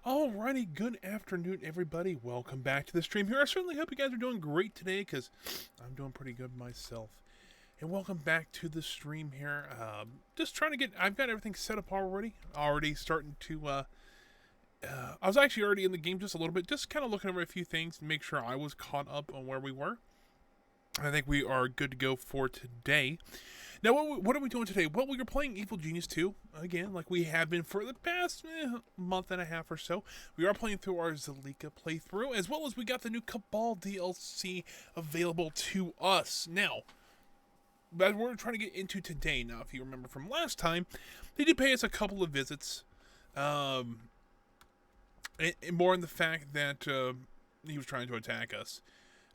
Alrighty, good afternoon, everybody. Welcome back to the stream here. I certainly hope you guys are doing great today, because I'm doing pretty good myself. And welcome back to the stream here. Just trying to I've got everything set up already. Already starting to, I was actually already in the game just a little bit, just kind of looking over a few things to make sure I was caught up on where we were. I think we are good to go for today. Now, what are we doing today? Well, we are playing Evil Genius 2, again, like we have been for the past month and a half or so. We are playing through our Zalika playthrough, as well as we got the new Cabal DLC available to us. Now, that we're trying to get into today. Now, if you remember from last time, they did pay us a couple of visits. And more in the fact that he was trying to attack us.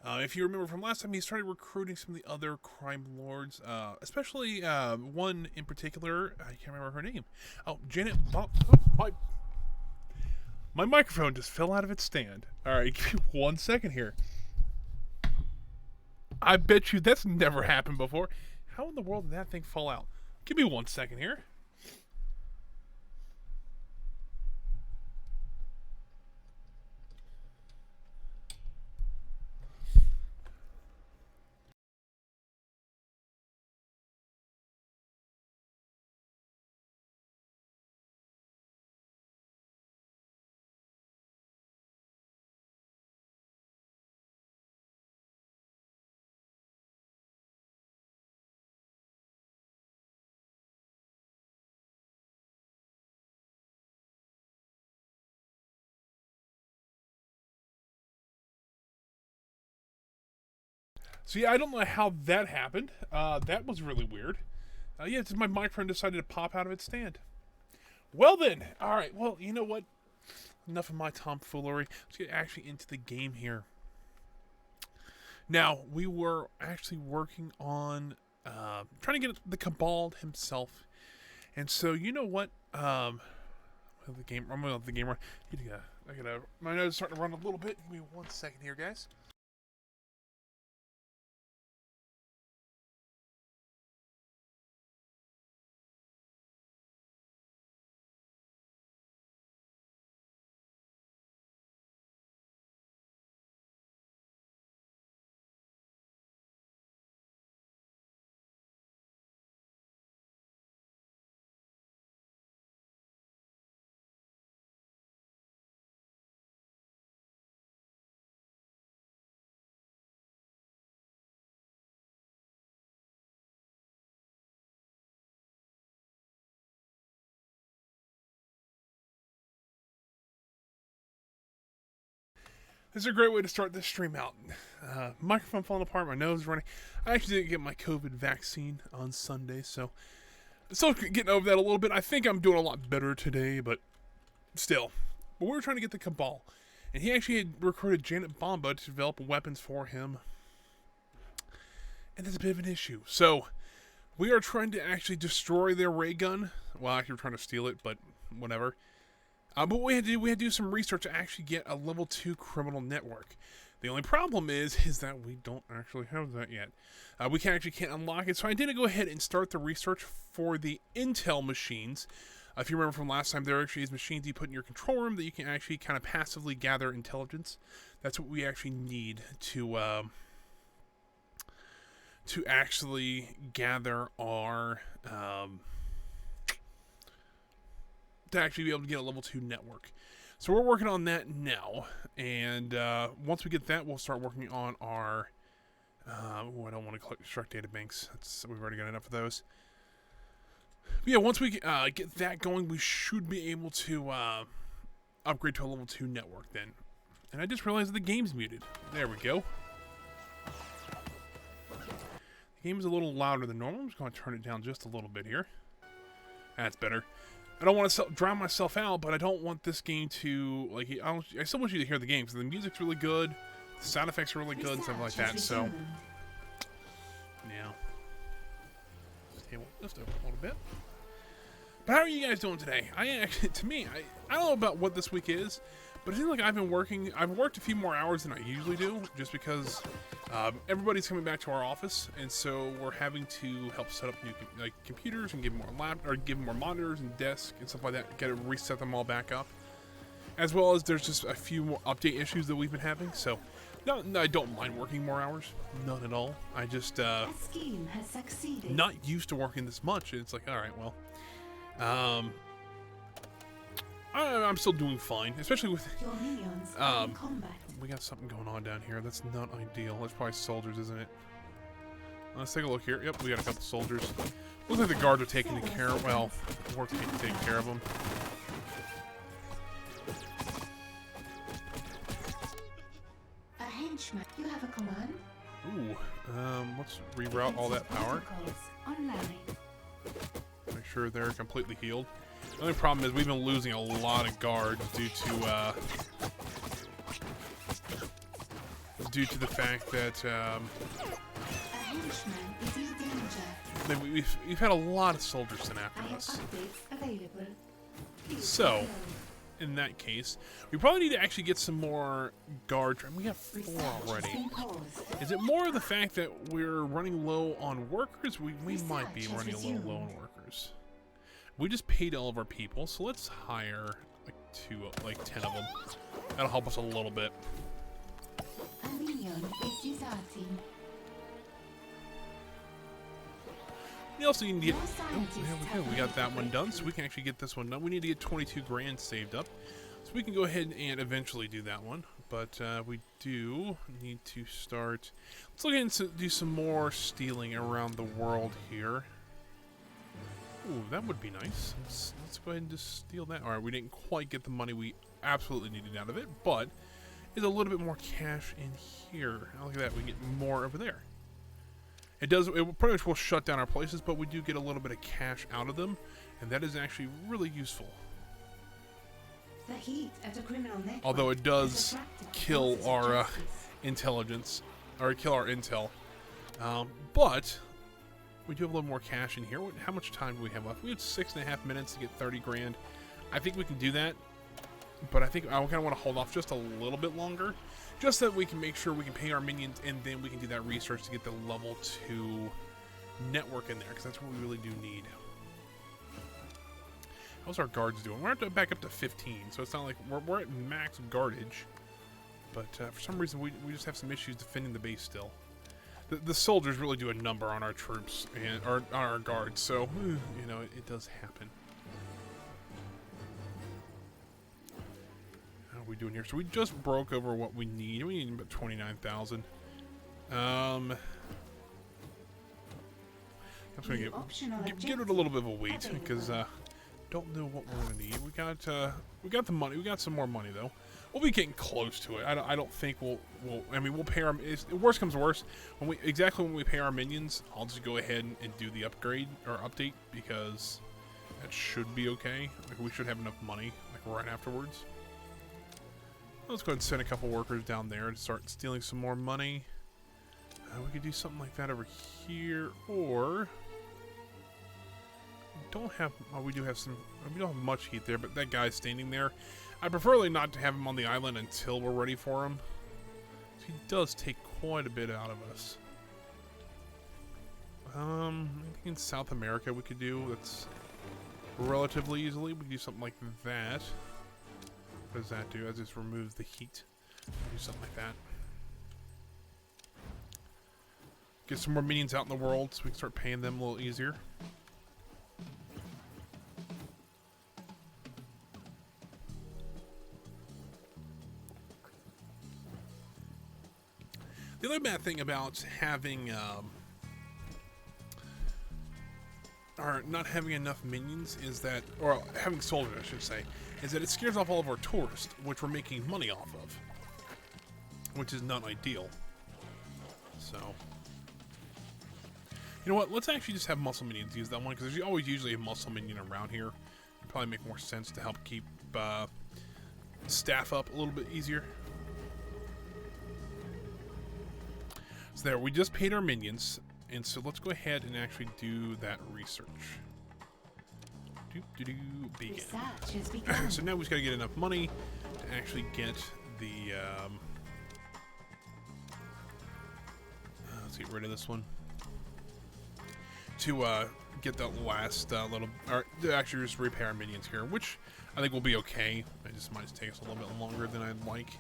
If you remember from last time, he started recruiting some of the other crime lords, especially one in particular. I can't remember her name. Oh, Janet. My microphone just fell out of its stand. All right, give me 1 second here. I bet you that's never happened before. How in the world did that thing fall out? Give me 1 second here. So yeah, I don't know how that happened. That was really weird. Yeah, it's my microphone decided to pop out of its stand. Well then, all right. Well, you know what? Enough of my tomfoolery. Let's get actually into the game here. Now, we were actually working on trying to get the Cabal himself, and so you know what? I'm gonna let the game run. My nose is starting to run a little bit. Give me 1 second here, guys. This is a great way to start this stream out. Microphone falling apart, my nose running. I actually didn't get my COVID vaccine on Sunday, so still getting over that a little bit. I think I'm doing a lot better today, but still. But we were trying to get the Cabal, and he actually had recruited Janet Bomba to develop weapons for him, and there's a bit of an issue. So we are trying to actually destroy their ray gun. Well, actually, we're trying to steal it, but whatever. But what we had to do some research to actually get a level 2 criminal network. The only problem is that we don't actually have that yet. We can't unlock it, so I did go ahead and start the research for the Intel machines. If you remember from last time, there actually is machines you put in your control room that you can actually kind of passively gather intelligence. That's what we actually need to actually gather our to actually be able to get a level 2 network. So we're working on that now, and once we get that, we'll start working on our I don't want to construct data banks. We've already got enough of those. But yeah, once we get that going, we should be able to upgrade to a level 2 network then. And I just realized the game's muted. There we go. The game is a little louder than normal. I'm just going to turn it down just a little bit here. That's better. I don't want to drown myself out, but I don't want this game to, like, I still want you to hear the game, because the music's really good, the sound effects are really good, and stuff like that, so, yeah. Table lift up a little bit. But how are you guys doing today? I don't know about what this week is, but it seems like I've worked a few more hours than I usually do, just because everybody's coming back to our office, and so we're having to help set up new computers and give more monitors and desks and stuff like that. Reset them all back up. as well as there's just a few more update issues that we've been having. So, no, I don't mind working more hours, none at all. I just scheme has succeeded. not used to working this much. It's like, all right, well, I'm still doing fine, especially with Your minions are in combat. we got something going on down here. That's not ideal. That's probably soldiers, isn't it? Let's take a look here. Yep, we got a couple soldiers. Looks like the guards are taking care of. Well, we're taking care of them. A henchman. You have a command? Ooh, let's reroute all that power. Protocols online. Make sure they're completely healed. The only problem is we've been losing a lot of guards due to the fact that A henchman is in danger. we've had a lot of soldiers sent after I have us. updates available. Please So, follow. in that case, we probably need to actually get some more guards. We have 4 Research has already. been paused. Is it more of the fact that we're running low on workers? We might be Research has running a little low on resumed. workers. We just paid all of our people, so let's hire like 10 of them. That'll help us a little bit. A minion is deserting. We also need to get. No Oh, scientists there we have go. We got that one been done, so we can actually get this one done. We need to get 22 grand saved up, so we can go ahead and eventually do that one. But we do need to start. Let's look into do some more stealing around the world here. Ooh, that would be nice. Let's go ahead and just steal that. All right, we didn't quite get the money we absolutely needed out of it, but there's a little bit more cash in here. Oh, look at that. We get more over there. It pretty much will shut down our places, but we do get a little bit of cash out of them, and that is actually really useful. The heat at a criminal network Although it does has attracted kill forces of our justice. intelligence, or kill our intel. But we do have a little more cash in here. How much time do we have left? We have 6.5 minutes to get 30 grand. I think we can do that, but I think I kind of want to hold off just a little bit longer, just so that we can make sure we can pay our minions, and then we can do that research to get the level 2 network in there, because that's what we really do need. How's our guards doing? We're back up to 15, so it's not like we're at max guardage, but for some reason we just have some issues defending the base still. The soldiers really do a number on our troops and on our guards, so you know it does happen. How are we doing here? So we just broke over what we need. We need about 29,000. I'm just gonna The optional give it a little bit of a wait because don't know what we're gonna need. We got the money. We got some more money though. We'll be getting close to it. I don't think we'll pay our. Worst comes to worst, when we pay our minions, I'll just go ahead and do the upgrade or update, because that should be okay. Like, we should have enough money like right afterwards. Let's go ahead and send a couple workers down there to start stealing some more money. We could do something like that over here, or don't have. Oh, we do have some. We don't have much heat there, but that guy's standing there. I prefer not to have him on the island until we're ready for him. He does take quite a bit out of us. I think in South America we could do that's relatively easily. We could do something like that. What does that do? That just removes the heat. Do something like that. Get some more minions out in the world so we can start paying them a little easier. The other bad thing about having, or not having enough minions is that, or having soldiers, I should say, is that it scares off all of our tourists, which we're making money off of, which is not ideal. So, you know what? Let's actually just have muscle minions use that one, because there's always usually a muscle minion around here. It'd probably make more sense to help keep staff up a little bit easier. So there, we just paid our minions, and so let's go ahead and actually do that research. Begin. Research has begun. So now we just gotta get enough money to actually get the. Let's get rid of this one. To get that last little, or actually just repair our minions here, which I think will be okay. It just might take us a little bit longer than I'd like.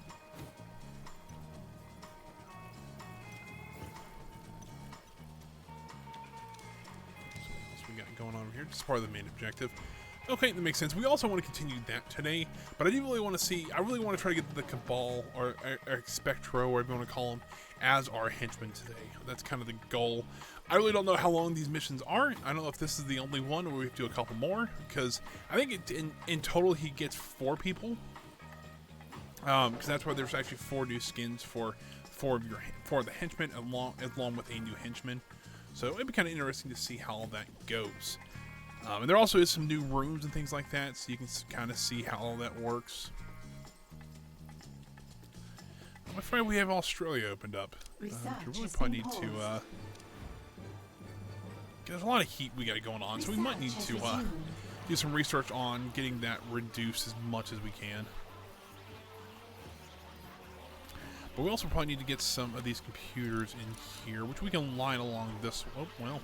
So what else we got going on here? Just part of the main objective. Okay, that makes sense. We also want to continue that today, but I do really want to see, I really want to try to get the Cabal, or Spectro, or whatever you want to call them, as our henchmen today. That's kind of the goal. I really don't know how long these missions are. I don't know if this is the only one, or we have to do a couple more, because I think in total he gets 4 people. Because that's why there's actually 4 new skins for the henchmen, along with a new henchman. So it'd be kind of interesting to see how all that goes. And there also is some new rooms and things like that, so you can kind of see how all that works. I'm afraid we have Australia opened up. We really probably need to... there's a lot of heat we got going on, so we might need to do some research on getting that reduced as much as we can. But we also probably need to get some of these computers in here, which we can line along this... Oh, well...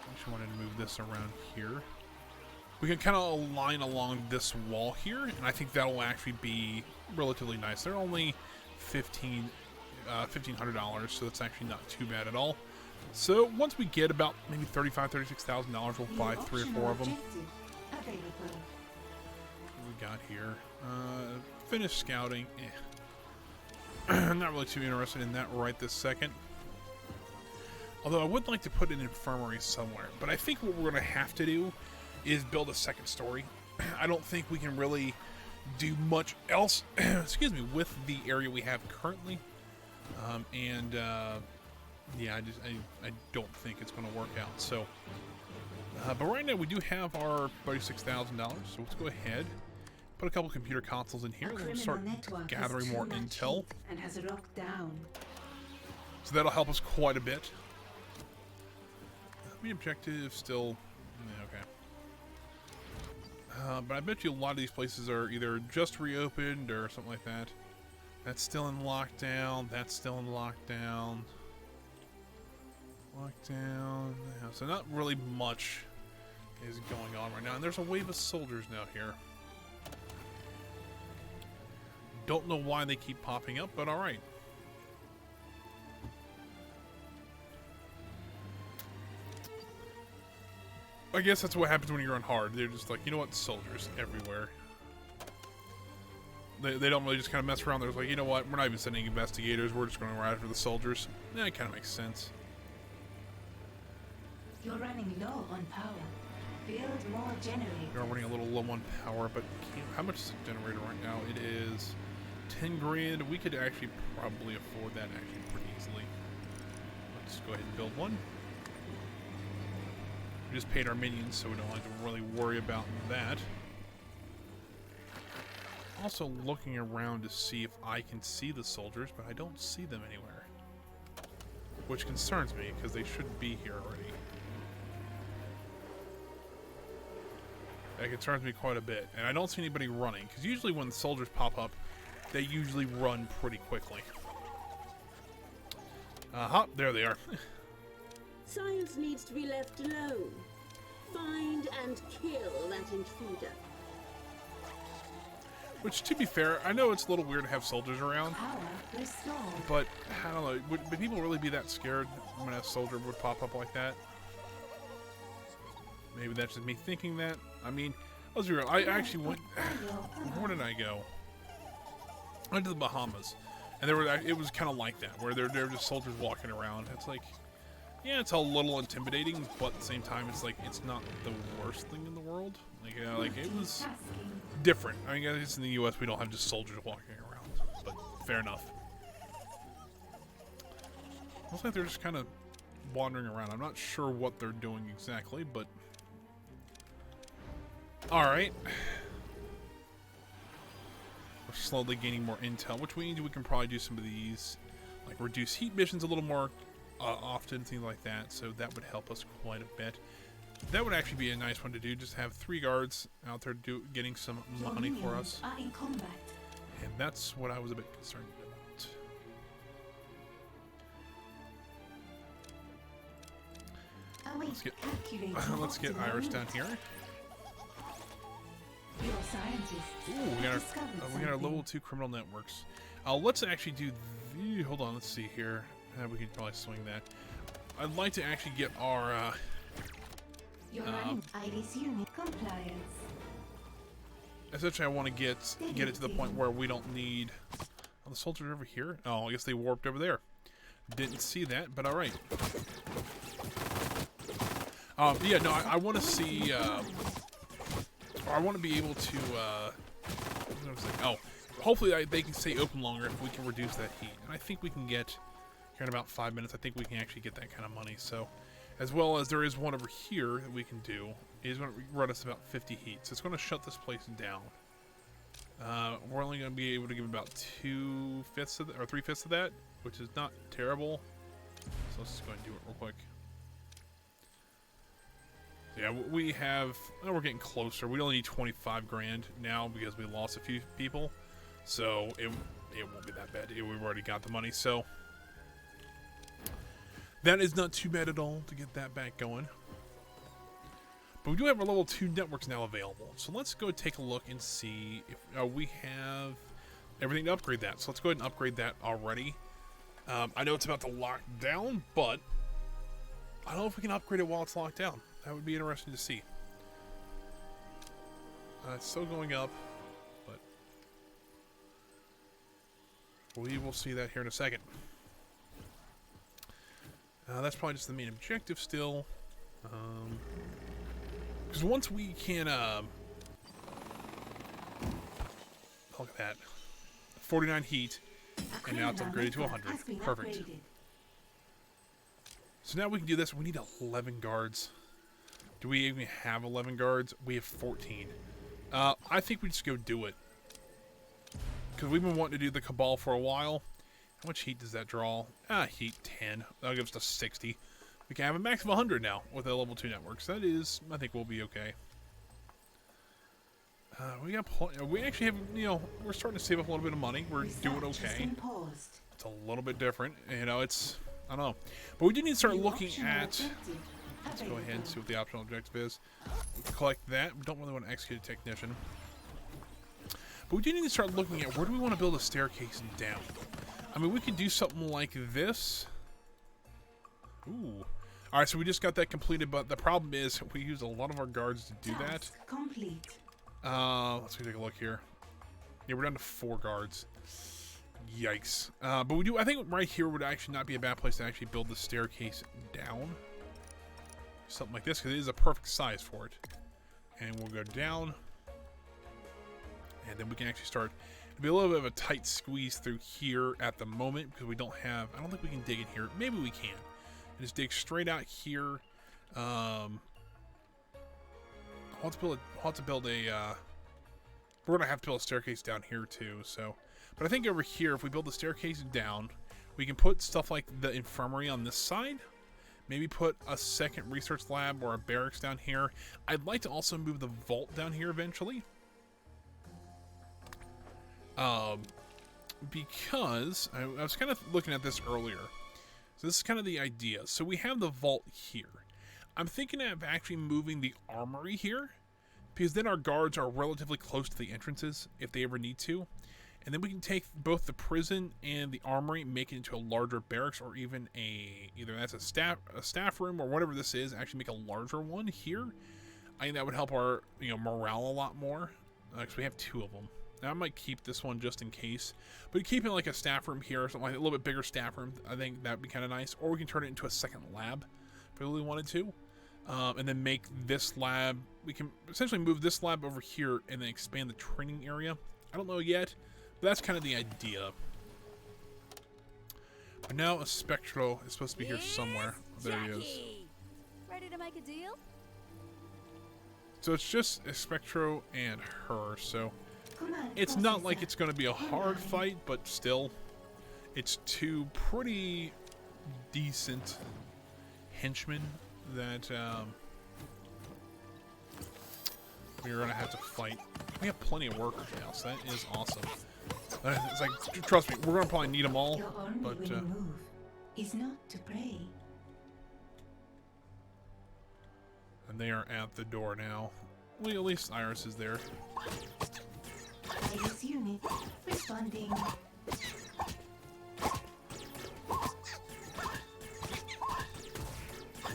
I actually wanted to move this around here. We can kind of align along this wall here, and I think that'll actually be relatively nice. They're only $1,500, so that's actually not too bad at all. So once we get about maybe $35,000, $36,000, we'll buy 3 or 4 of them. What we got here? Finish scouting. Not really too interested in that right this second. Although I would like to put an infirmary somewhere. But I think what we're going to have to do is build a second story. I don't think we can really do much else excuse me, with the area we have currently. Yeah, I don't think it's going to work out. So, but right now we do have our $36,000. So let's go ahead, put a couple computer consoles in here, and we'll start gathering more intel. And has locked down. So that'll help us quite a bit. The objective still, okay. But I bet you a lot of these places are either just reopened or something like that. That's still in lockdown. That's still in lockdown. Lockdown. Yeah, so not really much is going on right now. And there's a wave of soldiers now here. Don't know why they keep popping up, but alright. I guess that's what happens when you're on hard. They're just like, you know what, soldiers everywhere. They don't really just kind of mess around. They're like, you know what, we're not even sending investigators. We're just going right after the soldiers. Yeah, it kind of makes sense. You're running low on power. Build more generators. We are running a little low on power, but how much is a generator right now? It is 10 grand. We could actually probably afford that actually pretty easily. Let's go ahead and build one. We just paid our minions, so we don't have to really worry about that. Also looking around to see if I can see the soldiers, but I don't see them anywhere. Which concerns me, because they should be here already. That concerns me quite a bit. And I don't see anybody running, because usually when the soldiers pop up, they usually run pretty quickly. Aha, there they are. Science needs to be left alone. Find and kill that intruder. Which, to be fair, I know it's a little weird to have soldiers around. But, I don't know, would people really be that scared when a soldier would pop up like that? Maybe that's just me thinking that. I mean, let's be real, I actually went... Where did I go? I went to the Bahamas. And it was kind of like that, where there were just soldiers walking around. It's like... Yeah, it's a little intimidating, but at the same time, it's like, it's not the worst thing in the world. Like it was different. I mean, I guess in the U.S. we don't have just soldiers walking around, but fair enough. Looks like they're just kind of wandering around. I'm not sure what they're doing exactly, but... Alright. We're slowly gaining more intel, which means we can probably do some of these, like reduce heat missions a little more often, things like that, so that would help us quite a bit. That would actually be a nice one to do, just have 3 guards out there getting some money for us. In combat. And that's what I was a bit concerned about. let's get Iris down here. Your scientists Ooh, we got our level 2 criminal networks. Let's actually do the. Hold on, let's see here. We can probably swing that. I'd like to actually get our. You're running ID's unit compliance. Essentially, I want to get it to the point where we don't need. Oh, the soldiers are over here. Oh, I guess they warped over there. Didn't see that, but all right. Yeah, no, I want to see. I want to be able to. What was I gonna say? Oh, hopefully they can stay open longer if we can reduce that heat. And I think we can get here in about 5 minutes. I think we can actually get that kind of money. So, as well as there is one over here that we can do. It is going to run us about 50 heat, so it's going to shut this place down. We're only going to be able to give about 2/5 of or 3/5 of that, which is not terrible. So let's just go ahead and do it real quick. Yeah, we have. Oh, we're getting closer. We only need 25 grand now because we lost a few people, so it won't be that bad. We've already got the money, so that is not too bad at all to get that back going. But we do have our level 2 networks now available, so let's go take a look and see if we have everything to upgrade that. So let's go ahead and upgrade that already. I know it's about to lock down, but I don't know if we can upgrade it while it's locked down. That would be interesting to see. It's still going up, but we will see that here in a second. That's probably just the main objective still. Because once we can, look at that, 49 heat, and now it's upgraded to 100. Perfect. So now we can do this. We need 11 guards. Do we even have 11 guards? We have 14. I think we just go do it. Because we've been wanting to do the Cabal for a while. How much heat does that draw? Heat 10. That'll give us to 60. We can have a max of 100 now with the level 2 networks. That is, I think we'll be okay. We got, we actually have, we're starting to save up a little bit of money. We're doing okay. It's a little bit different, it's, I don't know. But we do need to start looking at, let's go ahead and see what the optional objective is. We can collect that. We don't really want to execute a technician. But we do need to start looking at where do we want to build a staircase down. I mean, we could do something like this. Ooh. Alright, so we just got that completed, but the problem is we used a lot of our guards to do that. Complete. Let's take a look here. Yeah, we're down to 4 guards. Yikes. But we do, I think right here would actually not be a bad place to actually build the staircase down. Something like this, because it is a perfect size for it. And we'll go down. And then we can actually start. It'll be a little bit of a tight squeeze through here at the moment, because we don't have, I don't think we can dig in here. Maybe we can. And just dig straight out here. I'll have to build a, we're going to have to build a staircase down here too, so. But I think over here, if we build the staircase down, we can put stuff like the infirmary on this side. Maybe put a second research lab or a barracks down here. I'd like to also move the vault down here eventually. Because I was kind of looking at this earlier. So this is kind of the idea. So we have the vault here. I'm thinking of actually moving the armory here, because then our guards are relatively close to the entrances if they ever need to. And then we can take both the prison and the armory, make it into a larger barracks, or even either that's a staff room or whatever this is, actually make a larger one here. I think that would help our morale a lot more, because we have 2 of them. Now I might keep this one just in case, but keep it like a staff room here or something like a little bit bigger staff room. I think that'd be kind of nice. Or we can turn it into a second lab if we really wanted to, and then make this lab. We can essentially move this lab over here and then expand the training area. I don't know yet, but that's kind of the idea. But now a Spectro is supposed to be here somewhere. There he is. Ready to make a deal? So it's just a Spectro and her. So. It's not like it's going to be a hard fight, but still, it's 2 pretty decent henchmen that we're going to have to fight. We have plenty of workers now, so that is awesome. It's like, trust me, we're going to probably need them all, but move is not to pray. And they are at the door now. Well, at least Iris is there. Latest unit responding.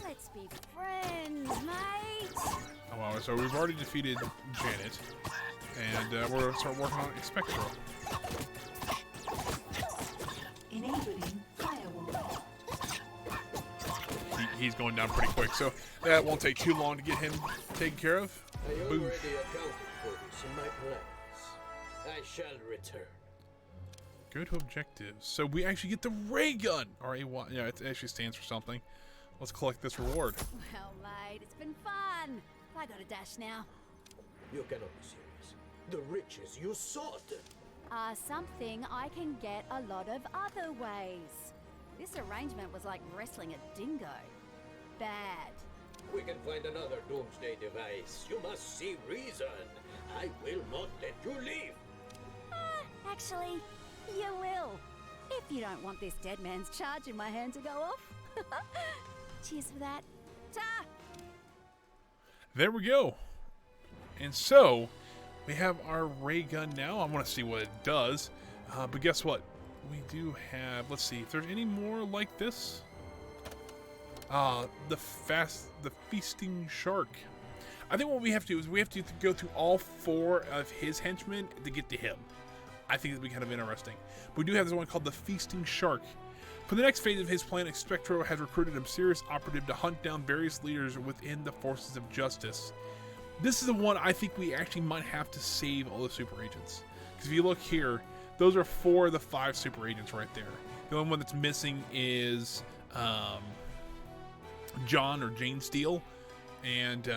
Let's be friends, mate. Oh wow, so we've already defeated Janet. And we're going to start working on Spectral. Enabling firewall. He's going down pretty quick, so that won't take too long to get him taken care of. I Boosh. already accounted for this in my plans. I shall return. Go to objectives. So we actually get the ray gun. Or A1. Yeah, it actually stands for something. Let's collect this reward. Well, mate, it's been fun. I got a dash now. You cannot be serious. The riches you sought. Something I can get a lot of other ways. This arrangement was like wrestling a dingo. Bad. We can find another doomsday device. You must see reason. I will not let you leave. Actually, you will. If you don't want this dead man's charge in my hand to go off. Cheers for that. Ta! There we go. And so, we have our ray gun now. I want to see what it does. But guess what? We do have, let's see, if there's any more like this. The feasting shark. I think what we have to do is we have to go through all 4 of his henchmen to get to him. I think that'd be kind of interesting. But we do have this one called the feasting shark. For the next phase of his plan, Spectro has recruited a mysterious operative to hunt down various leaders within the forces of justice. This is the one I think we actually might have to save all the super agents. Because if you look here, those are 4 of the 5 super agents right there. The only one that's missing is John or Jane Steele. And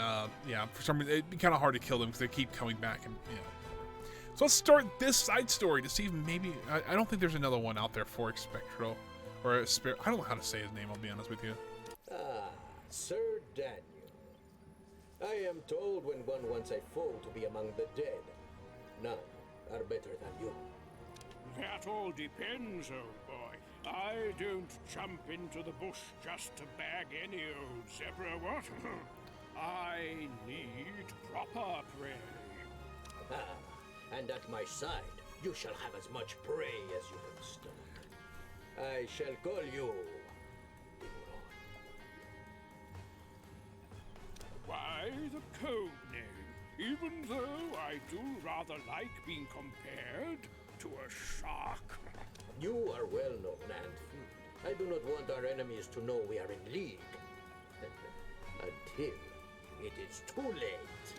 yeah, for some reason, it'd be kind of hard to kill them because they keep coming back. And so let's start this side story to see if maybe... I don't think there's another one out there for Spectro. Or I don't know how to say his name, I'll be honest with you. Ah, Sir Daniel. I am told when one wants a foe to be among the dead, none are better than you. That all depends, old boy. I don't jump into the bush just to bag any old zebra, what? I need proper prey. Ah, and at my side, you shall have as much prey as you can stomach. I shall call you... Why the code name? Even though I do rather like being compared to a shark. You are well known and I do not want our enemies to know we are in league. Until it is too late.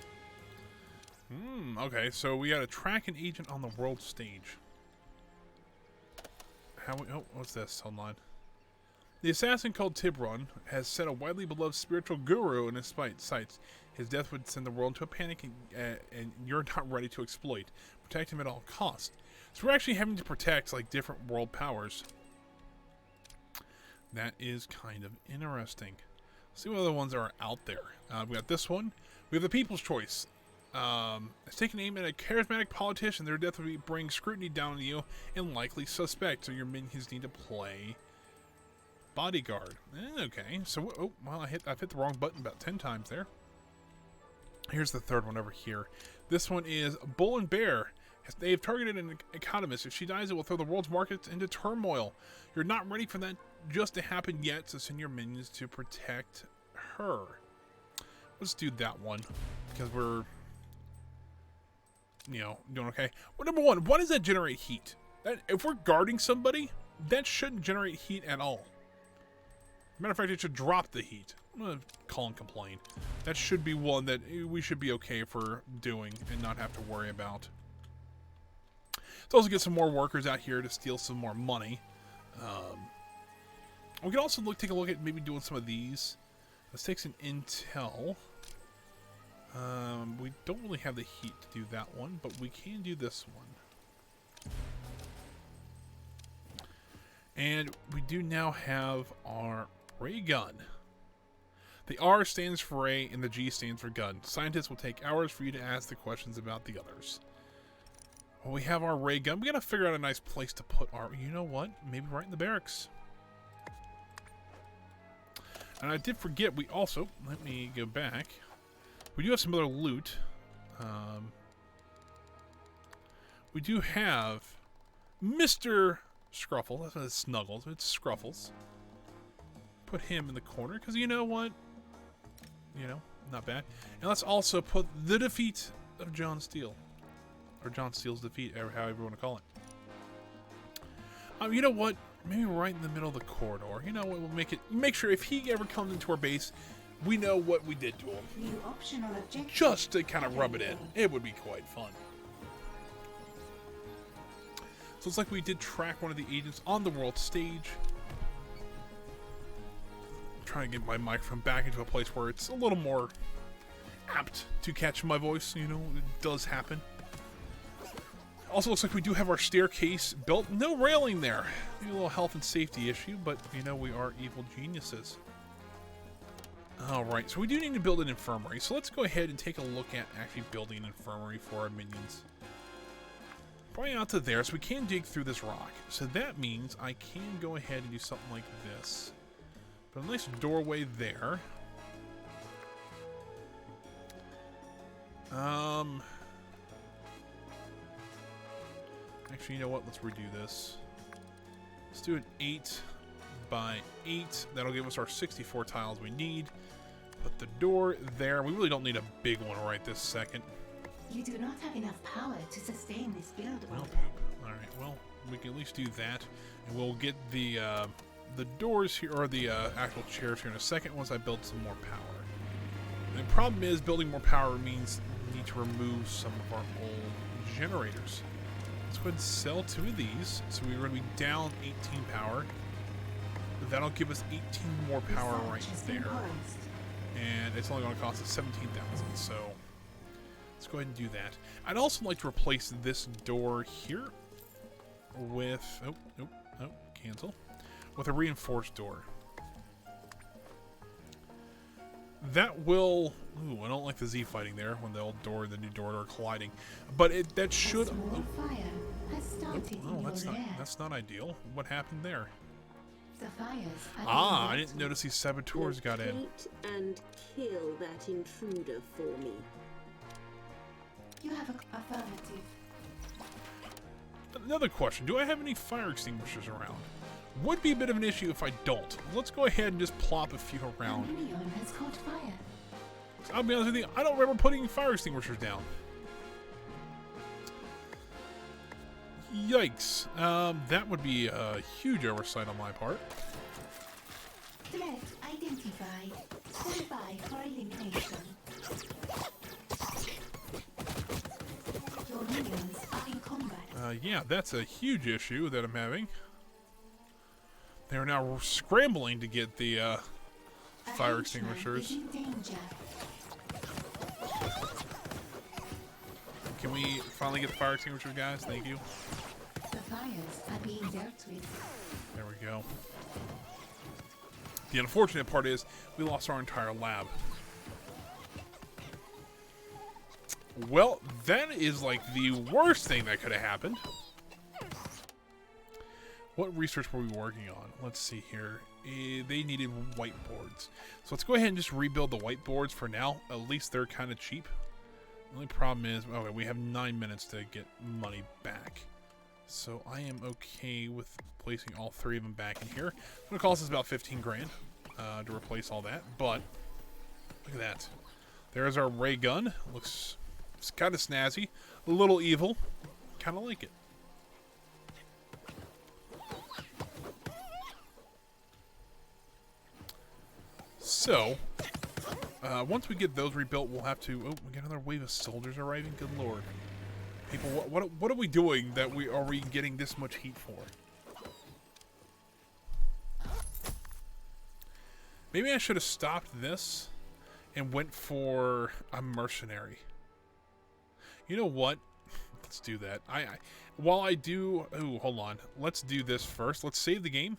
Okay, so we gotta track an agent on the world stage. Oh, what's this? Hold on. The assassin called Tibron has set a widely beloved spiritual guru in his sights. His death would send the world into a panic, and you're not ready to exploit. Protect him at all costs. So we're actually having to protect like different world powers. That is kind of interesting. Let's see what other ones are out there. We got this one. We have the People's Choice. It's taking aim at a charismatic politician. Their death would bring scrutiny down on you and likely suspect. So your minions need to play bodyguard. Okay, so oh well, I've hit the wrong button about 10 times there. Here's the third one over here. This one is Bull and Bear. They have targeted an economist. If she dies, it will throw the world's markets into turmoil. You're not ready for that just to happen yet, so send your minions to protect her. Let's do that one because we're, doing okay. Well, number one, why does that generate heat? If we're guarding somebody, that shouldn't generate heat at all. Matter of fact, it should drop the heat. I'm gonna call and complain. That should be one that we should be okay for doing and not have to worry about. Let's also get some more workers out here to steal some more money. We can also take a look at maybe doing some of these. Let's take some intel. We don't really have the heat to do that one, but we can do this one. And we do now have our ray gun. The R stands for ray and the G stands for gun. Scientists will take hours for you to ask the questions about the others. Well, we have our ray gun. We gotta figure out a nice place to put our... You know what? Maybe right in the barracks. And I did forget, we also... Let me go back. We do have some other loot. We do have Mr. Scruffle. That's not Snuggles. It's Scruffles. Put him in the corner, because you know what? You know, not bad. And let's also put the defeat of John Steele. Or John Steele's defeat, however you want to call it. You know what? Maybe right in the middle of the corridor. You know what? We'll make sure if he ever comes into our base, we know what we did to him. New optional objective. Just to kind of rub it in. It would be quite fun. So it's like we did track one of the agents on the world stage. I'm trying to get my microphone back into a place where it's a little more apt to catch my voice. You know, it does happen. Also looks like we do have our staircase built. No railing there. Maybe a little health and safety issue, but you know we are evil geniuses. Alright, so we do need to build an infirmary. So let's go ahead and take a look at actually building an infirmary for our minions. Probably out to there, so we can dig through this rock. So that means I can go ahead and do something like this. But a nice doorway there. Actually, you know what? Let's redo this. Let's do an 8 by 8. That'll give us our 64 tiles we need. Put the door there. We really don't need a big one right this second. You do not have enough power to sustain this build Well, order. alright, well, we can at least do that. And we'll get the doors here, or the actual chairs here in a second once I build some more power. And the problem is, building more power means we need to remove some of our old generators. Let's go ahead and sell 2 of these. So we're going to be down 18 power. That'll give us 18 more power right Research has been there. paused. And it's only going to cost us 17,000, so let's go ahead and do that. I'd also like to replace this door here with, cancel, with a reinforced door. That will, ooh, I don't like the Z fighting there when the old door and the new door are colliding, but that should, A small fire has started in that's your not, lair. that's not ideal. What happened there? The fires are Ah, I being didn't notice these saboteurs got in. Locate and kill that intruder for me. You have a affirmative. Another question, do I have any fire extinguishers around? Would be a bit of an issue if I don't. Let's go ahead and just plop a few The around. minion has caught fire. I'll be honest with you, I don't remember putting fire extinguishers down. Yikes. That would be a huge oversight on my part. Threat identified. Stand by for elimination. Your minions are in combat. Yeah, that's a huge issue that I'm having. They are now scrambling to get the A fire henchman extinguishers. is in danger. Can we finally get the fire extinguishers, guys? Thank you. The fires are being dealt with. There we go. The unfortunate part is we lost our entire lab. Well, that is like the worst thing that could have happened. What research were we working on? Let's see here. They needed whiteboards. So let's go ahead and just rebuild the whiteboards for now. At least they're kind of cheap. The only problem is, okay, we have 9 minutes to get money back. So I am okay with placing all 3 of them back in here. It's going to cost us about 15 grand to replace all that. But look at that. There's our ray gun. Looks kind of snazzy. A little evil. Kind of like it. So, once we get those rebuilt, we'll have to... Oh, we got another wave of soldiers arriving? Good lord. People, what are we doing that are we getting this much heat for? Maybe I should have stopped this and went for a mercenary. You know what? Let's do that. While I do... Oh, hold on. Let's do this first. Let's save the game.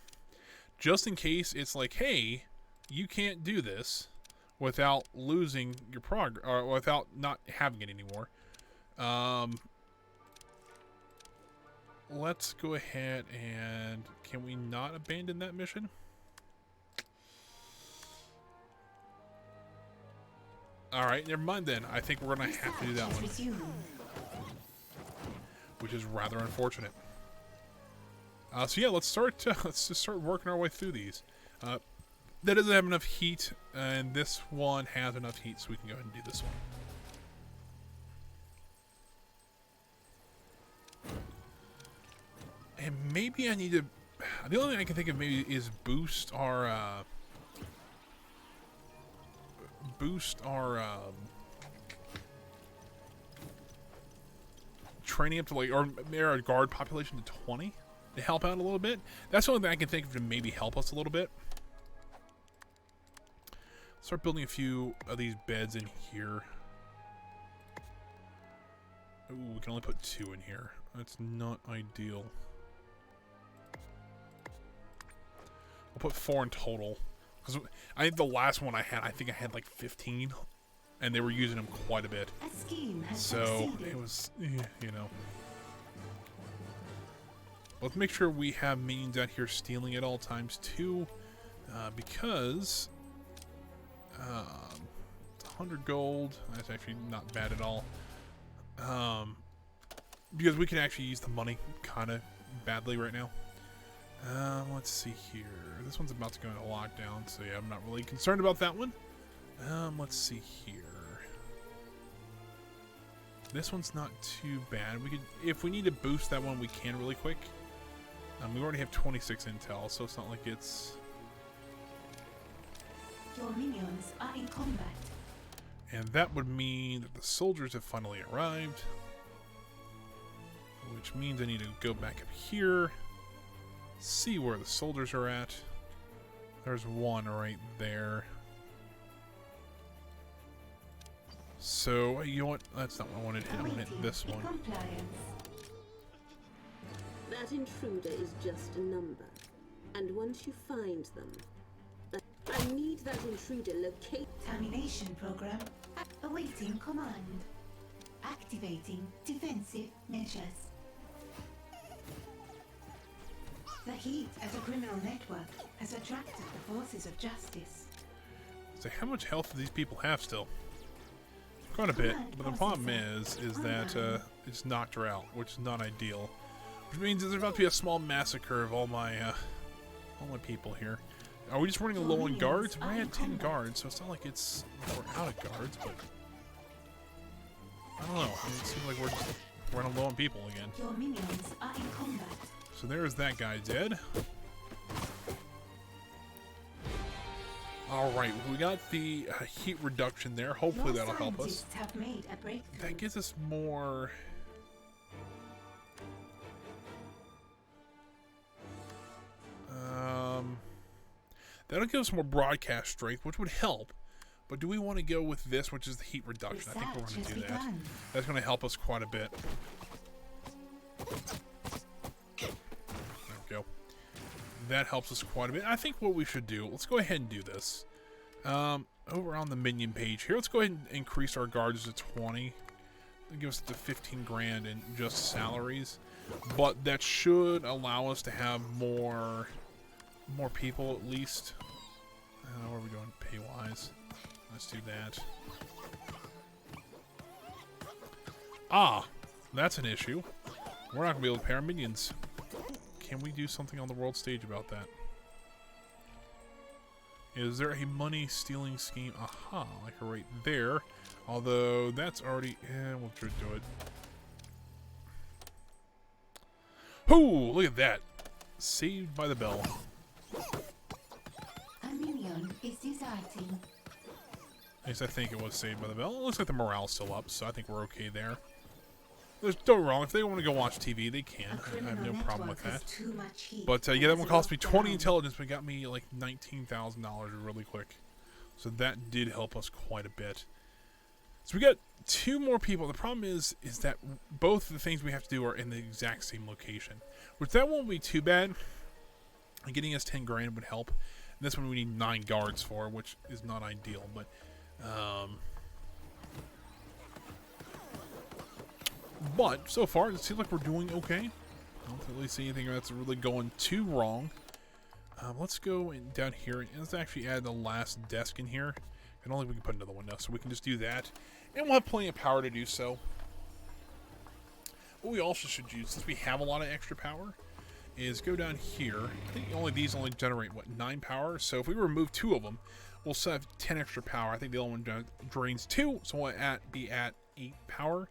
Just in case it's like, hey, you can't do this without losing your progress, or without not having it anymore. Let's go ahead and... Can we not abandon that mission? Alright, never mind then. I think we're going to have to do that Research one, is resumed. which is rather unfortunate. So yeah, let's just start working our way through these. That doesn't have enough heat, and this one has enough heat, so we can go ahead and do this one. And maybe I need to... The only thing I can think of maybe is boost our training up to like, or our guard population to 20 to help out a little bit. That's the only thing I can think of to maybe help us a little bit. Start building a few of these beds in here. Ooh, we can only put 2 in here. That's not ideal. We'll put 4 in total. Because I think the last one I think I had like 15. And they were using them quite a bit. A scheme has So succeeded. it was, you know. Let's make sure we have minions out here stealing at all times too. Because... 100 gold. That's actually not bad at all. Because we can actually use the money kind of badly right now. Let's see here. This one's about to go into lockdown, so yeah, I'm not really concerned about that one. Let's see here. This one's not too bad. We could, if we need to boost that one, we can really quick. We already have 26 intel, so it's not like it's... Your minions are in combat. And that would mean that the soldiers have finally arrived. Which means I need to go back up here. See where the soldiers are at. There's one right there. So, you know what? That's not what I wanted to hit. I want to hit this one. Compliance. That intruder is just a number. And once you find them, I need that intruder located. Termination program. Awaiting command. Activating defensive measures. The heat at a criminal network has attracted the forces of justice. So how much health do these people have still? Quite a bit, but the problem is that it's knocked her out, which is not ideal. Which means there's about to be a small massacre of all my people here. Are we just running low on guards? We're at 10 guards, so it's not like we're out of guards, but I don't know. It seems like we're just running low on people again. Your minions are in combat. So there's that guy dead. Alright, we got the heat reduction there. Hopefully that'll help us. Scientists have made a breakthrough. That gives us more... that'll give us more broadcast strength, which would help. But do we want to go with this, which is the heat reduction? I think we're going to do that. That's going to help us quite a bit. There we go. That helps us quite a bit. I think what we should do, let's go ahead and do this. Over on the minion page here, let's go ahead and increase our guards to 20. That'll give us the 15 grand in just salaries. But that should allow us to have more people at least. What are we doing pay-wise? Let's do that. Ah, that's an issue. We're not going to be able to pay our minions. Can we do something on the world stage about that? Is there a money stealing scheme? Aha, like right there. Although that's already... we'll try to do it. Whoo! Look at that. Saved by the bell. A minion is deserting. At least I think it was saved by the bell. It looks like the morale's still up, so I think we're okay there. Don't get me wrong, if they want to go watch TV, they can. I have no problem with that. But yeah, that one cost me 20 intelligence, but got me like $19,000 really quick. So that did help us quite a bit. So we got 2 more people. The problem is that both the things we have to do are in the exact same location. Which that won't be too bad. Getting us 10 grand would help. And this one we need 9 guards for, which is not ideal, but so far it seems like we're doing okay. I don't really see anything that's really going too wrong. Let's go down here and let's actually add the last desk in here. I don't think we can put another one now, so we can just do that. And we'll have plenty of power to do so. What we also should use, since we have a lot of extra power, is go down here. I think these only generate, what, 9 power? So if we remove 2 of them, we'll still have 10 extra power. I think the other one drains 2, so we'll be at 8 power.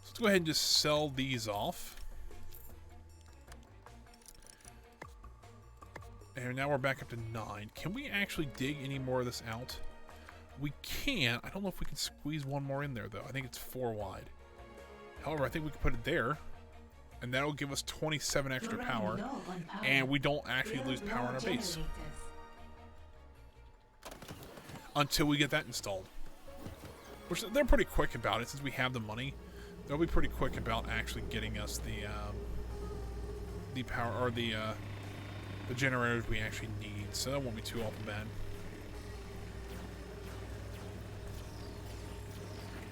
So let's go ahead and just sell these off. And now we're back up to 9. Can we actually dig any more of this out? We can. I don't know if we can squeeze one more in there, though. I think it's 4 wide. However, I think we can put it there. And that'll give us 27 extra power. And we don't actually lose power on our base. Until we get that installed. Which they're pretty quick about it, since we have the money. They'll be pretty quick about actually getting us the power, or the generators we actually need. So that won't be too awful bad.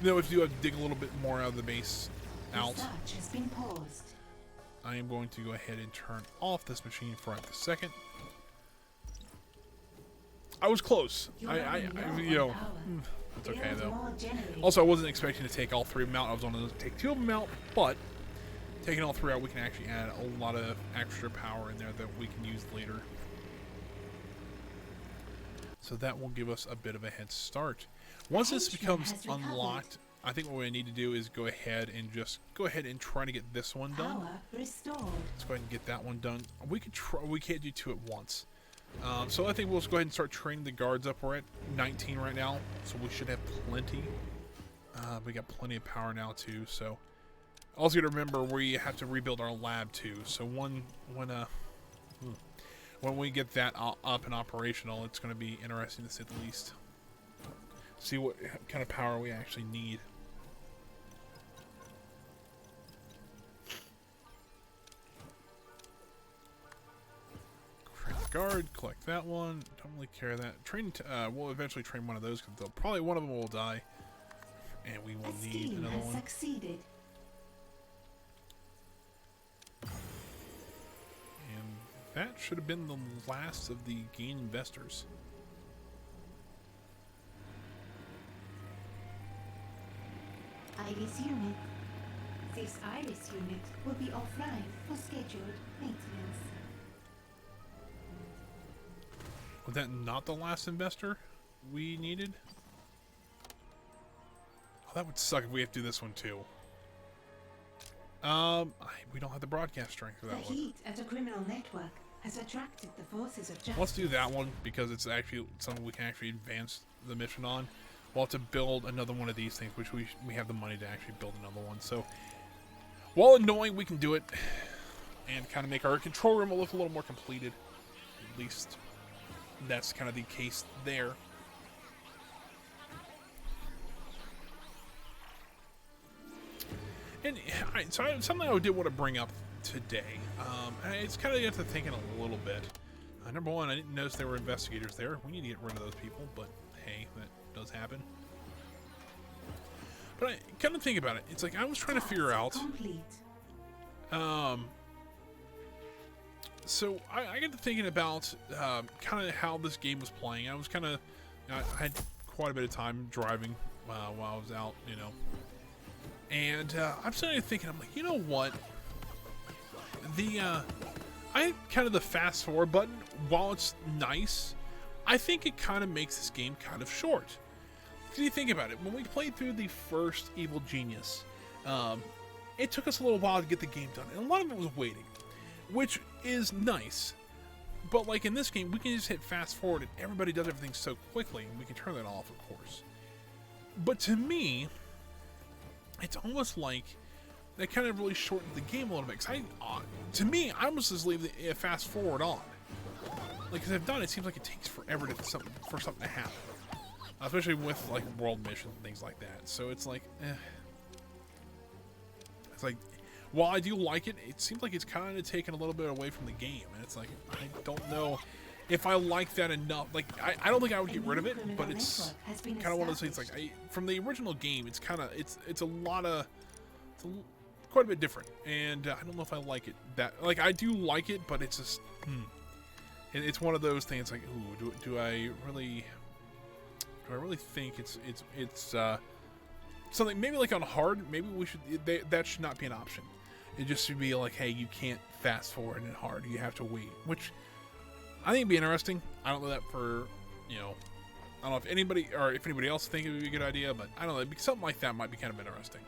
Though if you have to dig a little bit more out of the base out, Has been paused. I am going to go ahead and turn off this machine for a second. I was close. You know, it's okay though. Also, I wasn't expecting to take all 3 of them out. I was only going to take 2 of them out, but taking all 3 out, we can actually add a lot of extra power in there that we can use later. So that will give us a bit of a head start. Once this becomes unlocked, I think what we need to do is go ahead and try to get this one done. Let's go ahead and get that one done. We could try. We can't do 2 at once. So I think we'll just go ahead and start training the guards up. We're at 19 right now, so we should have plenty. We got plenty of power now too. So also got to remember we have to rebuild our lab too. So when we get that up and operational, it's going to be interesting to say the least. See what kind of power we actually need. Train the guard, collect that one. Don't really care that. We'll eventually train one of those because probably one of them will die, and we will need another one. Succeeded. And that should have been the last of the gain investors. Iris unit. This Iris unit will be offline for scheduled maintenance. Was that not the last investor we needed? Oh, that would suck if we have to do this one too. We don't have the broadcast strength for that The one. heat at a criminal network has attracted the forces of justice. Let's do that one because it's actually something we can actually advance the mission on. We'll have to build another one of these things, which we have the money to actually build another one. So, while annoying, we can do it and kind of make our control room look a little more completed. At least that's kind of the case there. And so something I did want to bring up today. It's kind of you have to think in a little bit. Number one, I didn't notice there were investigators there. We need to get rid of those people, but hey, that does happen. But I kind of think about it. It's like I was trying to figure out. So I got to thinking about kind of how this game was playing. I was kind of, I had quite a bit of time driving while I was out, you know. And I'm starting to thinking, I'm like, you know what? I kind of the fast forward button, while it's nice, I think it kind of makes this game kind of short. Because you think about it, when we played through the first Evil Genius, it took us a little while to get the game done, and a lot of it was waiting, which is nice. But like in this game, we can just hit fast forward, and everybody does everything so quickly, and we can turn that off, of course. But to me, it's almost like they kind of really shortened the game a little bit. Cause to me, I almost just leave the fast forward on. Like, cause I've done it seems like it takes forever for something to happen, especially with like world missions and things like that. So it's like, it's like, while I do like it, it seems like it's kind of taken a little bit away from the game, and it's like I don't know if I like that enough. Like, I don't think I would get rid of it, but it's kind of one of those things. Like, from the original game, it's kind of it's quite a bit different, and I don't know if I like it. Like, I do like it, but it's just and it's one of those things. Like, ooh, do I really Do I really think it's something maybe like on hard? Maybe we should that should not be an option. It just should be like, hey, you can't fast forward in hard. You have to wait, which I think would be interesting. I don't know that for, you know, I don't know if anybody else think it would be a good idea, but I don't know. Something like that might be kind of interesting.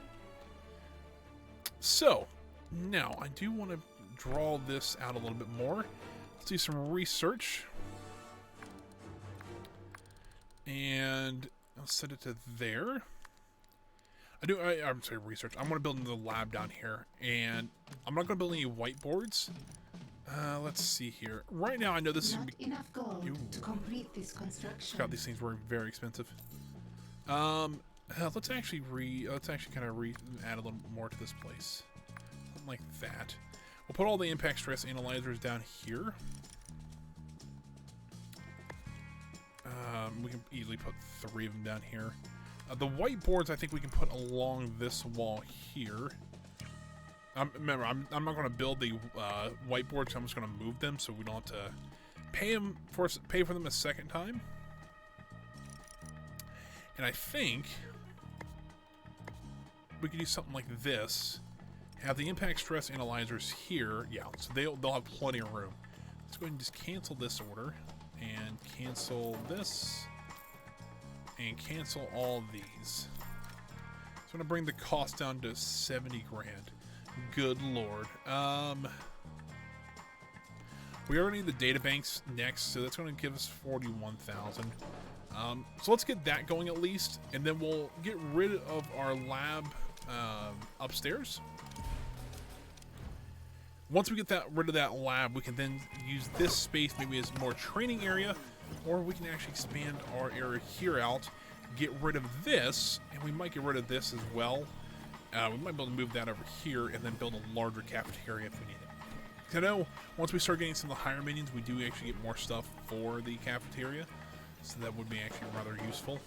So now I do want to draw this out a little bit more. Let's do some research. And I'll set it to there. I'm sorry, research. I want to build another lab down here, and I'm not going to build any whiteboards. Let's see here. Right now, I know this Not is enough gold to complete this construction. God, these things were very expensive. Let's actually kind of add a little more to this place, something like that. We'll put all the impact stress analyzers down here. We can easily put 3 of them down here. The whiteboards I think we can put along this wall here. Remember, I'm not going to build the whiteboards. I'm just going to move them so we don't have to pay for them a second time. And I think we could do something like this. Have the impact stress analyzers here. Yeah, so they'll have plenty of room. Let's go ahead and just cancel this order and cancel this and cancel all these. So I'm going to bring the cost down to 70 grand. Good lord. We already need the data banks next, so that's going to give us 41,000. So let's get that going at least, and then we'll get rid of our lab upstairs. Once we get rid of that lab, we can then use this space maybe as more training area, or we can actually expand our area here out, get rid of this, and we might get rid of this as well. We might be able to move that over here and then build a larger cafeteria if we need it. Because I know once we start getting some of the higher minions, we do actually get more stuff for the cafeteria, so that would be actually rather useful.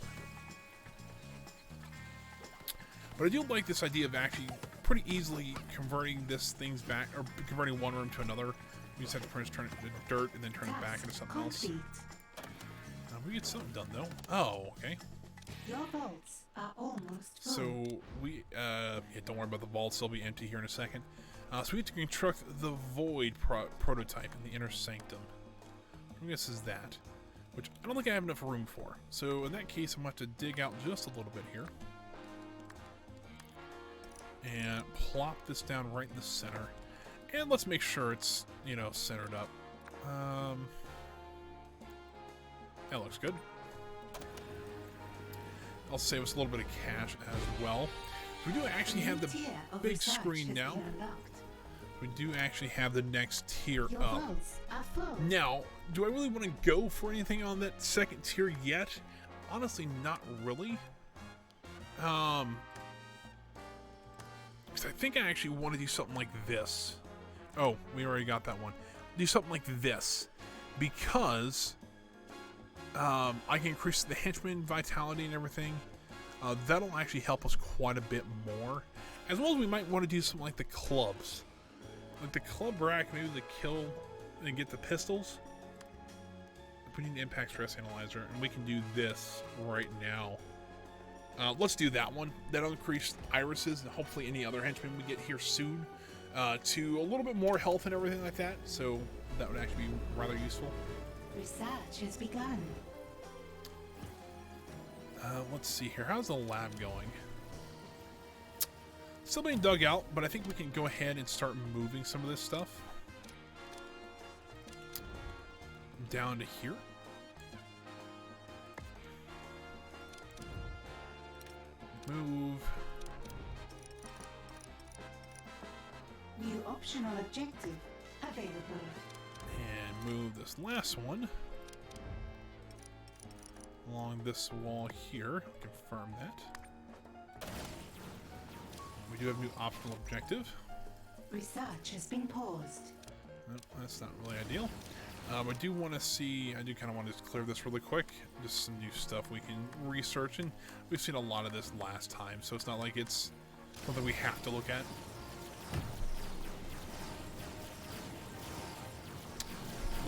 But I do like this idea of actually pretty easily converting this things back, or converting one room to another. We just have to turn it into dirt and then turn it back into something else. We get something done though. Oh, okay. Your vaults are almost full. So we, yeah, don't worry about the vaults. They'll be empty here in a second. So we have to construct the void prototype in the inner sanctum. I guess is that, which I don't think I have enough room for. So in that case, I'm going to have to dig out just a little bit here. And plop this down right in the center. And let's make sure it's, you know, centered up. That looks good. I'll save us a little bit of cash as well. We do actually have the big screen now. We do actually have the next tier up. Now, do I really want to go for anything on that second tier yet? Honestly, not really. Because I think I actually want to do something like this. Oh, we already got that one. Do something like this. Because I can increase the henchman vitality and everything. That'll actually help us quite a bit more. As well as we might want to do something like the clubs. Like the club rack, maybe the kill and get the pistols. We need an impact stress analyzer, and we can do this right now. Let's do that one. That'll increase irises and hopefully any other henchmen we get here soon to a little bit more health and everything like that. So that would actually be rather useful. Research has begun. Let's see here. How's the lab going? Still being dug out, but I think we can go ahead and start moving some of this stuff down to here. Move. New optional objective available. And move this last one along this wall here. Confirm that. We do have a new optional objective. Research has been paused. Nope, that's not really ideal. I do want to see, I do kind of want to clear this really quick. Just some new stuff we can research, and we've seen a lot of this last time, so it's not like it's something we have to look at.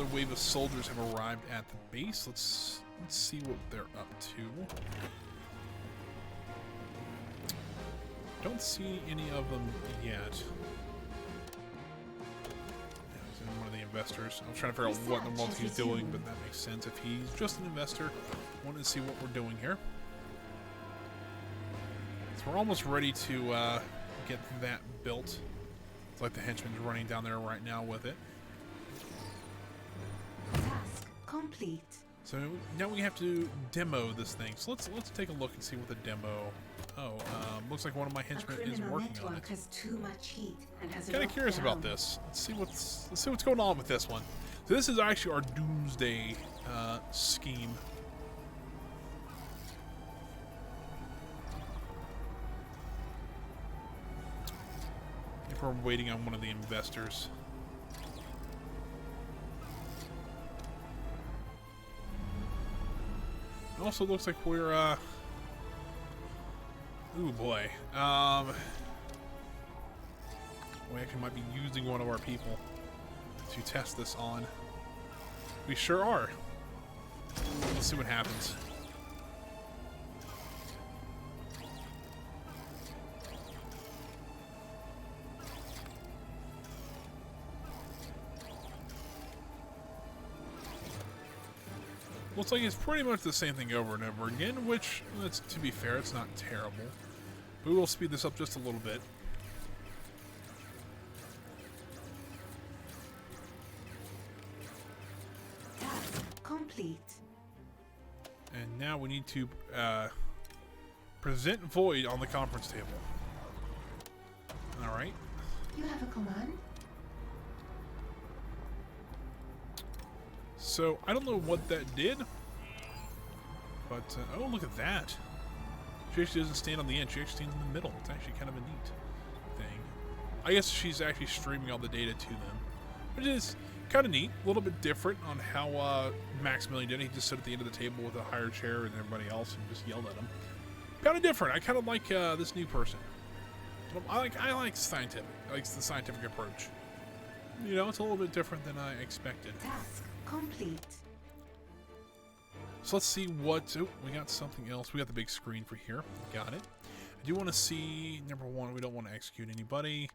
another wave of soldiers have arrived at the base. Let's see what they're up to. Don't see any of them yet. He's one of the investors. I was trying to figure out what in the world he's doing, but that makes sense. If he's just an investor, I wanted to see what we're doing here. So we're almost ready to get that built. It's like the henchman's running down there right now with it. Task complete. So now we have to demo this thing. So let's take a look and see what the demo. Oh, looks like one of my henchmen is working on it. Has too much heat and has Kind of curious about this. Let's see what's going on with this one. So this is actually our doomsday scheme. If we're waiting on one of the investors. It also looks like we're ooh boy. We actually might be using one of our people to test this on. We sure are. Let's see what happens. Looks like it's pretty much the same thing over and over again, which, to be fair, it's not terrible. We will speed this up just a little bit. Task complete. And now we need to present Void on the conference table. Alright. You have a command? So, I don't know what that did. But, oh, look at that. She actually doesn't stand on the end. She actually stands in the middle. It's actually kind of a neat thing. I guess she's actually streaming all the data to them. Which is kind of neat. A little bit different on how Maximilian did it. He just stood at the end of the table with a higher chair and everybody else and just yelled at him. Kind of different. I kind of like this new person. I like scientific. I like the scientific approach. You know, it's a little bit different than I expected. Task complete. So let's see what... Oh, we got something else. We got the big screen for here. Got it. I do want to see... Number one, we don't want to execute anybody.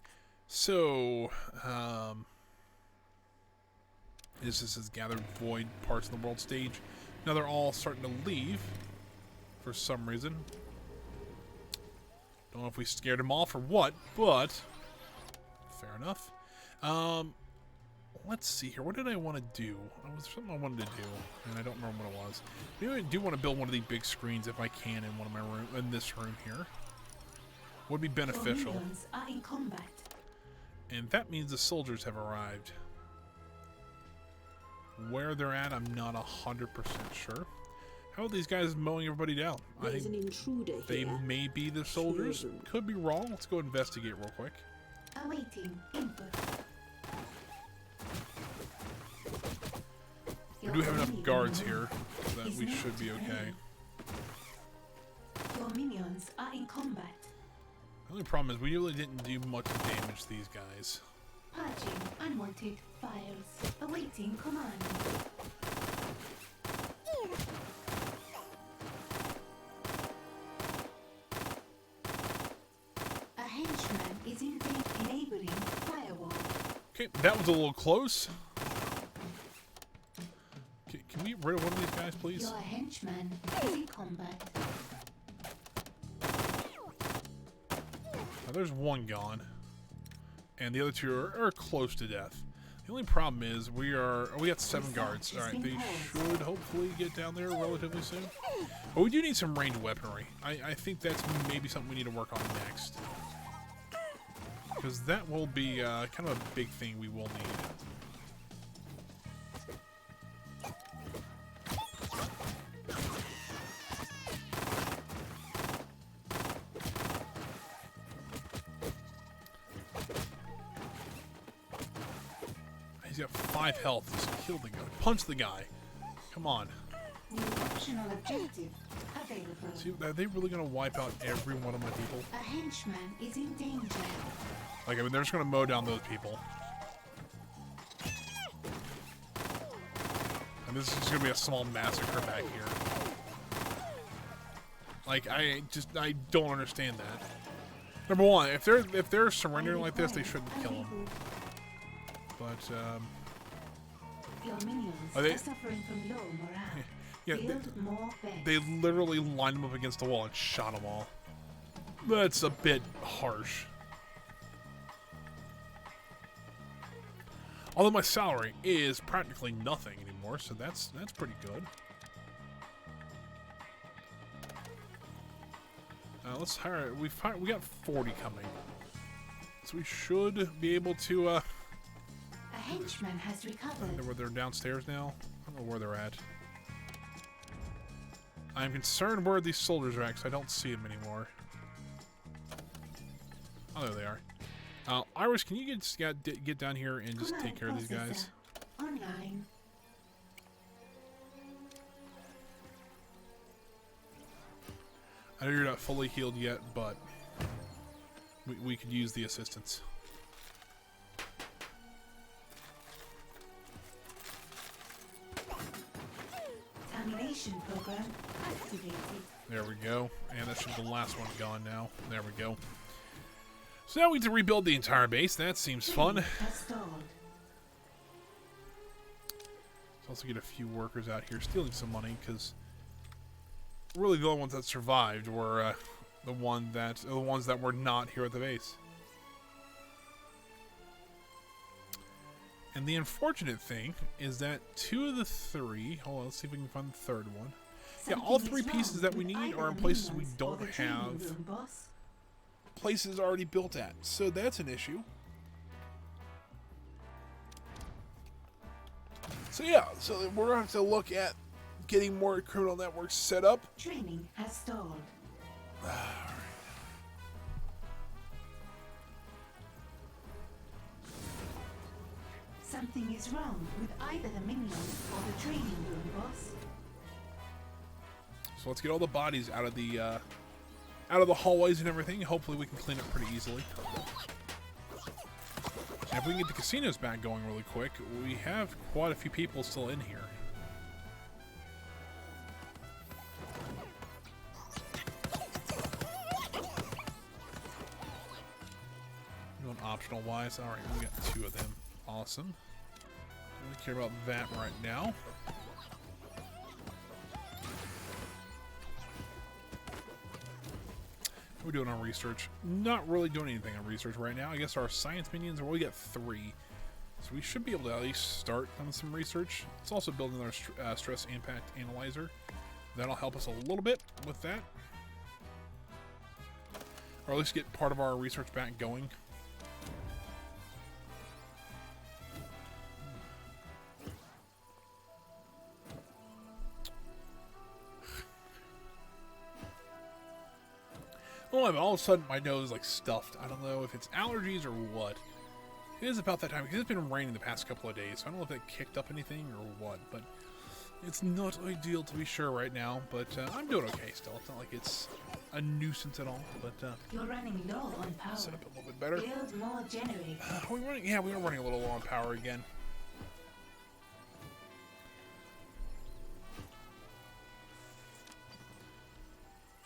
So, this is gathered void parts of the world stage. Now they're all starting to leave for some reason. Don't know if we scared them off or what, but fair enough. Let's see here. What did I want to do? It was something I wanted to do, and I don't remember what it was. Maybe I do want to build one of these big screens if I can in one of my room, in this room here. Would be beneficial. Your minions are in combat. And that means the soldiers have arrived. Where they're at, I'm not 100% sure. How are these guys mowing everybody down? There's I think an intruder they here. may be the soldiers. Chosen. Could be wrong. Let's go investigate real quick. Awaiting input. We do have enough guards here, so that we should be okay. Your minions are in combat. The only problem is we really didn't do much damage to these guys. Purging unwanted files. Awaiting command. A henchman is enabling firewall. Okay, that was a little close. Okay, can we get rid of one of these guys, please? Your henchman is in combat. Now, there's one gone. And the other two are close to death. The only problem is we got 7 guards. Alright, they should hopefully get down there relatively soon. But we do need some ranged weaponry. I think that's maybe something we need to work on next. Because that will be kind of a big thing we will need. He's got 5 health. Just kill the guy. Punch the guy. Come on. New optional objective available. See, are they really going to wipe out every one of my people? A henchman is in danger. Like, I mean, they're just going to mow down those people. this is just gonna be a small massacre back here. Like, I don't understand that. Number one, if they're surrendering like this, they shouldn't kill them. But Your minions are they? are suffering from low morale. Yeah, Build more beds. they literally lined them up against the wall and shot them all. That's a bit harsh. Although my salary is practically nothing anymore, so that's pretty good. Let's hire. We got 40 coming, so we should be able to. A henchman has recovered. They're downstairs now. I don't know where they're at. I'm concerned where these soldiers are at because I don't see them anymore. Oh, there they are. Iris, can you get down here and just take care of these guys? Online. I know you're not fully healed yet, but we could use the assistance. Termination program activated. There we go. And that should be the last one gone now. There we go. So now we get to rebuild the entire base. That seems fun. Has stalled. Let's also get a few workers out here stealing some money, because really the only ones that survived were the ones that were not here at the base. And the unfortunate thing is that two of the three... Hold on, let's see if we can find the third one. Yeah, all three pieces that we need are in places we don't have places already built at. So that's an issue. So yeah, so we're going to have to look at getting more criminal networks set up. Training has stalled. Something is wrong with either the minions or the training room, boss. So let's get all the bodies out of the hallways and everything. Hopefully we can clean up pretty easily. And if we can get the casinos back going really quick, we have quite a few people still in here. Doing optional wise. Alright, we got two of them. Awesome. I don't care about that right now. What are we doing on research? Not really doing anything on research right now. I guess our science minions, well, we got 3. So we should be able to at least start on some research. It's also building our stress impact analyzer. That'll help us a little bit with that. Or at least get part of our research back going. Oh, all of a sudden my nose is like stuffed. I don't know if it's allergies or what. It is about that time because it's been raining the past couple of days. So I don't know if it kicked up anything or what, but it's not ideal to be sure right now. But I'm doing okay still. It's not like it's a nuisance at all. But You're running low on power. set up a little bit better. Build more generators. Are we running? Yeah, we are running a little low on power again.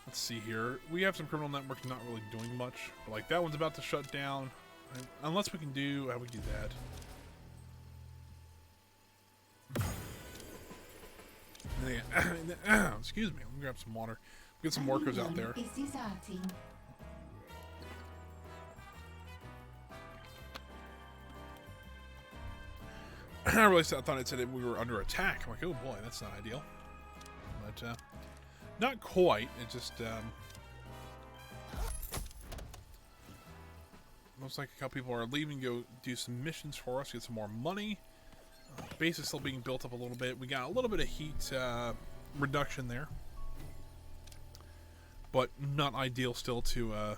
Let's see here. We have some criminal networks not really doing much. But like that one's about to shut down. Unless we can do... How we do that? Excuse me. Let me grab some water. Get some workers out there. Is deserting. I really thought it said that we were under attack. I'm like, oh boy, that's not ideal. But, not quite. It just, looks like a couple people are leaving to go do some missions for us, get some more money. Base is still being built up a little bit. We got a little bit of heat reduction there. But not ideal still to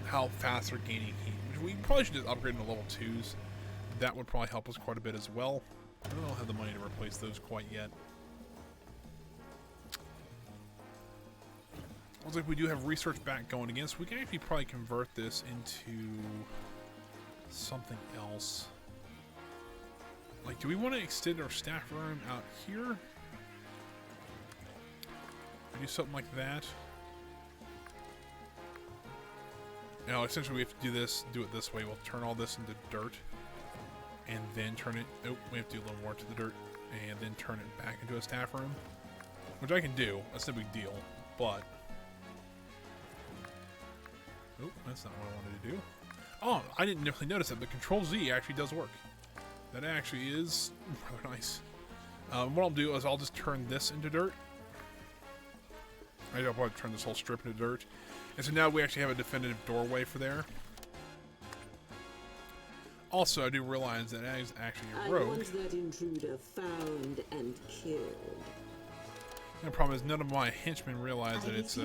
how fast they're gaining heat. We probably should just upgrade into level 2s. That would probably help us quite a bit as well. I don't have the money to replace those quite yet. Looks like we do have research back going again, so we can actually probably convert this into something else. Like, do we want to extend our staff room out here? Do something like that. Now, essentially, we have to do it this way. We'll turn all this into dirt, and then turn it. Oh, we have to do a little more to the dirt, and then turn it back into a staff room, which I can do. That's no big deal, but oh, that's not what I wanted to do. Oh, I didn't really notice that, but Control Z actually does work. That actually is rather nice. What I'll do is I'll just turn this into dirt. I'll probably turn this whole strip into dirt. And so now we actually have a definitive doorway for there. Also, I do realize that that is actually a rogue. I want that intruder found and killed. The problem is none of my henchmen realize that it's,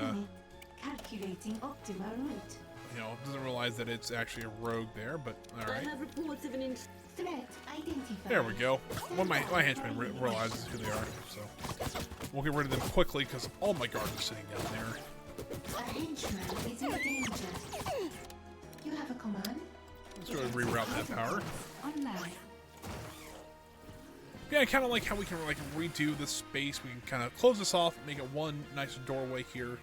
calculating optimal route. you know, doesn't realize that it's actually a rogue there, but alright. I have reports of an intruder. Threat identified. There we go. Well, my henchmen realizes who they are, so we'll get rid of them quickly because all my guards are sitting down there. A henchman is in danger. You have a command? Let's go ahead and reroute that power. Online. Yeah, I kind of like how we can like redo the space. We can kind of close this off, make it one nice doorway here,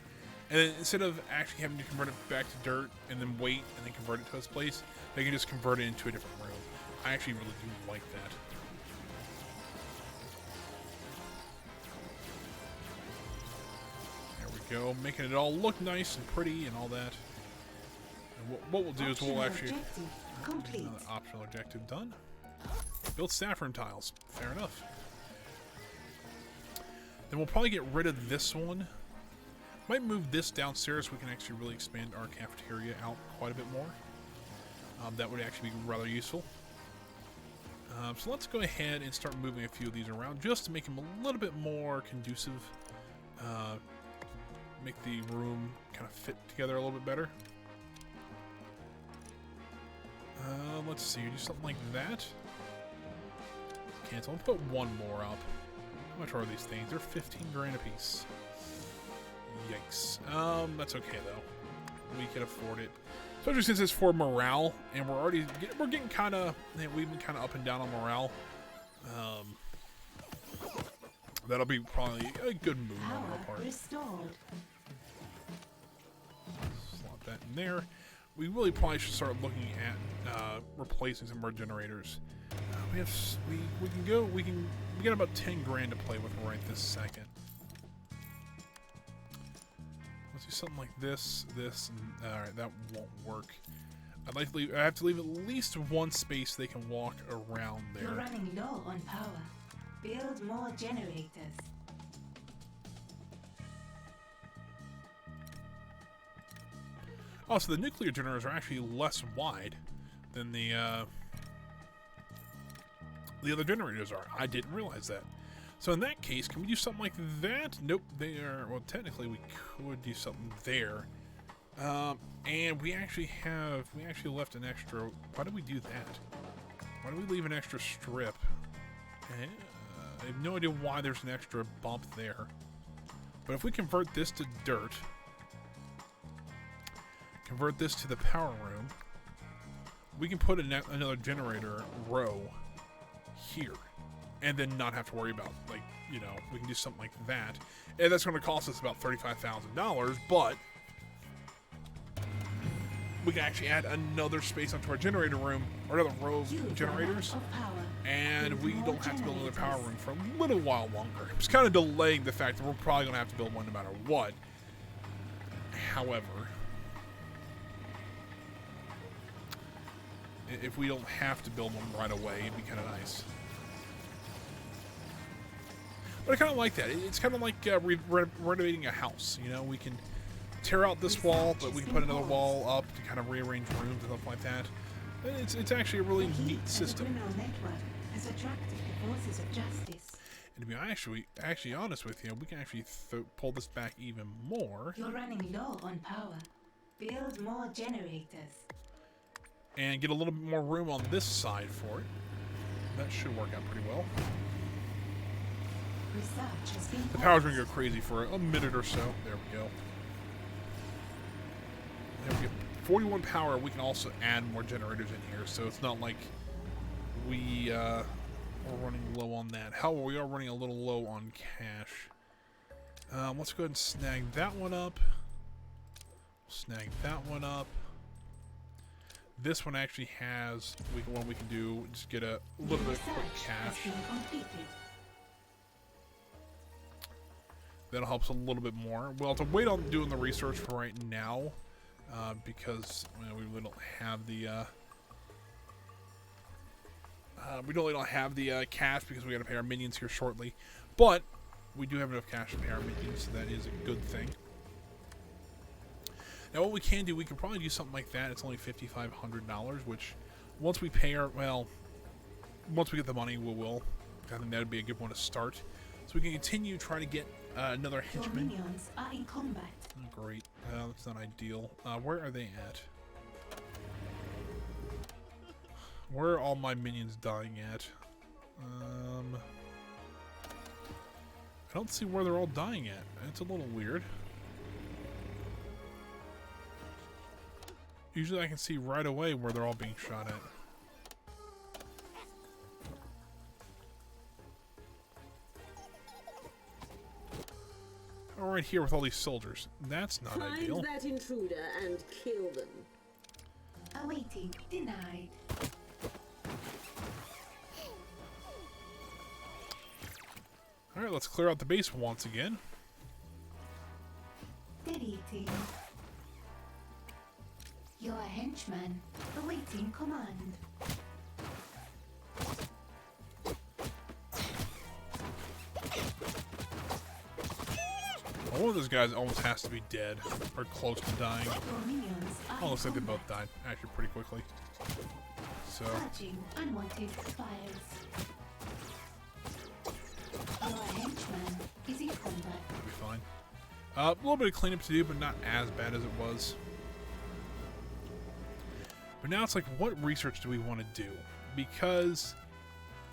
and then instead of actually having to convert it back to dirt and then wait and then convert it to its place, they can just convert it into a different room. I actually really do like that. There we go, making it all look nice and pretty and all that. And what we'll do is we'll actually Complete. another optional objective done. Build staff room tiles. Fair enough. Then we'll probably get rid of this one. Might move this downstairs so we can actually really expand our cafeteria out quite a bit more. That would actually be rather useful. So let's go ahead and start moving a few of these around just to make them a little bit more conducive. Make the room kind of fit together a little bit better. Let's see, do something like that. Cancel. I'll put one more up. How much are these things? They're 15 grand a piece. Yikes. That's okay though. We can afford it. Especially since it's for morale, and we're getting kind of, we've been kind of up and down on morale. That'll be probably a good move on our part. Restored. Slot that in there. We really probably should start looking at replacing some of our generators. We got about 10 grand to play with right this second. Let's do something like this, and alright, that won't work. I have to leave at least one space they can walk around there. You're running low on power. Build more generators. Oh, so the nuclear generators are actually less wide than the other generators are. I didn't realize that. So in that case, can we do something like that? Nope, they are, well, technically we could do something there. And we actually left an extra, why did we do that? Why did we leave an extra strip? I have no idea why there's an extra bump there. But if we convert this to dirt, convert this to the power room, we can put another generator row here. And then not have to worry about, like, you know, we can do something like that. And that's going to cost us about $35,000, but we can actually add another space onto our generator room, or another row of generators, and we don't have to build another power room for a little while longer. It's kind of delaying the fact that we're probably going to have to build one no matter what. However, if we don't have to build one right away, it'd be kind of nice. But I kind of like that. It's kind of like renovating a house. You know, we can tear out this wall, but we can put another wall up to kind of rearrange rooms and stuff like that. It's actually a really neat system. The criminal network has attracted the forces of justice. And to be actually honest with you, we can actually pull this back even more. You're running low on power. Build more generators. And get a little bit more room on this side for it. That should work out pretty well. Research has been The power's going to go crazy for a minute or so. There we go. There we go. 41 power. We can also add more generators in here, so it's not like we we're running low on that. However, we are running a little low on cash. Let's go ahead and snag that one up. Snag that one up. This one actually has what we can do. Just get a little bit of quick cash. That'll help us a little bit more. We'll have to wait on doing the research for right now, because we really don't have the cash because we got to pay our minions here shortly. But we do have enough cash to pay our minions, so that is a good thing. Now, what we can do, we can probably do something like that. It's only $5,500, which once we pay once we get the money, we will. I think that would be a good one to start. So we can continue trying to get another henchman. Your minions are in combat. Oh, great. That's not ideal. Where are they at? Where are all my minions dying at? I don't see where they're all dying at. It's a little weird. Usually I can see right away where they're all being shot at. All right, here with all these soldiers. That's not ideal. Find that intruder and kill them. Awaiting. Denied. All right, let's clear out the base once again. Deleting. Your henchman. Awaiting command. One of those guys almost has to be dead or close to dying. Your minions are Oh, looks like they in both combat. died actually pretty quickly. So Purging unwanted files. Your henchman is in combat. that'll be fine. A little bit of cleanup to do, but not as bad as it was. But now it's like, what research do we want to do? Because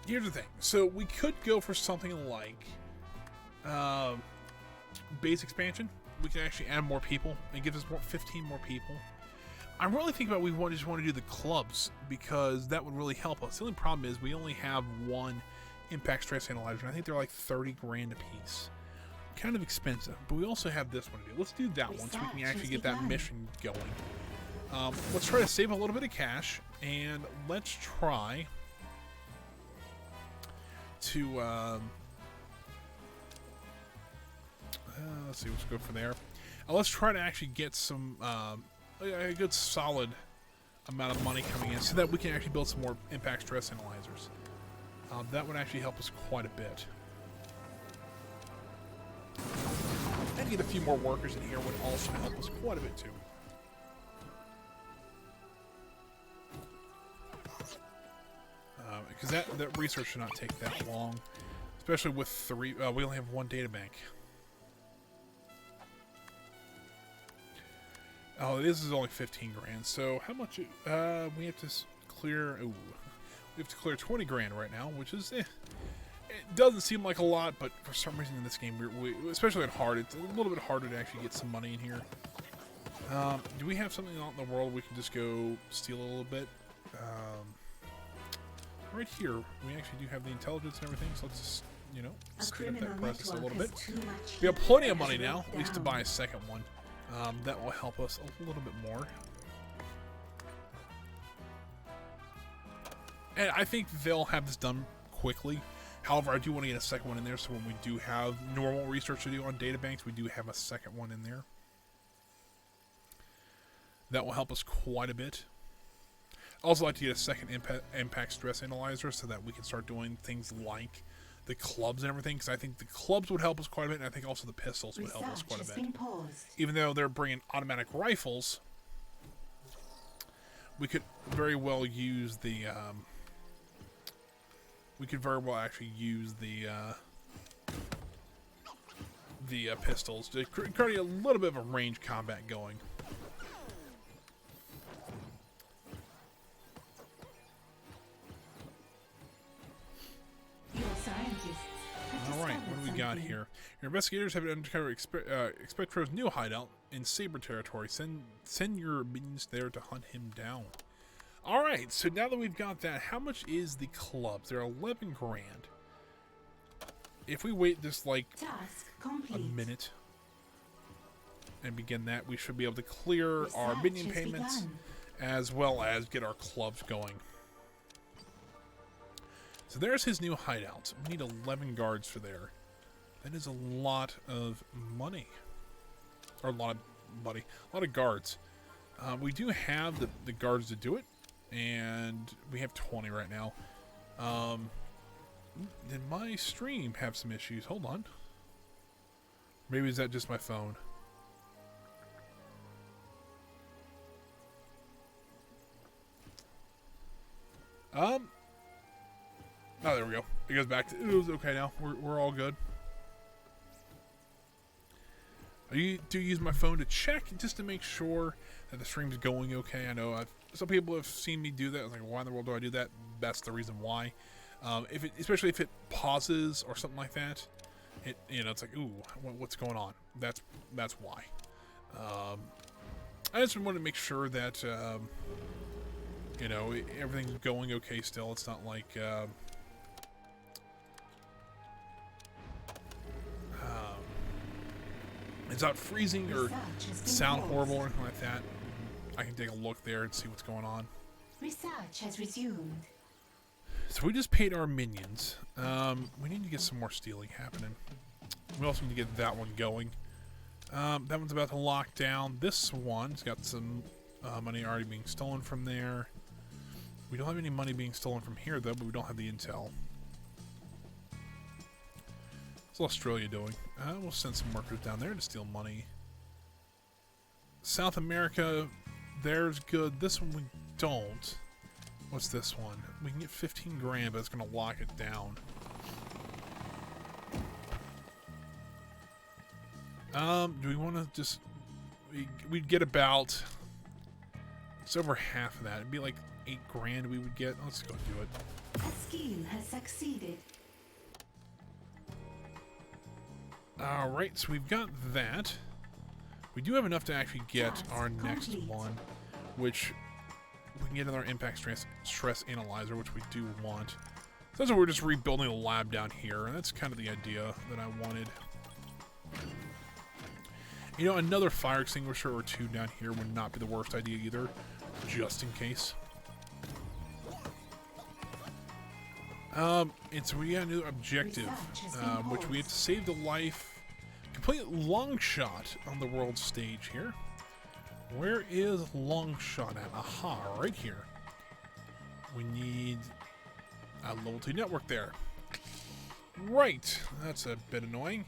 here's the thing. So we could go for something like base expansion. We can actually add more people. It gives us 15 more people. I'm really thinking about just want to do the clubs because that would really help us. The only problem is we only have one impact stress analyzer, and I think they're like 30 grand a piece. Kind of expensive, but we also have this one to do. Let's do that one so we can actually get that mission going. Let's try to save a little bit of cash, and let's try to let's see, let's go from there. Let's try to actually get some a good solid amount of money coming in so that we can actually build some more impact stress analyzers. That would actually help us quite a bit. And get a few more workers in here would also help us quite a bit too. Because that research should not take that long, especially with three. We only have one data bank. Oh, this is only 15 grand. So how much? We have to clear. Ooh, we have to clear 20 grand right now, which is. It doesn't seem like a lot, but for some reason in this game, we especially on hard, it's a little bit harder to actually get some money in here. Do we have something out in the world we can just go steal a little bit? Right here, we actually do have the intelligence and everything, so let's just, speed up that process a little bit. We have plenty of money now, at least to buy a second one. That will help us a little bit more. And I think they'll have this done quickly. However, I do want to get a second one in there, so when we do have normal research to do on databanks, we do have a second one in there. That will help us quite a bit. I'd also like to get a second impact stress analyzer so that we can start doing things like the clubs and everything, because I think the clubs would help us quite a bit, and I think also the pistols would help us quite a bit. Even though they're bringing automatic rifles, we could very well use the... we could very well actually use the pistols to create a little bit of a range combat going. Alright, what do we got here? Your investigators have uncovered Expectro's new hideout in Saber territory. Send your minions there to hunt him down. Alright, so now that we've got that, how much is the clubs? They're 11 grand. If we wait just like Task a complete. minute and begin that, we should be able to clear our Research minion has payments begun. as well as get our clubs going. So there's his new hideout. We need 11 guards for there. That is a lot of money. Or a lot of guards. We do have the guards to do it, and we have 20 right now. Did my stream have some issues? Hold on. Maybe is that just my phone? Oh, there we go. It goes back to, it was okay now. We're all good. I do use my phone to check just to make sure that the stream's going okay. I know some people have seen me do that. I was like, why in the world do I do that? That's the reason why. Especially if it pauses or something like that, it's like, ooh, what's going on? That's why. I just want to make sure that everything's going okay still. It's not like it's not freezing or sound horrible or anything like that. I can take a look there and see what's going on. Research has resumed. So we just paid our minions. We need to get some more stealing happening. We also need to get that one going. That one's about to lock down. This one's got some money already being stolen from there. We don't have any money being stolen from here, though, but we don't have the intel. What's Australia doing? We'll send some workers down there to steal money. South America, there's good. This one we don't. What's this one? We can get 15 grand, but it's going to lock it down. Do we want to just... We'd get about... It's over half of that. It'd be like 8 grand we would get. Let's go do it. A scheme has succeeded. Alright, so we've got that. We do have enough to actually get our next one, which we can get another impact stress analyzer, which we do want. So that's why we're just rebuilding a lab down here, and that's kind of the idea that I wanted. You know, another fire extinguisher or 2 down here would not be the worst idea either, just in case. And so we got a new objective, which we have to save the life, complete long shot on the world stage here. Where is long shot at? Aha, right here. We need a level 2 network there. Right, that's a bit annoying.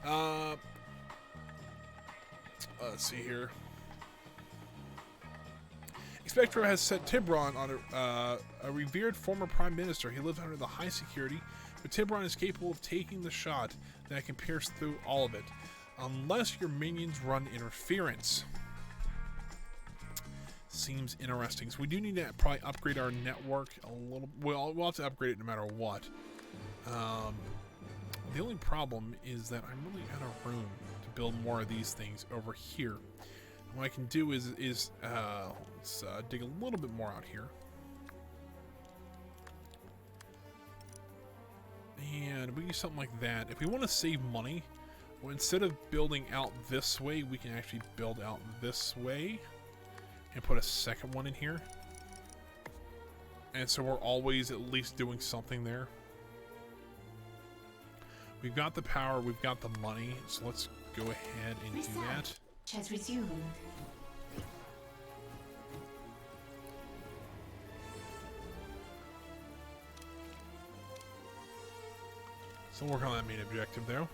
Let's see here. Spectro has set Tiburon on a revered former prime minister. He lives under the high security, but Tiburon is capable of taking the shot that can pierce through all of it, unless your minions run interference. Seems interesting. So we do need to probably upgrade our network a little. Well, we'll have to upgrade it no matter what. The only problem is that I'm really out of room to build more of these things over here. What I can do is let's dig a little bit more out here. And we do something like that. If we want to save money, well, instead of building out this way, we can actually build out this way and put a second one in here. And so we're always at least doing something there. We've got the power, we've got the money, so let's go ahead and do that. Has resumed. So work on that main objective there.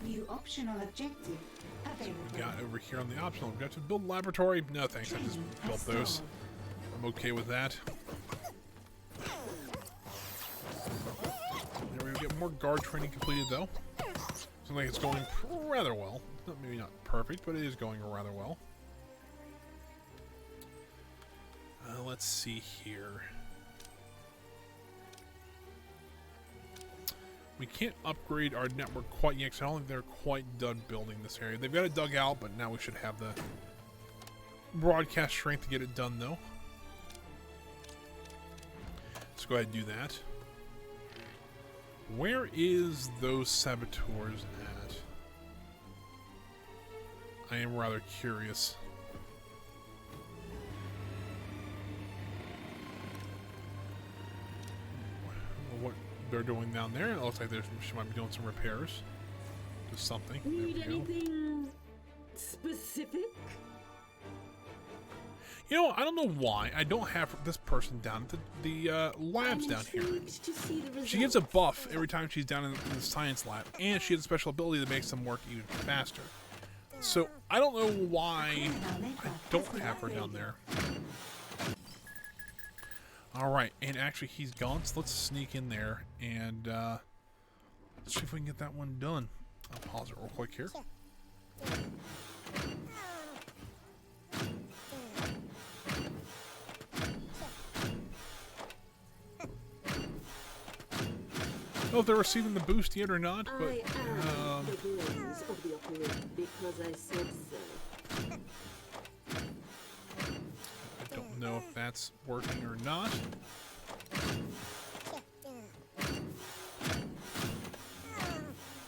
New optional objective available. We got over here on the optional objective. Build laboratory. No thanks, I just built those. I'm okay with that. There we get more guard training completed though. Seems like it's going rather well. Maybe not perfect, but it is going rather well. Let's see here. We can't upgrade our network quite yet, because I don't think they're quite done building this area. They've got it dug out, but now we should have the broadcast strength to get it done, though. Let's go ahead and do that. Where is those saboteurs at? I am rather curious. What they're doing down there? It looks like she might be doing some repairs. Just something. Need There we go. anything specific? You know, I don't know why I don't have this person down at the labs I'm down here. intrigued to see the She gets a results. buff every time she's down in the science lab, and she has a special ability that makes them work even faster. So I don't know why I don't have her down there. Alright, and actually he's gone, so let's sneak in there and let's see if we can get that one done. I'll pause it real quick here. I don't know if they're receiving the boost yet or not, but I am the brains of the operation because I said so. I don't know if that's working or not. I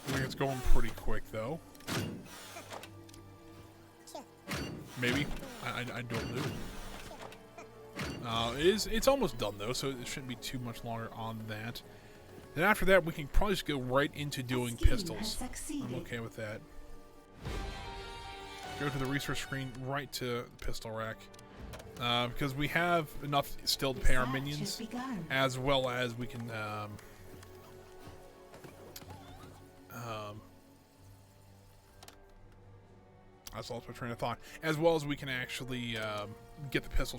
think it's going pretty quick though. Maybe. I don't know. It's almost done though, so it shouldn't be too much longer on that. Then after that, we can probably just go right into doing pistols. I'm okay with that. Go to the research screen, right to the pistol rack. Because we have enough still to pay our minions, as well as we can that's also a train of thought. As well as we can actually get the pistol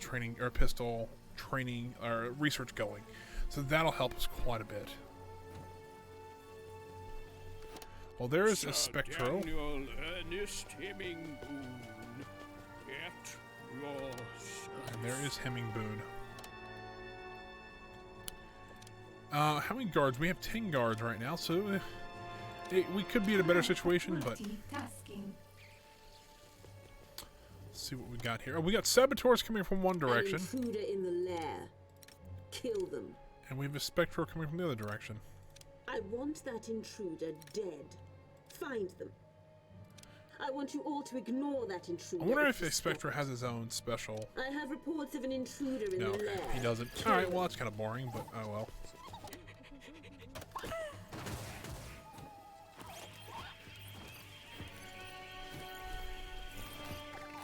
training or research going. So that'll help us quite a bit. Well, there is a Spectro. Daniel Ernest Hemming Boone, at your service. And there is Hemming Boone. How many guards? We have 10 guards right now, so we could be in a better situation, but let's see what we got here. Oh, we got saboteurs coming from one direction. An intruder in the lair. Kill them. And we have a Spectro coming from the other direction. I want that intruder dead. Find them. I want you all to ignore that intruder. I wonder if you a Spectro has his own special. I have reports of an intruder in No, the lair. he doesn't. Alright, well, that's kind of boring, but oh well.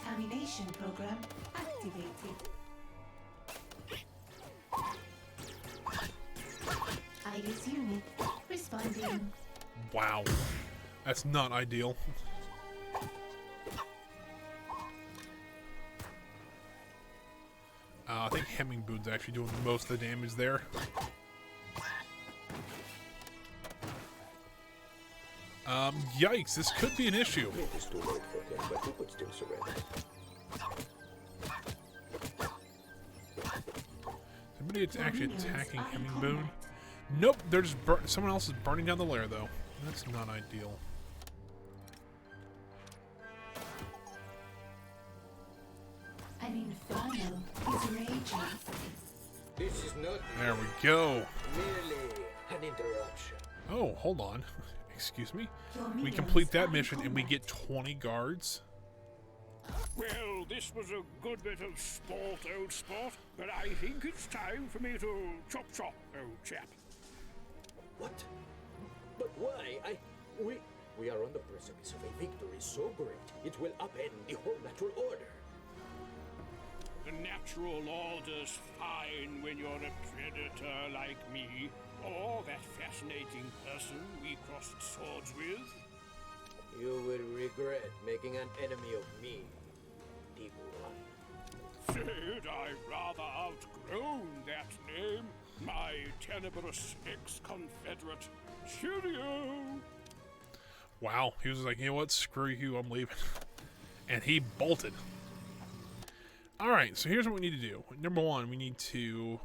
Termination program activated. IS unit responding. Wow. That's not ideal. I think Hemming Boone's actually doing most of the damage there. Yikes, this could be an issue. It is too late for him, but he could still surrender. Somebody is actually attacking Hemming Boone. Nope, they're just someone else is burning down the lair though. That's not ideal. An inferno is raging. This is not There we go. merely an interruption. Oh, hold on. Excuse me. Your We minions complete that are in mission and we combat. get 20 guards. Well, this was a good bit of sport, old sport, but I think it's time for me to chop, old chap. What? But why? We are on the precipice of a victory so great it will upend the whole natural order. The natural order's fine when you're a predator like me, or that fascinating person we crossed swords with. You will regret making an enemy of me, Deep One. Said I'd rather outgrown that name. My tenebrous ex-confederate. Cheerio! Wow, he was like, you know what, screw you, I'm leaving. And he bolted. Alright, so here's what we need to do. Number one, we need to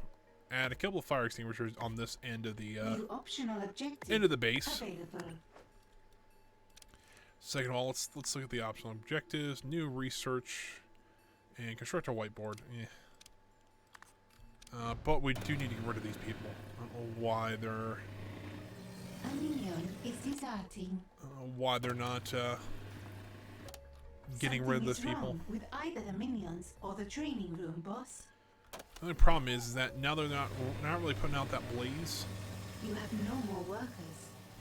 add a couple of fire extinguishers on this end of the New optional objective end of the base. available. Second of all, let's look at the optional objectives. New research and construct a whiteboard. Yeah. But we do need to get rid of these people. I don't know why they're A minion is deserting. why they're not getting rid of those Something is people. wrong with either the minions or the training room, boss. The only problem is that now they're not really putting out that blaze. You have no more workers.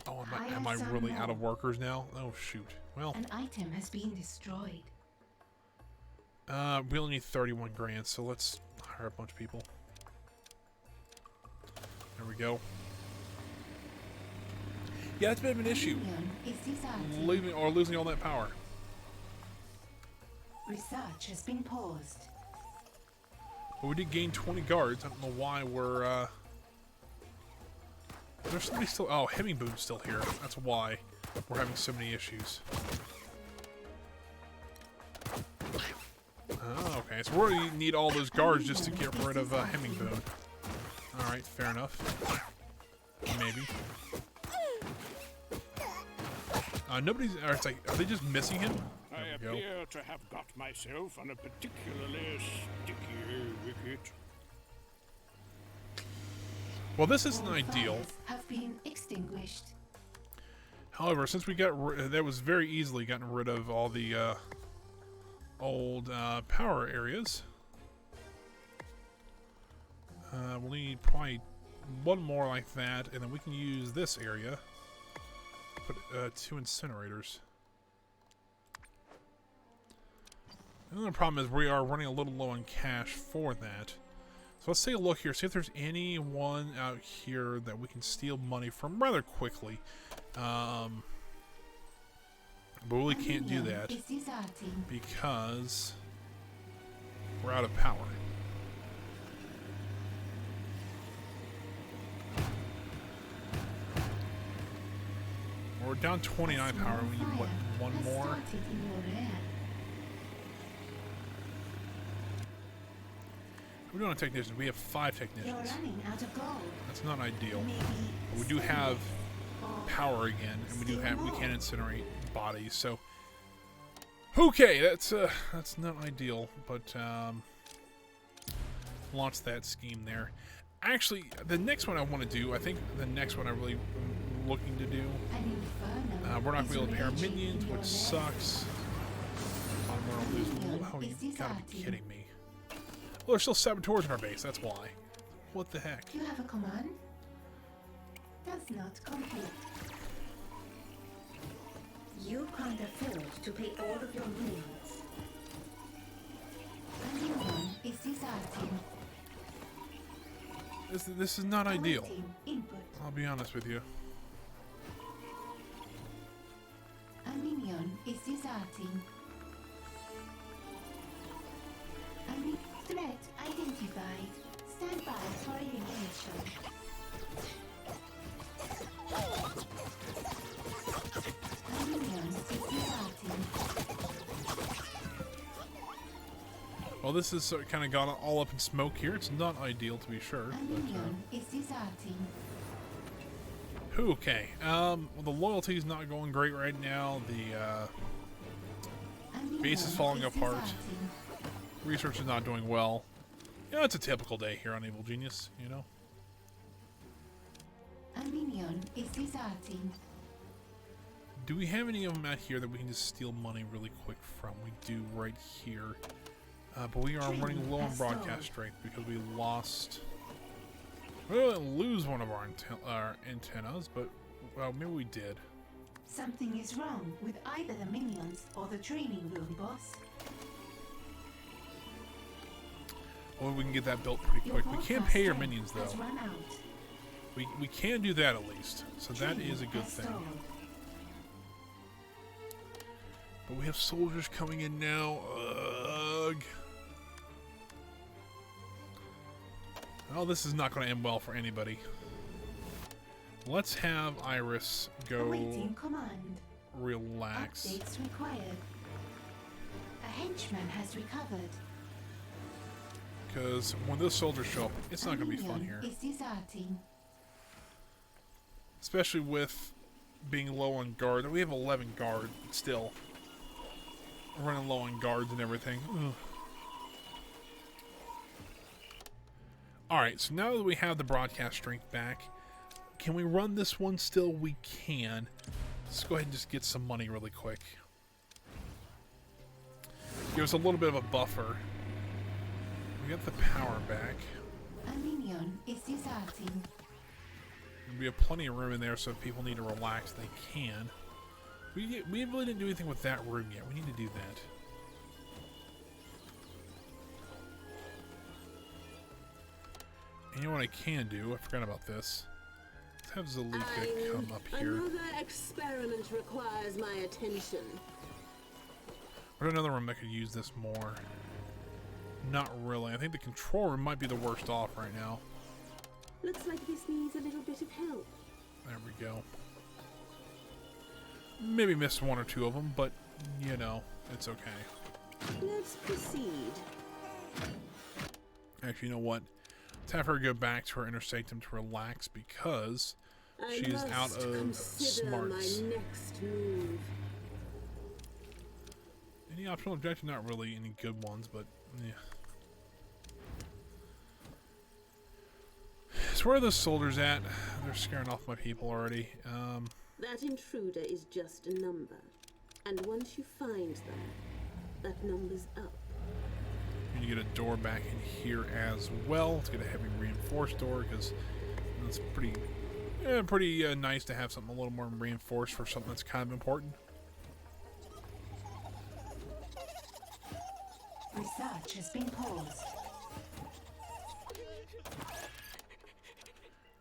Oh, am Hire I some really out of more. workers now? Oh shoot. Well, An item has been destroyed. we only need 31 grand, so let's hire a bunch of people. There we go. Yeah, that's a bit of an issue. Minion is deserting. Losing all that power. Research has been paused. But we did gain 20 guards. I don't know why we're there's somebody still. Oh, Hemmingboom's still here. That's why we're having so many issues. Oh, okay. So we really need all those guards just to get rid of Hemmingboom. Alright, fair enough. Maybe. Nobody's. Or it's like, are they just missing him? I There we go. appear to have got myself on a particularly sticky wicket. Well, this isn't All ideal. fires have been extinguished. However, since we got that was very easily gotten rid of all the old power areas. We'll need probably one more like that, and then we can use this area. Put 2 incinerators. Another problem is we are running a little low on cash for that. So let's take a look here, see if there's anyone out here that we can steal money from rather quickly. But we really can't do that Is deserting. because we're out of power. We're down 29 power. We need, what, one Has more? started in your lair. We're doing technicians. We have 5 You're technicians. running out of gold. That's not ideal. Maybe But we do steal have it, or power again, and we steal can more. incinerate bodies. So, okay, that's not ideal. But launch that scheme there. Actually, the next one I want to do, I think the next one I really am looking to do. An inferno We're not going to is be able to pay our raging minions, in your which lair. sucks. We're going to lose. Minion Oh, you is gotta be deserting. kidding me. Well, there's still saboteurs in our base. That's why. What the heck? You have a command? Does not complete. You can't afford to pay all of your minions. A minion is deserting. This is not ideal. Awaiting input. I'll be honest with you. A minion is deserting. Threat identified. Stand by for elimination. A minion is deserting. Well, this is kind of gone all up in smoke here. It's not ideal, to be sure. A But, minion is deserting. okay. Well, the loyalty is not going great right now. The A minion base is falling apart. deserting. research is not doing well. You know, it's a typical day here on Evil Genius, you know? A minion is deserting. Do we have any of them out here that we can just steal money really quick from? We do right here. But we are running low on broadcast strength because we lost... We didn't lose one of our antennas, but well, maybe we did. Something is wrong with either the minions or the training room, boss. Well, we can get that built pretty Your quick. We can't broadcast pay your strength minions, has though. run out. We can do that at least, so that Training is a good has thing. stalled. But we have soldiers coming in now. Ugh. Oh, this is not going to end well for anybody. Let's have Iris go Awaiting command. relax. Updates required. A henchman has recovered. Because when those soldiers show up, it's not going to be fun Minion here. is deserting. Especially with being low on guard. We have 11 guard, but still. We're running low on guards and everything. Ugh. Alright, so now that we have the broadcast strength back, can we run this one still? We can. Let's go ahead and just get some money really quick. Give us a little bit of a buffer. We got the power back. A minion is deserting. We have plenty of room in there, so if people need to relax, they can. We really didn't do anything with that room yet. We need to do that. And you know what I can do? I forgot about this. Let's have Zalika come up here. Another experiment requires my attention. There's another room that could use this more. Not really. I think the control room might be the worst off right now. Looks like this needs a little bit of help. There we go. Maybe missed one or two of them, but, you know, it's okay. Let's proceed. Actually, you know what? Let's have her go back to her inner sanctum to relax because she is out of consider smarts. my next move. Any optional objective? Not really any good ones, but yeah. So where are those soldiers at? They're scaring off my people already. That intruder is just a number. And once you find them, that number's up. We need to get a door back in here as well. Let's get a heavy reinforced door because it's pretty nice to have something a little more reinforced for something that's kind of important. Research has been paused.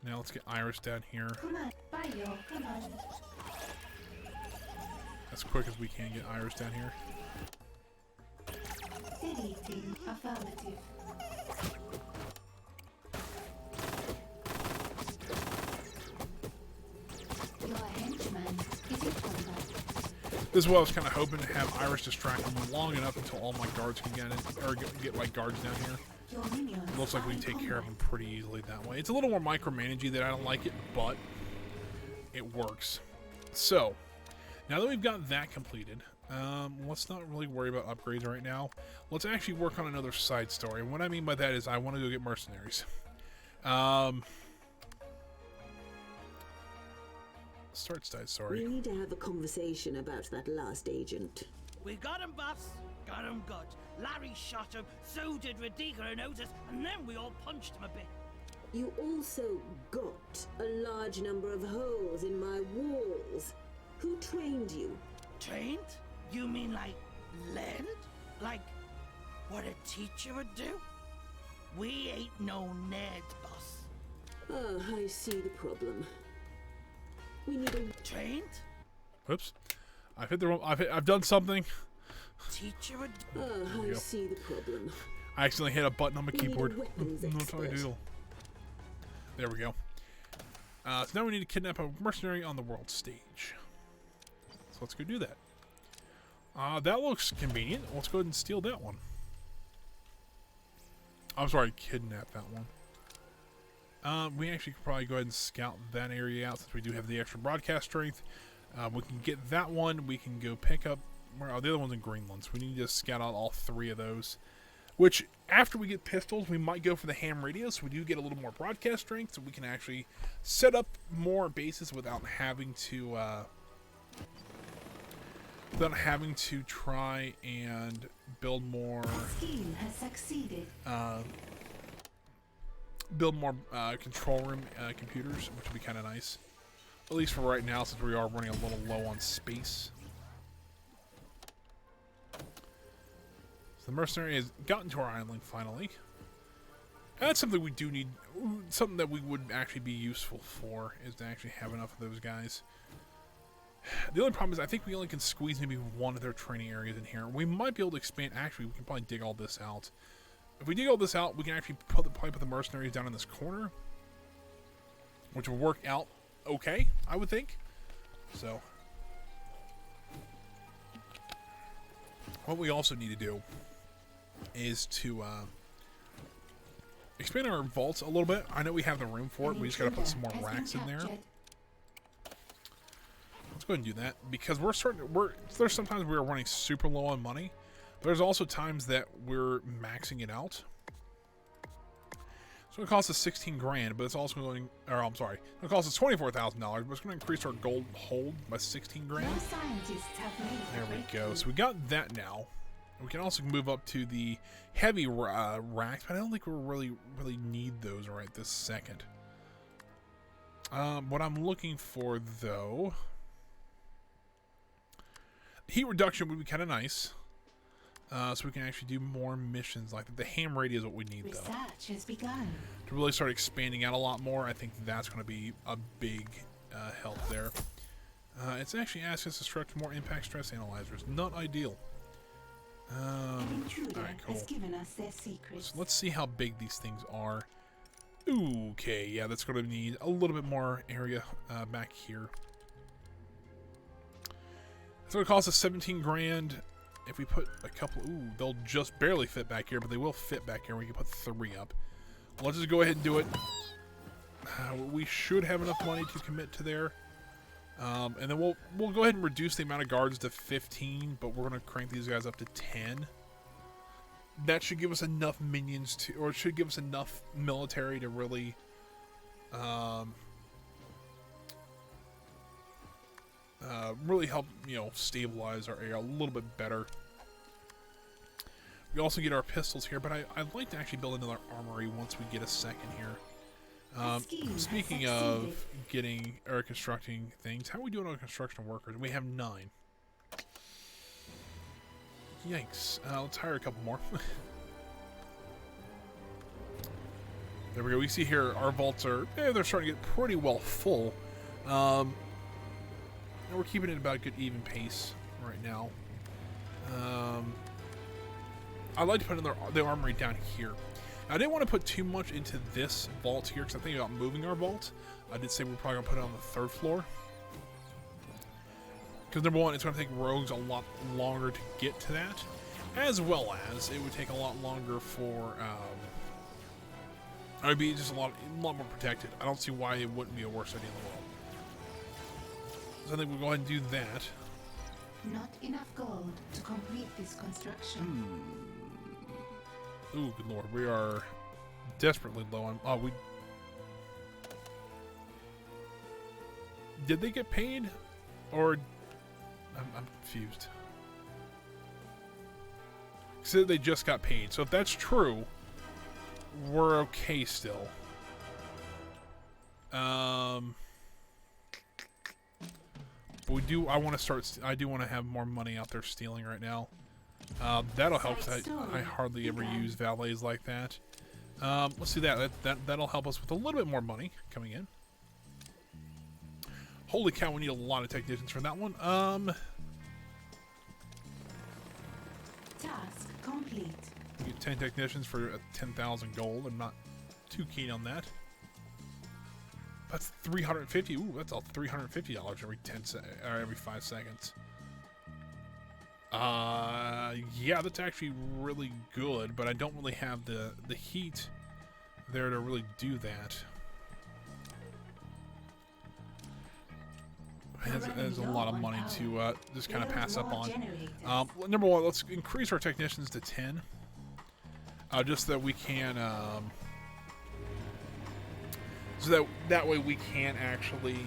Now let's get Iris down here Command by your command. as quick as we can. Get Iris down here. Deleting affirmative. Your henchman is in combat. This is what I was kind of hoping to have Iris distract them long enough until all my guards can get in, or get like guards down here. Your minions It looks like we are can in take care of them combat. pretty easily that way. It's a little more micromanagey that I don't like it, but it works. So, now that we've got that completed, let's not really worry about upgrades right now. Let's actually work on another side story. And what I mean by that is I want to go get mercenaries. Start side story. We need to have a conversation about that last agent. We got him, boss. Got him good. Larry shot him, so did Radika and Otis, and then we all punched him a bit. You also got a large number of holes in my walls. Who trained you? Trained? You mean like learned? Like what a teacher would do? We ain't no nerds, boss. Ah, I see the problem. We need a Trained? Oops. I've hit the wrong. I've done something. Teacher would Ah, we I go. see the problem. I accidentally hit a button on my We need a keyboard. weapons That's what I expert. do. There we go. So now we need to kidnap a mercenary on the world stage. So let's go do that. That looks convenient. Let's go ahead and steal that one. I'm sorry, kidnap that one. We actually could probably go ahead and scout that area out since we do have the extra broadcast strength. We can get that one. We can go pick up... the other one's in Greenland, so we need to scout out all three of those. Which, after we get pistols, we might go for the ham radio, so we do get a little more broadcast strength, so we can actually set up more bases without having to try and build more Scheme has succeeded. control room computers, which would be kind of nice. At least for right now, since we are running a little low on space. So the mercenary has gotten to our island finally. And that's something we do need, something that we would actually be useful for, is to actually have enough of those guys. The only problem is I think we only can squeeze maybe one of their training areas in here. We might be able to expand. Actually, we can probably dig all this out. If we dig all this out, we can actually probably put the mercenaries down in this corner, which will work out okay, I would think. So, what we also need to do is to expand our vaults a little bit. I know we have the room for it. We just got to put some more racks in there. Let's go ahead and do that because there's sometimes we're running super low on money. There's also times that we're maxing it out. It's going to cost us 16 grand, but it's also going, or I'm sorry, it's going to cost us $24,000, but it's going to increase our gold hold by 16 grand. No scientists have made There we go. breakthrough. So we got that now. We can also move up to the heavy racks, but I don't think we really need those right this second. What I'm looking for, though, heat reduction would be kind of nice. So we can actually do more missions like that. The ham radio is what we need, though. Research has begun. To really start expanding out a lot more, I think that's going to be a big help there. It's actually asking us to structure more impact stress analyzers. Not ideal. An intruder Alright, cool. has given us their secrets. So let's see how big these things are. Okay, yeah, that's going to need a little bit more area back here. It's going to cost us 17 grand. If we put a couple, they'll just barely fit back here, but they will fit back here. We can put 3 up. Well, let's just go ahead and do it. We should have enough money to commit to there. And then we'll go ahead and reduce the amount of guards to 15, but we're going to crank these guys up to 10. That should give us enough minions to, or it should give us enough military to really, really help, stabilize our area a little bit better. We also get our pistols here, but I'd like to actually build another armory once we get a second here. Speaking of getting or constructing things, how are we doing on construction workers? We have 9. Yikes. Let's hire a couple more. There we go. We see here our vaults are, they're starting to get pretty well full. And we're keeping it about a good even pace right now. I'd like to put the armory down here. I didn't want to put too much into this vault here because I'm thinking about moving our vault. I did say we're probably going to put it on the 3rd floor. Because number one, it's going to take rogues a lot longer to get to that. As well as it would take a lot longer for... it would be just a lot more protected. I don't see why it wouldn't be a worse idea in the world. So I think we'll go ahead and do that. Not enough gold to complete this construction. Ooh, good lord. We are desperately low on... Oh, we... Did they get paid? Or... I'm confused. So they just got paid. So if that's true, we're okay still. But we do... I want to start... I do want to have more money out there stealing right now. That'll help. I hardly ever use valets like that. Let's do that. That'll help us with a little bit more money coming in. Holy cow, we need a lot of technicians for that one. Task complete. We get 10 technicians for 10,000 gold. I'm not too keen on that. That's 350. Ooh, that's all $350 every 5 seconds. Yeah, that's actually really good, but I don't really have the heat there to really do that. There's a lot of money to just kind of pass up on. Number one, let's increase our technicians to 10. Just so that we can, so that way we can actually,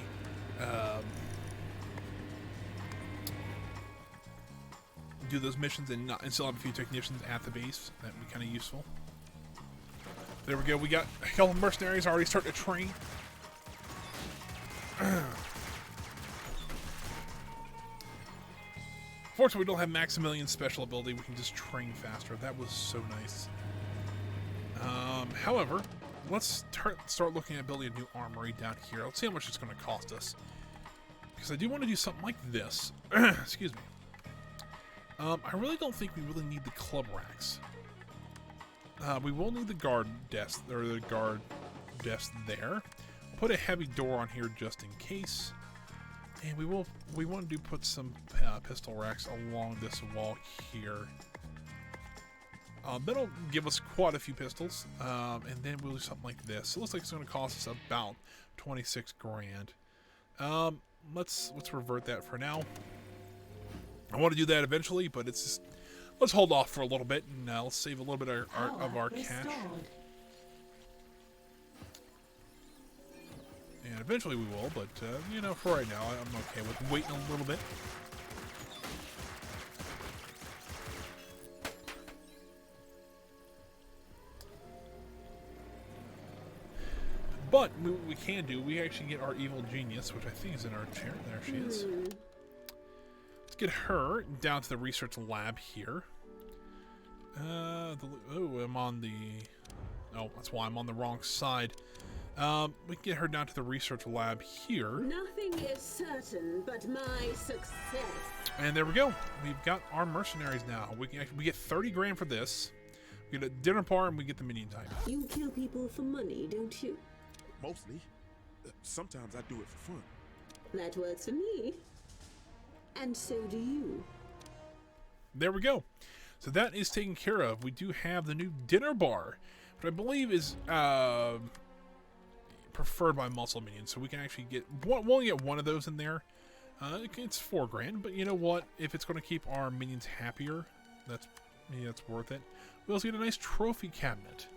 do those missions and still have a few technicians at the base. That'd be kind of useful. There we go. We got a couple of mercenaries already starting to train. Fortunately, we don't have Maximilian's special ability. We can just train faster. That was so nice. However, let's start looking at building a new armory down here. Let's see how much it's going to cost us. Because I do want to do something like this. Excuse me. I really don't think we really need the club racks. We will need the guard desk, or the guard desk there. Put a heavy door on here just in case. And we want to put some pistol racks along this wall here. That'll give us quite a few pistols, and then we'll do something like this. It looks like it's going to cost us about 26 grand. Let's revert that for now. I want to do that eventually, but it's just, let's hold off for a little bit and let's save a little bit of our cash. And eventually we will, but you know, for right now, I'm okay with waiting a little bit. But what we can do, we actually get our evil genius, which I think is in our chair. There she is. Let's get her down to the research lab here. Oh, I'm on the... Oh, that's why I'm on the wrong side. We can get her down to the research lab here. Nothing is certain but my success. And there we go. We've got our mercenaries now. We get 30 grand for this. We get a dinner bar and we get the minion type. You kill people for money, don't you? Mostly. Sometimes I do it for fun. That works for me. And so do you. There we go. So that is taken care of. We do have the new dinner bar, which I believe is preferred by muscle minions. So we can actually get we'll only get one of those in there. It's 4 grand, but you know what? If it's going to keep our minions happier, that's worth it. We also get a nice trophy cabinet.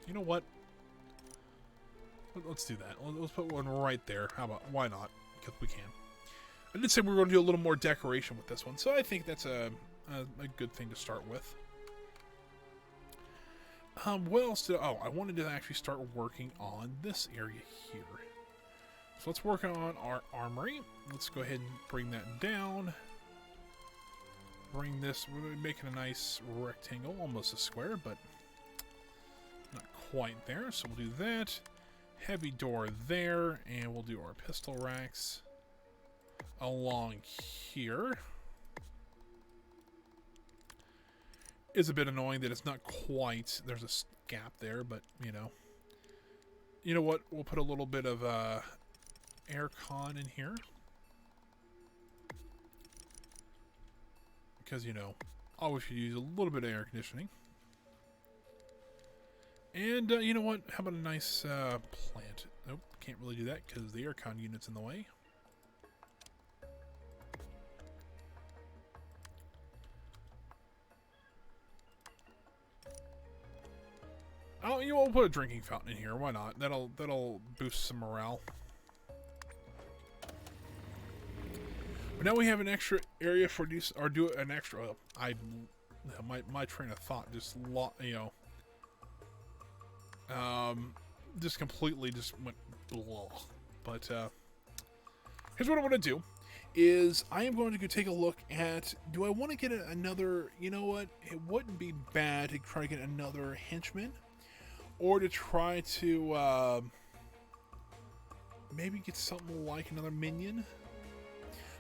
You know what? Let's do that. Let's put one right there. How about, why not? Because we can. I did say we were going to do a little more decoration with this one, so I think that's a good thing to start with. What else did... Oh, I wanted to actually start working on this area here. So let's work on our armory. Let's go ahead and bring that down. Bring this... We're making a nice rectangle, almost a square, but not quite there. So we'll do that. Heavy door there, and we'll do our pistol racks along here. It's a bit annoying that it's not quite, there's a gap there, but you know what, we'll put a little bit of aircon in here, because always should use a little bit of air conditioning. And you know what, how about a nice plant? Nope, can't really do that because the aircon unit's in the way. Oh, we'll put a drinking fountain in here. Why not? That'll boost some morale. But now we have an extra area for use, or do an extra. My train of thought just just completely just went blah. But here's what I want to do. Is I am going to go take a look at, do I want to get another, you know what, it wouldn't be bad to try to get another henchman, or to try to maybe get something like another minion,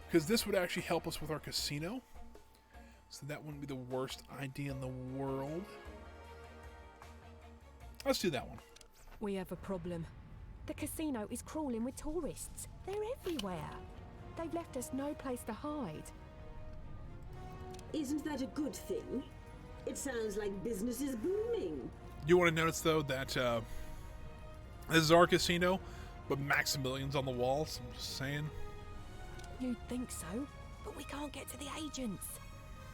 because this would actually help us with our casino, so that wouldn't be the worst idea in the world. Let's do that one. We have a problem. The casino is crawling with tourists. They're everywhere. They've left us no place to hide. Isn't that a good thing? It sounds like business is booming. You want to notice, though, that this is our casino, but Maximilian's on the walls. I'm just saying. You'd think so, but we can't get to the agents.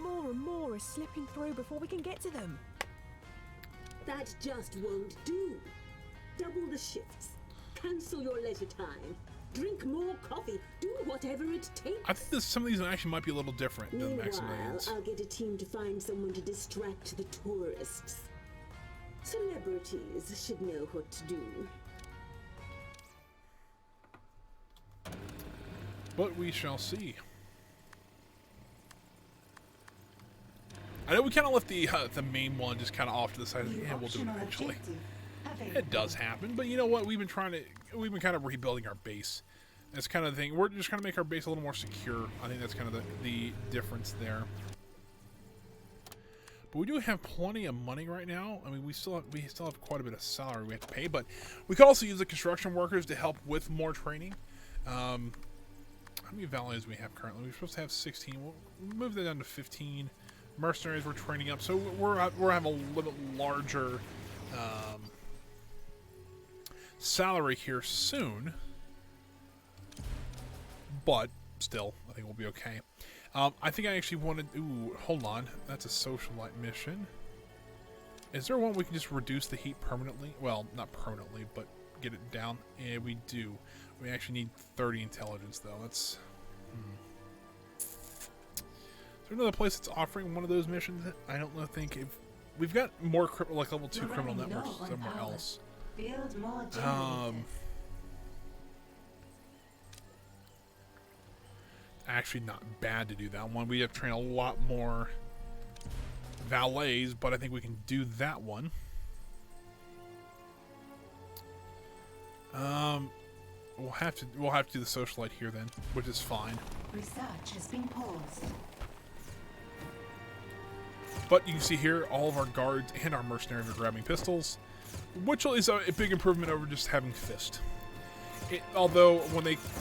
More and more are slipping through before we can get to them. That just won't do. Double the shifts. Cancel your leisure time. Drink more coffee. Do whatever it takes. I think some of these actually might be a little different than Maximilian's. I'll get a team to find someone to distract the tourists. Celebrities should know what to do. But we shall see. I know we kind of left the main one just kind of off to the side. Yeah, we'll do it eventually. It does happen, but you know what? We've been kind of rebuilding our base. That's kind of the thing. We're just trying to make our base a little more secure. I think that's kind of the difference there. But we do have plenty of money right now. I mean, we still have quite a bit of salary we have to pay, but we could also use the construction workers to help with more training. How many values do we have currently? We're supposed to have 16. We'll move that down to 15. mercenaries we're training up. So we're having a little bit larger salary here soon. But still, I think we'll be okay. I think I actually wanted... Ooh, hold on. That's a socialite mission. Is there one we can just reduce the heat permanently? Well, not permanently, but get it down. Yeah, we do. We actually need 30 intelligence, though. That's... Is there another place that's offering one of those missions? I don't know. Think if we've got more like level 2 criminal networks somewhere else. Build more generators. Actually, not bad to do that one. We have to train a lot more valets, but I think we can do that one. We'll have to do the socialite here then, which is fine. Research has been paused. But you can see here, all of our guards and our mercenaries are grabbing pistols, which is a big improvement over just having fist. Although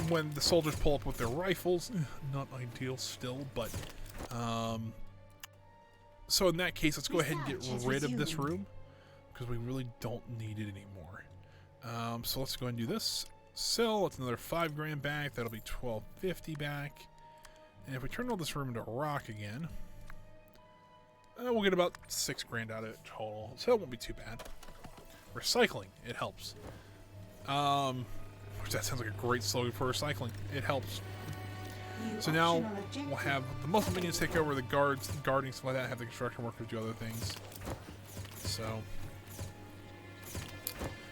when the soldiers pull up with their rifles, not ideal still, but so in that case, let's go ahead and get rid of this room because we really don't need it anymore. So let's go ahead and do this. Sell. That's another 5 grand back. That'll be 1250 back. And if we turn all this room into rock again, we'll get about 6 grand out of it total. So it won't be too bad. Recycling, it helps. Which that sounds like a great slogan for recycling. It helps. So now we'll have the muscle minions take over the guards, guarding stuff like that, have the construction workers do other things. So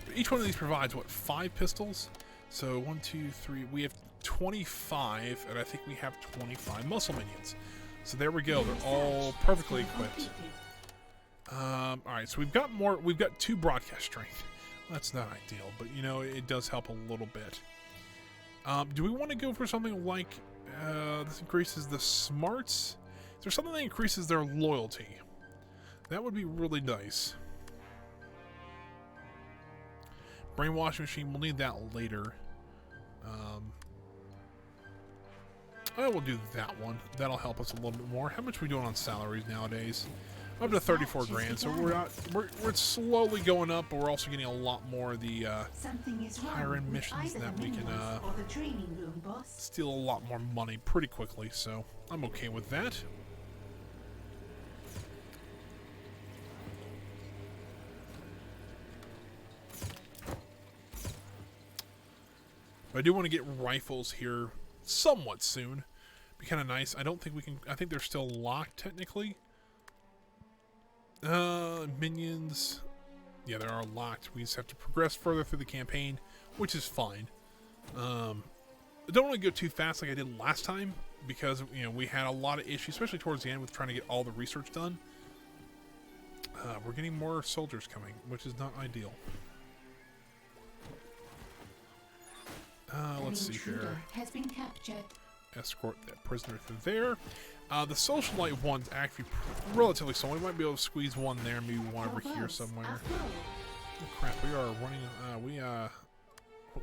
but each one of these provides what, 5 pistols? So 1, 2, 3. We have 25, and I think we have 25 muscle minions. So there we go. They're all perfectly equipped. All right. So we've got more. We've got 2 broadcast strength. That's not ideal, but you know it does help a little bit. Do we want to go for something like this increases the smarts? Is there something that increases their loyalty? That would be really nice. Brainwashing machine, we'll need that later. I will do that one. That'll help us a little bit more. How much are we doing on salaries nowadays? Up to 34 grand, so we're slowly going up, but we're also getting a lot more of the higher end missions that we can steal a lot more money pretty quickly, so I'm okay with that. But I do want to get rifles here somewhat soon. Be kind of nice. I don't think we can. I think they're still locked technically. Minions. Yeah, they are locked. We just have to progress further through the campaign, which is fine. I don't want to go too fast like I did last time because you know we had a lot of issues, especially towards the end with trying to get all the research done. We're getting more soldiers coming, which is not ideal. Let's see here. Has been captured. Escort that prisoner through there. The socialite one's actually relatively small. We might be able to squeeze one there, maybe one over here somewhere. Oh crap, we are running.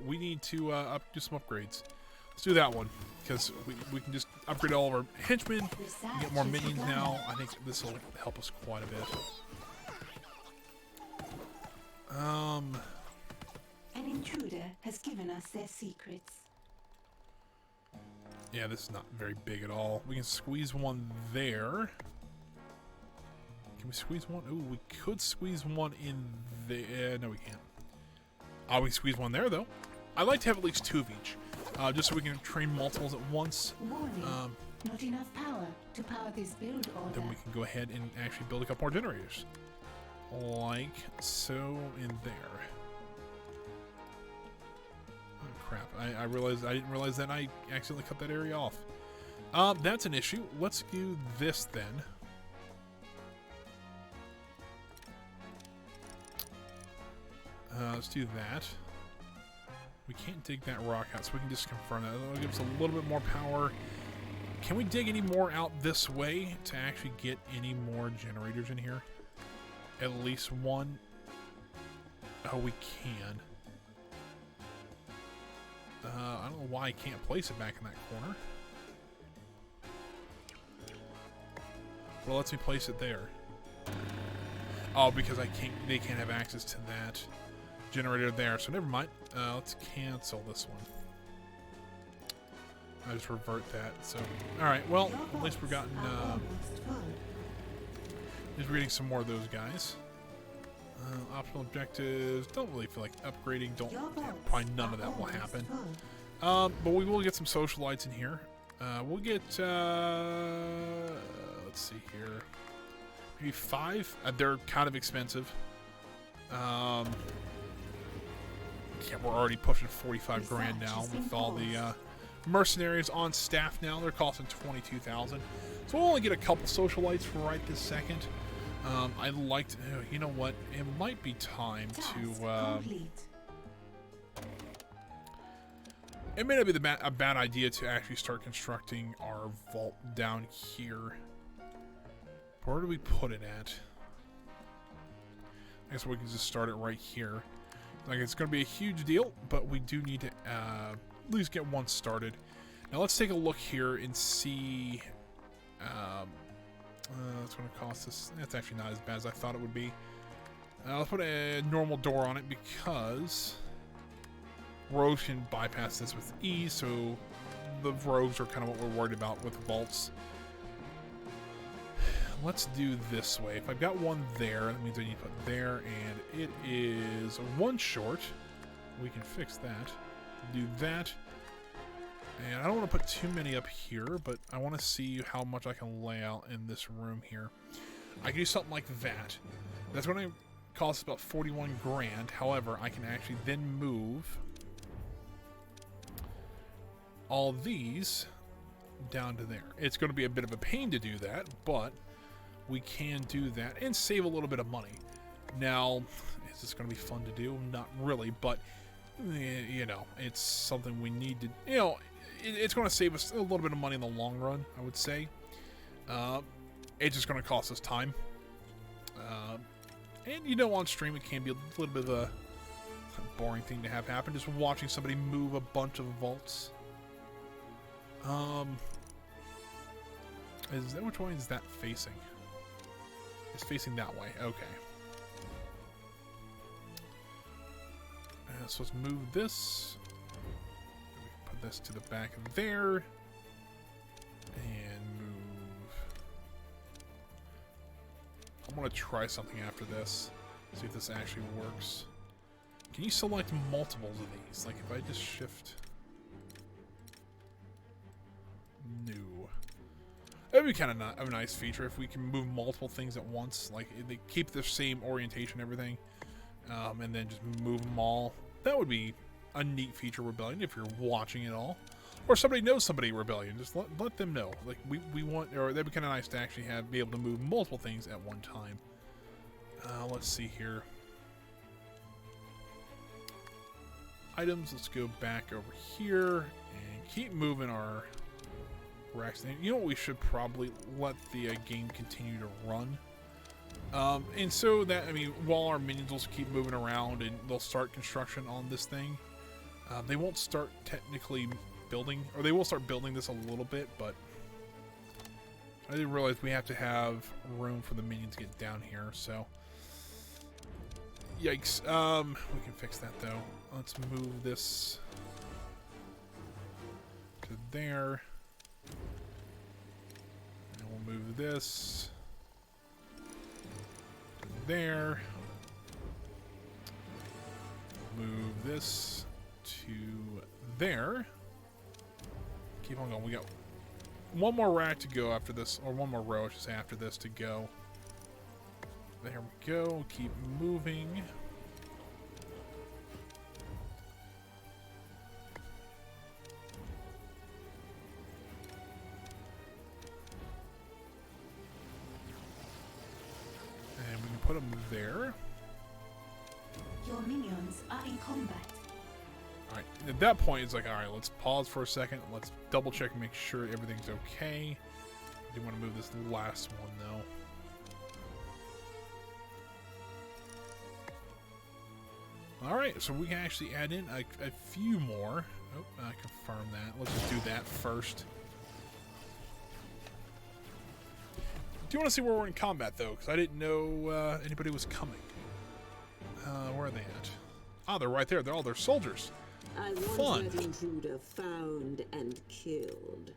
We need to do some upgrades. Let's do that one because we can just upgrade all of our henchmen and get more minions now. I think this will help us quite a bit. An intruder has given us their secrets. Yeah, this is not very big at all. We can squeeze one there. Can we squeeze one? Ooh, we could squeeze one in there. No, we can't. We can squeeze one there, though. I like to have at least 2 of each, just so we can train multiples at once. Warning, not enough power to power this build order. Then we can go ahead and actually build a couple more generators. Like so in there. Crap, I didn't realize that I accidentally cut that area off. That's an issue. Let's do this then. Let's do that. We can't dig that rock out, so we can just confirm that. That'll give us a little bit more power. Can we dig any more out this way to actually get any more generators in here? At least one. Oh, we can. I don't know why I can't place it back in that corner. Well, lets me place it there. Oh, because they can't have access to that generator there. So never mind. Let's cancel this one. I just revert that. So, all right. Well, at least we've gotten. Just reading some more of those guys. Optional objectives. Don't really feel like upgrading. Probably none of that will happen. But we will get some socialites in here. We'll get. Let's see here. Maybe 5. They're kind of expensive. Yeah, we're already pushing 45 grand now with all the mercenaries on staff now. They're costing 22,000. So we'll only get a couple socialites for right this second. I'd like to. You know what? It might be time to. It may not be a bad idea to actually start constructing our vault down here. Where do we put it at? I guess we can just start it right here. Like, it's going to be a huge deal, but we do need to at least get one started. Now let's take a look here and see. It's going to cost us. That's actually not as bad as I thought it would be. Let's put a normal door on it because rogues can bypass this with ease. So the rogues are kind of what we're worried about with vaults. Let's do this way. If I've got one there, that means I need to put there, and it is one short. We can fix that. Do that. And I don't want to put too many up here, but I want to see how much I can lay out in this room here. I can do something like that. That's going to cost about 41 grand. However, I can actually then move all these down to there. It's going to be a bit of a pain to do that, but we can do that and save a little bit of money. Now, is this going to be fun to do? Not really, but, you know, it's something we need to, you know, it's going to save us a little bit of money in the long run, I would say. It's just going to cost us time. And, you know, on stream it can be a little bit of a boring thing to have happen, just watching somebody move a bunch of vaults. Is that, which way is that facing? It's facing that way. Okay. So let's move this. We can put this to the back of there. And move. I want to try something after this. See if this actually works. Can you select multiples of these? Like if I just shift. New. That would be kind of a nice feature if we can move multiple things at once. Like, they keep the same orientation and everything, and then just move them all. That would be a neat feature, Rebellion, if you're watching it all. Or somebody knows somebody, Rebellion. Just let them know. Like, we want, or that'd be kind of nice to actually be able to move multiple things at one time. Let's see here. Items, let's go back over here and keep moving our racks. You know what, we should probably let the game continue to run. And so that, I mean, while our minions will keep moving around and they'll start construction on this thing, they won't start technically building, or they will start building this a little bit, but I didn't realize we have to have room for the minions to get down here, so yikes. We can fix that though. Let's move this to there. And we'll move this to there. Move this to there. Keep on going. We got one more rack to go after this, or one more row, I should say, after this to go. There we go. Keep moving. And we can put them there. Your minions are in combat. Alright, at that point, it's like, alright, let's pause for a second. Let's double check and make sure everything's okay. I do want to move this last one, though. Alright, so we can actually add in a few more. Oh, I confirm that. Let's just do that first. Do you want to see where we're in combat, though? Because I didn't know anybody was coming. Where are they at? Ah, they're right there. They're soldiers. I Fun. want that intruder found and killed.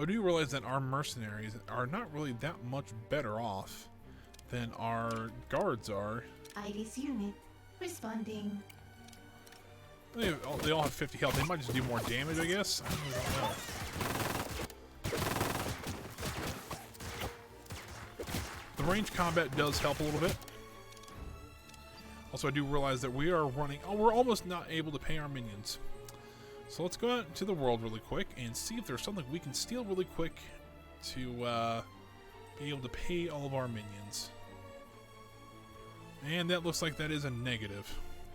I do realize that our mercenaries are not really that much better off than our guards are. Iris unit responding. They all have 50 health. They might just do more damage, I guess. I really don't know. The range combat does help a little bit. Also, I do realize that we are running... Oh, we're almost not able to pay our minions. So let's go out into the world really quick and see if there's something we can steal really quick to be able to pay all of our minions. And that looks like that is a negative.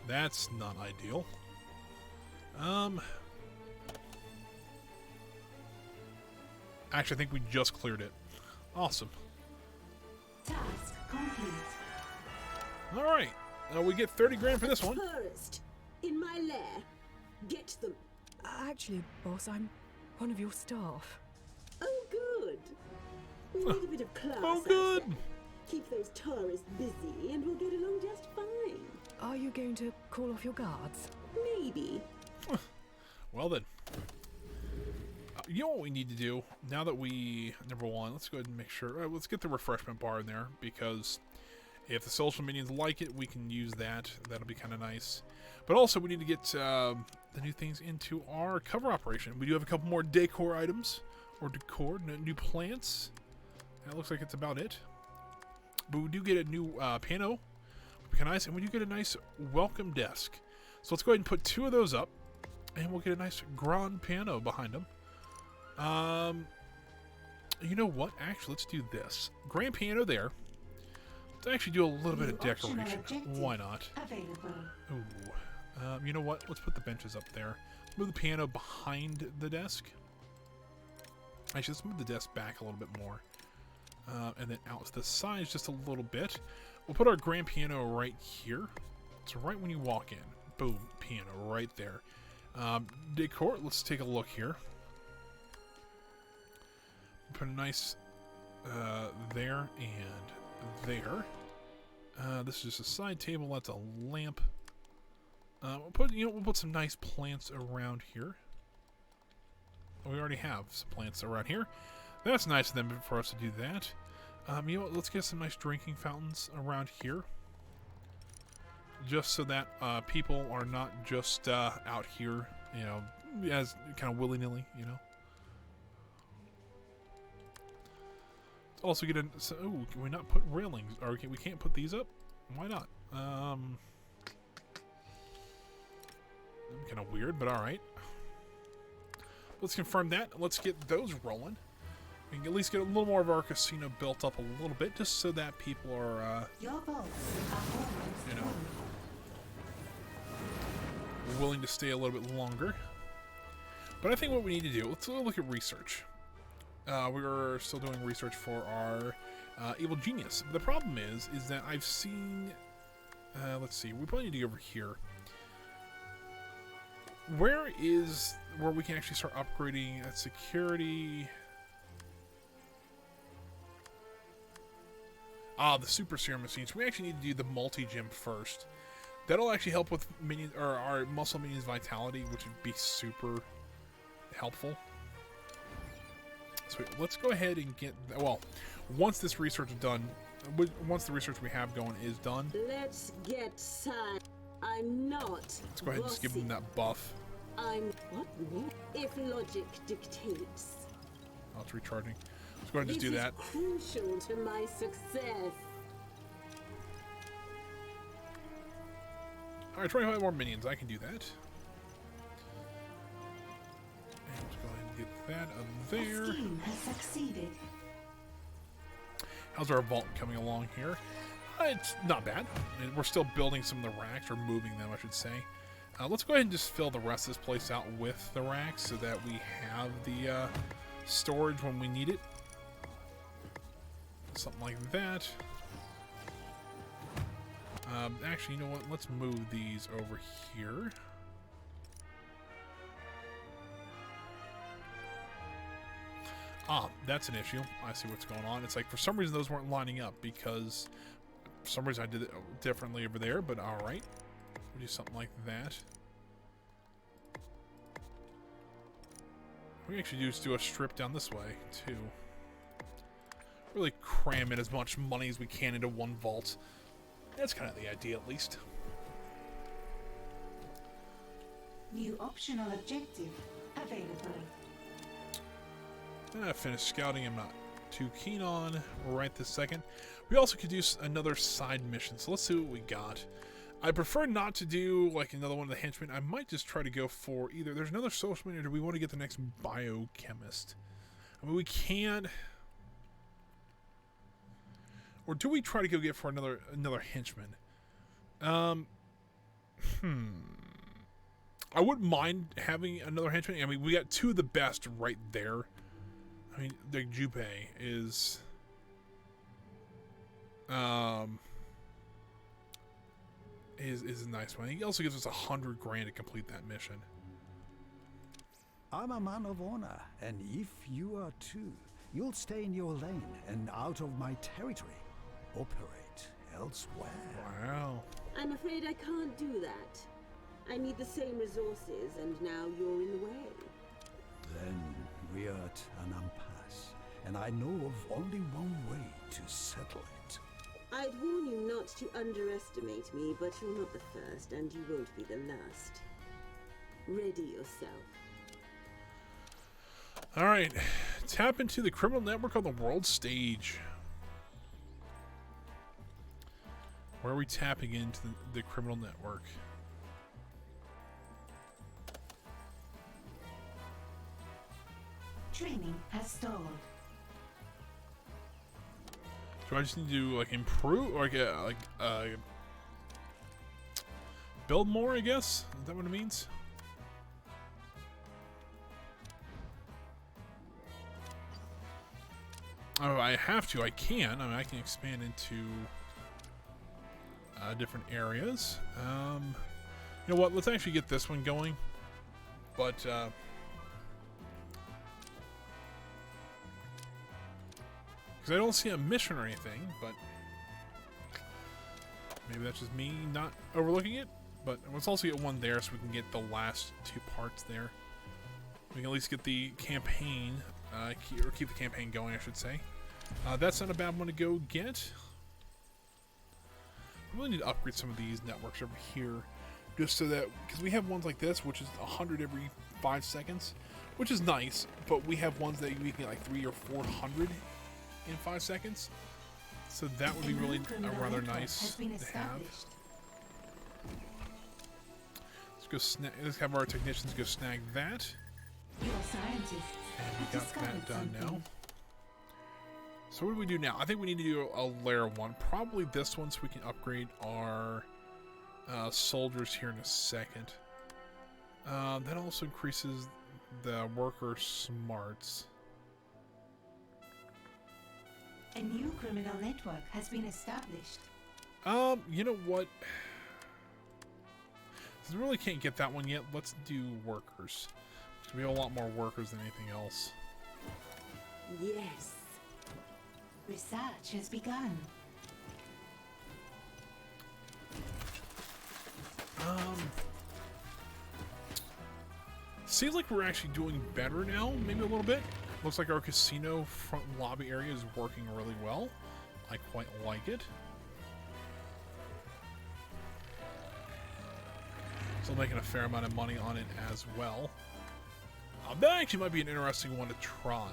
That's not ideal. Actually, I think we just cleared it. Awesome. Task complete. Alright. We get 30 grand for this one. Tourist, in my lair. Get them. Actually, boss, I'm one of your staff. Oh, good. We need a bit of class. Oh, good. out there. Keep those tourists busy, and we'll get along just fine. Are you going to call off your guards? Maybe. Well then. You know what we need to do? Now that we... Number one, let's go ahead and make sure... let's get the refreshment bar in there, because if the social minions like it, we can use that. That'll be kind of nice. But also, we need to get the new things into our cover operation. We do have a couple more decor items. Or decor, new plants. That looks like it's about it. But we do get a new piano. Which would be nice. And we do get a nice welcome desk. So let's go ahead and put 2 of those up. And we'll get a nice grand piano behind them. You know what? Actually, let's do this. Grand piano there. Let's actually do a little bit of decoration. Why not? Available. Ooh. You know what? Let's put the benches up there. Move the piano behind the desk. Actually, let's move the desk back a little bit more. And then out to the sides just a little bit. We'll put our grand piano right here. So right when you walk in. Boom. Piano right there. Decor, let's take a look here. Put a nice there and there. This is just a side table. That's a lamp. We'll put some nice plants around here. We already have some plants around here. That's nice of them for us to do that. You know what? Let's get some nice drinking fountains around here. Just so that people are not just out here, you know, as kind of willy-nilly, you know. Also get in. So, ooh, can we not put railings? Or we can't put these up? Why not? Kind of weird, but all right. Let's confirm that. Let's get those rolling. We can at least get a little more of our casino built up a little bit, just so that people are, Your bolts are almost you know, full. willing to stay a little bit longer. But I think what we need to do, let's look at research. We're still doing research for our evil genius. The problem is that I've seen. Let's see. We probably need to go over here. Where we can actually start upgrading at security? The super serum machines. We actually need to do the multi-gym first. That'll actually help with minion or our muscle minions vitality, which would be super helpful. So let's go ahead and get, well, once this research is done, once the research we have going is done, Let's get side. I'm not. let's go ahead and just give them that buff. I'm what? If logic dictates. Oh, it's recharging. Let's go ahead and just do that. This is crucial to my success. Alright, 25 more minions. I can do that. And let's go ahead and get that up The there. scheme has succeeded. How's our vault coming along here? It's not bad. We're still building some of the racks, or moving them, I should say. Let's go ahead and just fill the rest of this place out with the racks so that we have the storage when we need it. Something like that. Actually, you know what? Let's move these over here. Ah, that's an issue. I see what's going on. It's like for some reason those weren't lining up because for some reason I did it differently over there, but alright. We'll do something like that. We can actually do a strip down this way, too. Really cram in as much money as we can into one vault. That's kind of the idea, at least. New optional objective available. Finish scouting I'm not too keen on right this second. We also could do another side mission, so let's see what we got. I prefer not to do like another one of the henchmen. I might just try to go for either there's another socialman or do we want to get the next biochemist? I mean, we can, or do we try to go get for another henchman? I wouldn't mind having another henchman. I mean, we got two of the best right there. I mean, the Jupe is a nice one. He also gives us 100 grand to complete that mission. I'm a man of honor, and if you are too, you'll stay in your lane and out of my territory. Operate elsewhere. Wow. I'm afraid I can't do that. I need the same resources, and now you're in the way. Then we're at an impasse, and I know of only one way to settle it. I'd warn you not to underestimate me, but you're not the first, and you won't be the last. Ready yourself. Alright. Tap into the criminal network on the world stage. Where are we tapping into the criminal network? Training has stalled. Do I just need to like improve or build more, I guess? Is that what it means? Oh, I have to. I can. I mean, I can expand into different areas. You know what? Let's actually get this one going. But because I don't see a mission or anything, but maybe that's just me not overlooking it. But let's also get one there so we can get the last two parts there. We can at least get the campaign, or keep the campaign going, I should say. That's not a bad one to go get. We really need to upgrade some of these networks over here, just so that, because we have ones like this, which is 100 every 5 seconds, which is nice, but we have ones that we can get like 300 or 400 in 5 seconds. So that would be really rather nice to have. Let's go snag. Let's have our technicians go snag that. Your scientists And we got that done something. now. So what do we do now? I think we need to do a layer one. Probably this one so we can upgrade our soldiers here in a second. That also increases the worker smarts. A new criminal network has been established. You know what? Since we really can't get that one yet, let's do workers. We have a lot more workers than anything else. Yes. Research has begun. Seems like we're actually doing better now, maybe a little bit. Looks like our casino front lobby area is working really well. I quite like it. Still making a fair amount of money on it as well. That actually might be an interesting one to try,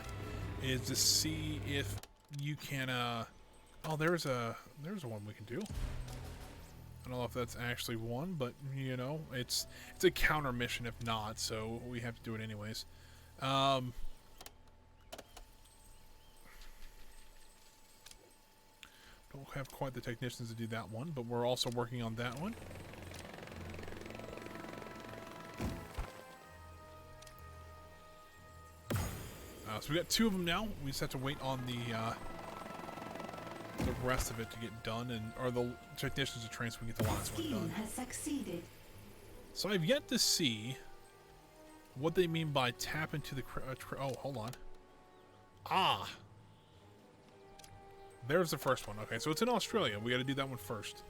is to see if you can, oh, there's a one we can do. I don't know if that's actually one, but, you know, it's a counter mission if not, so we have to do it anyways. Don't have quite the technicians to do that one, but we're also working on that one. So we got 2 of them now. We just have to wait on the rest of it to get done, or the technicians to train so we can get the last one Scheme done. has succeeded. So I've yet to see what they mean by tap into the. Oh, hold on. Ah. There's the first one. Okay, so it's in Australia. We got to do that one first.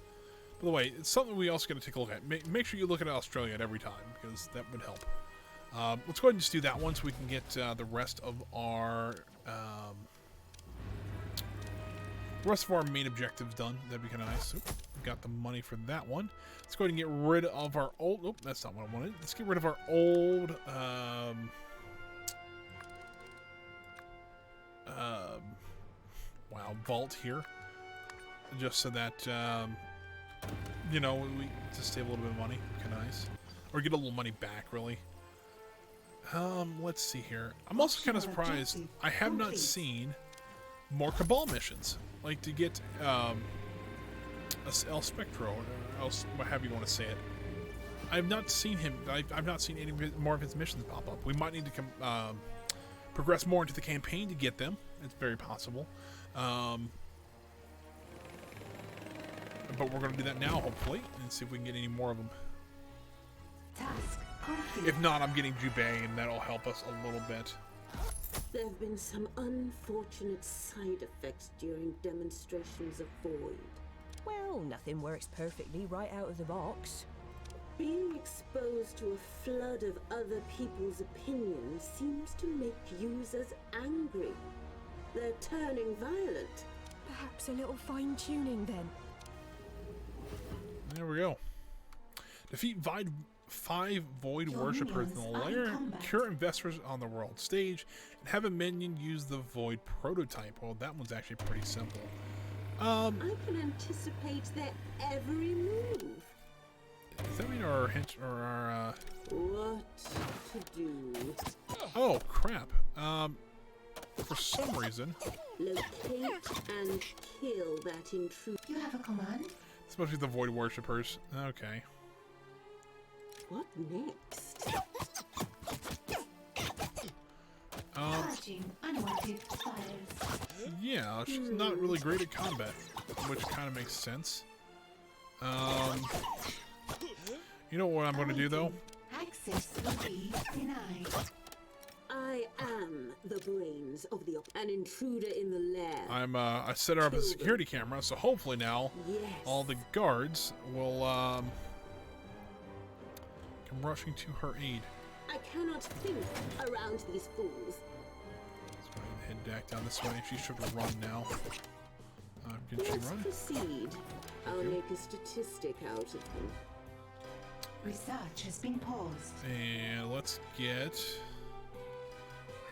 By the way, it's something we also got to take a look at. Make sure you look at Australia at every time, because that would help. Let's go ahead and just do that one so we can get the rest of our main objectives done. That'd be kind of nice. Oop, got the money for that one. Let's go ahead and get rid of our old... Oh, that's not what I wanted. Let's get rid of our old... wow, vault here. Just so that, you know, we just save a little bit of money. Kind of nice. Or get a little money back, really. Let's see here. I'm also kind of surprised. I have not seen more Cabal missions. Like to get El Spectro, or else however you want to say it. I've not seen him. I've not seen any more of his missions pop up. We might need to progress more into the campaign to get them. It's very possible. But we're going to do that now, hopefully, and see if we can get any more of them. Task complete. If not, I'm getting Jubei, and that'll help us a little bit. There have been some unfortunate side effects during demonstrations of Void. Well, nothing works perfectly right out of the box. Being exposed to a flood of other people's opinions seems to make users angry. They're turning violent. Perhaps a little fine-tuning then. There we go. Defeat 5 Void Worshippers in the lair, cure investors on the world stage, and have a minion use the Void prototype. Well, that one's actually pretty simple. I can anticipate their every move. Does that mean our hint or our What to do? Oh crap. For some reason. Locate and kill that intruder. You have a command? Especially the Void Worshippers. Okay. What next? Charging unwanted fires. Yeah, she's not really great at combat, which kind of makes sense. You know what I'm going to do though? Access will be denied. I am the brains of the an intruder in the lair. I set her up as a security camera, so hopefully now Yes. all the guards will come rushing to her aid. I cannot think around these fools. Let's go ahead and head back down this way. She should run now. Can she Let's run? proceed. I'll make a statistic out of them. Research has been paused. And let's get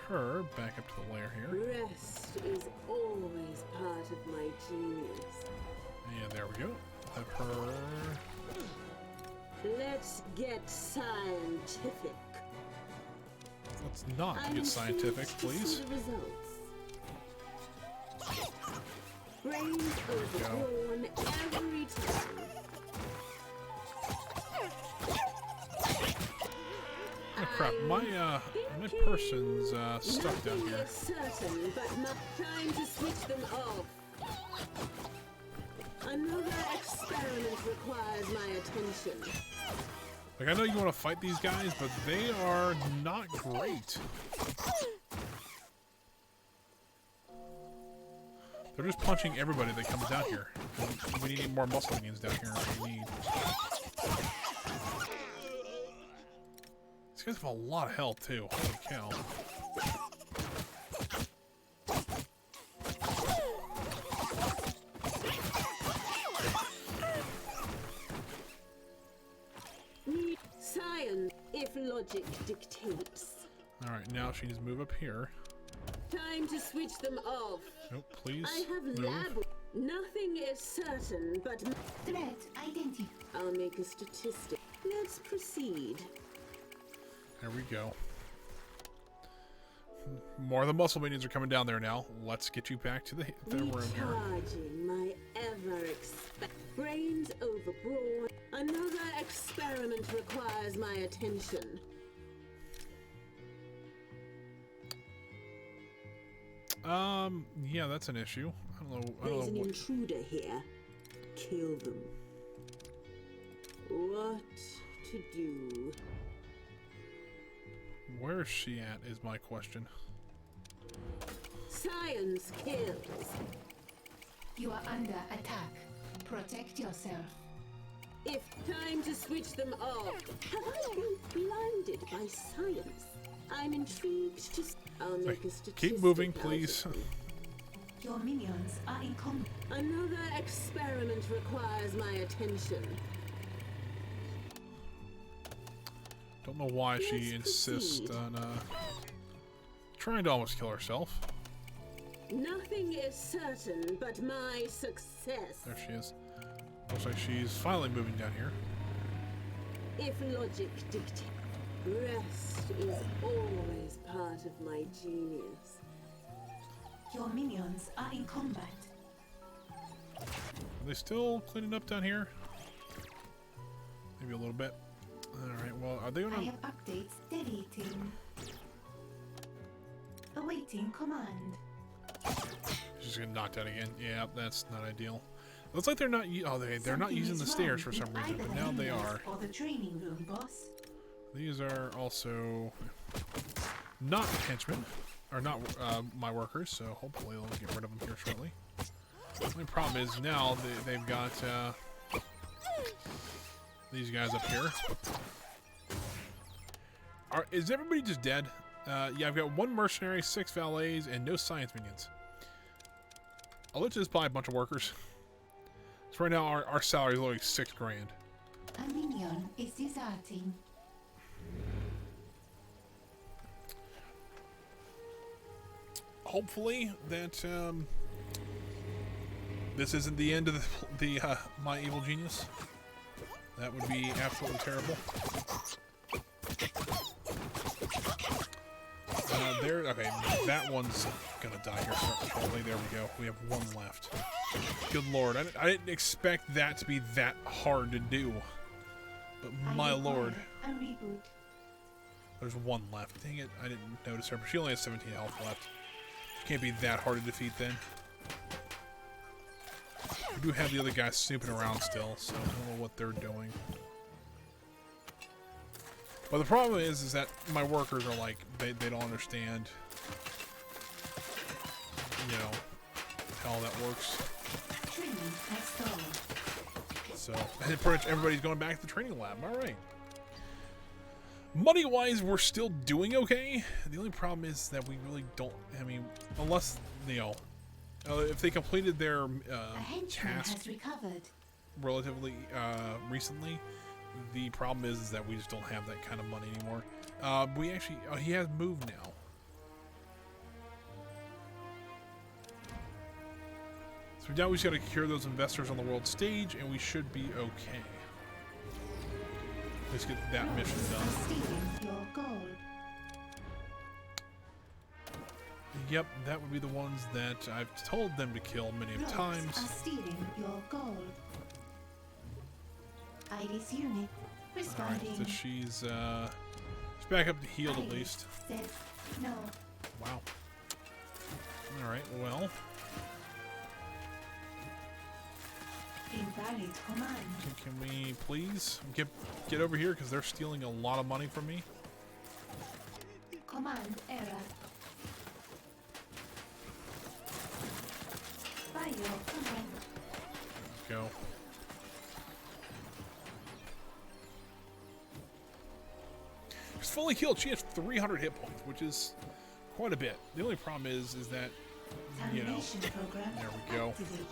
her back up to the lair here. Rest is always part of my genius. And there we go. Have her. Let's get scientific. Let's not I'm get scientific, intrigued to please. see the results. Brains overborn every time. Oh crap! My person's stuck down Nothing here. is certain, but time to switch them off. Another experiment requires my attention. Like, I know you want to fight these guys, but they are not great. They're just punching everybody that comes down here. We need more muscle minions down here. We need. These guys have a lot of health too. Holy cow! Need science if logic dictates. All right, now she needs to move up here. Time to switch them off. Nope, please I have move. lab. Nothing is certain, but Threat identified. I'll make a statistic. Let's proceed. There we go. More of the muscle minions are coming down there now. Let's get you back to the room here. Recharging my brains overbroad. Another experiment requires my attention. Yeah, that's an issue. I don't know There's an what. intruder here. Kill them. What to do? Where is she at? Is my question. Science kills. You are under attack. Protect yourself. If time to switch them off. Have I been blinded by science? I'm intrigued to. I'll make a statistic. Keep moving, out of please. them. Your minions are in combat. Another experiment requires my attention. Don't know why she Let's insists proceed. on trying to almost kill herself. Nothing is certain but my success. There she is. Looks like she's finally moving down here. If logic dictates, rest is always part of my genius. Your minions are in combat. Are they still cleaning up down here? Maybe a little bit. Alright, well, are they I gonna... have updates deleting. Awaiting command. She's getting knocked out again. Yeah, that's not ideal. Looks like they're not... they're not Something using is the stairs wrong for some with reason, either but the now they minions are. Or the training room, boss. These are also not henchmen, or not my workers, so hopefully they'll get rid of them here shortly. The only problem is now they've got these guys up here. Is everybody just dead? Yeah, I've got 1 mercenary, 6 valets, and no science minions. I'll let you just buy a bunch of workers. So right now our salary is only 6 grand. A minion is deserting. Hopefully that this isn't the end of the my evil genius. That would be absolutely terrible. Okay, that one's gonna die here shortly. There we go. We have 1 left. Good lord, I didn't expect that to be that hard to do. But my lord. A reboot. There's 1 left. Dang it, I didn't notice her, but she only has 17 health left. Can't be that hard to defeat then. We do have the other guys snooping around still, so I don't know what they're doing. But the problem is that my workers are like, they don't understand, you know, how that works. Training has stalled. So, and pretty much everybody's going back to the training lab. Alright. Money-wise, we're still doing okay. The only problem is that we really don't, I mean, unless, you know, if they completed their A henchman task has recovered. relatively recently, the problem is that we just don't have that kind of money anymore. We actually, he has moved now. So now we just got to cure those investors on the world stage, and we should be okay. Let's get that mission done. Stealing your gold. Yep, that would be the ones that I've told them to kill many Rogues times. are stealing your gold. ID's unit responding. Alright, so she's back up to healed at Iris least. said no. Wow. Alright, well. Invalid command. Can we please get over here, because they're stealing a lot of money from me. Command error. By your command. Let's go. She's fully healed. She has 300 hit points, which is quite a bit. The only problem is that, you know, Termination program there we go. activated.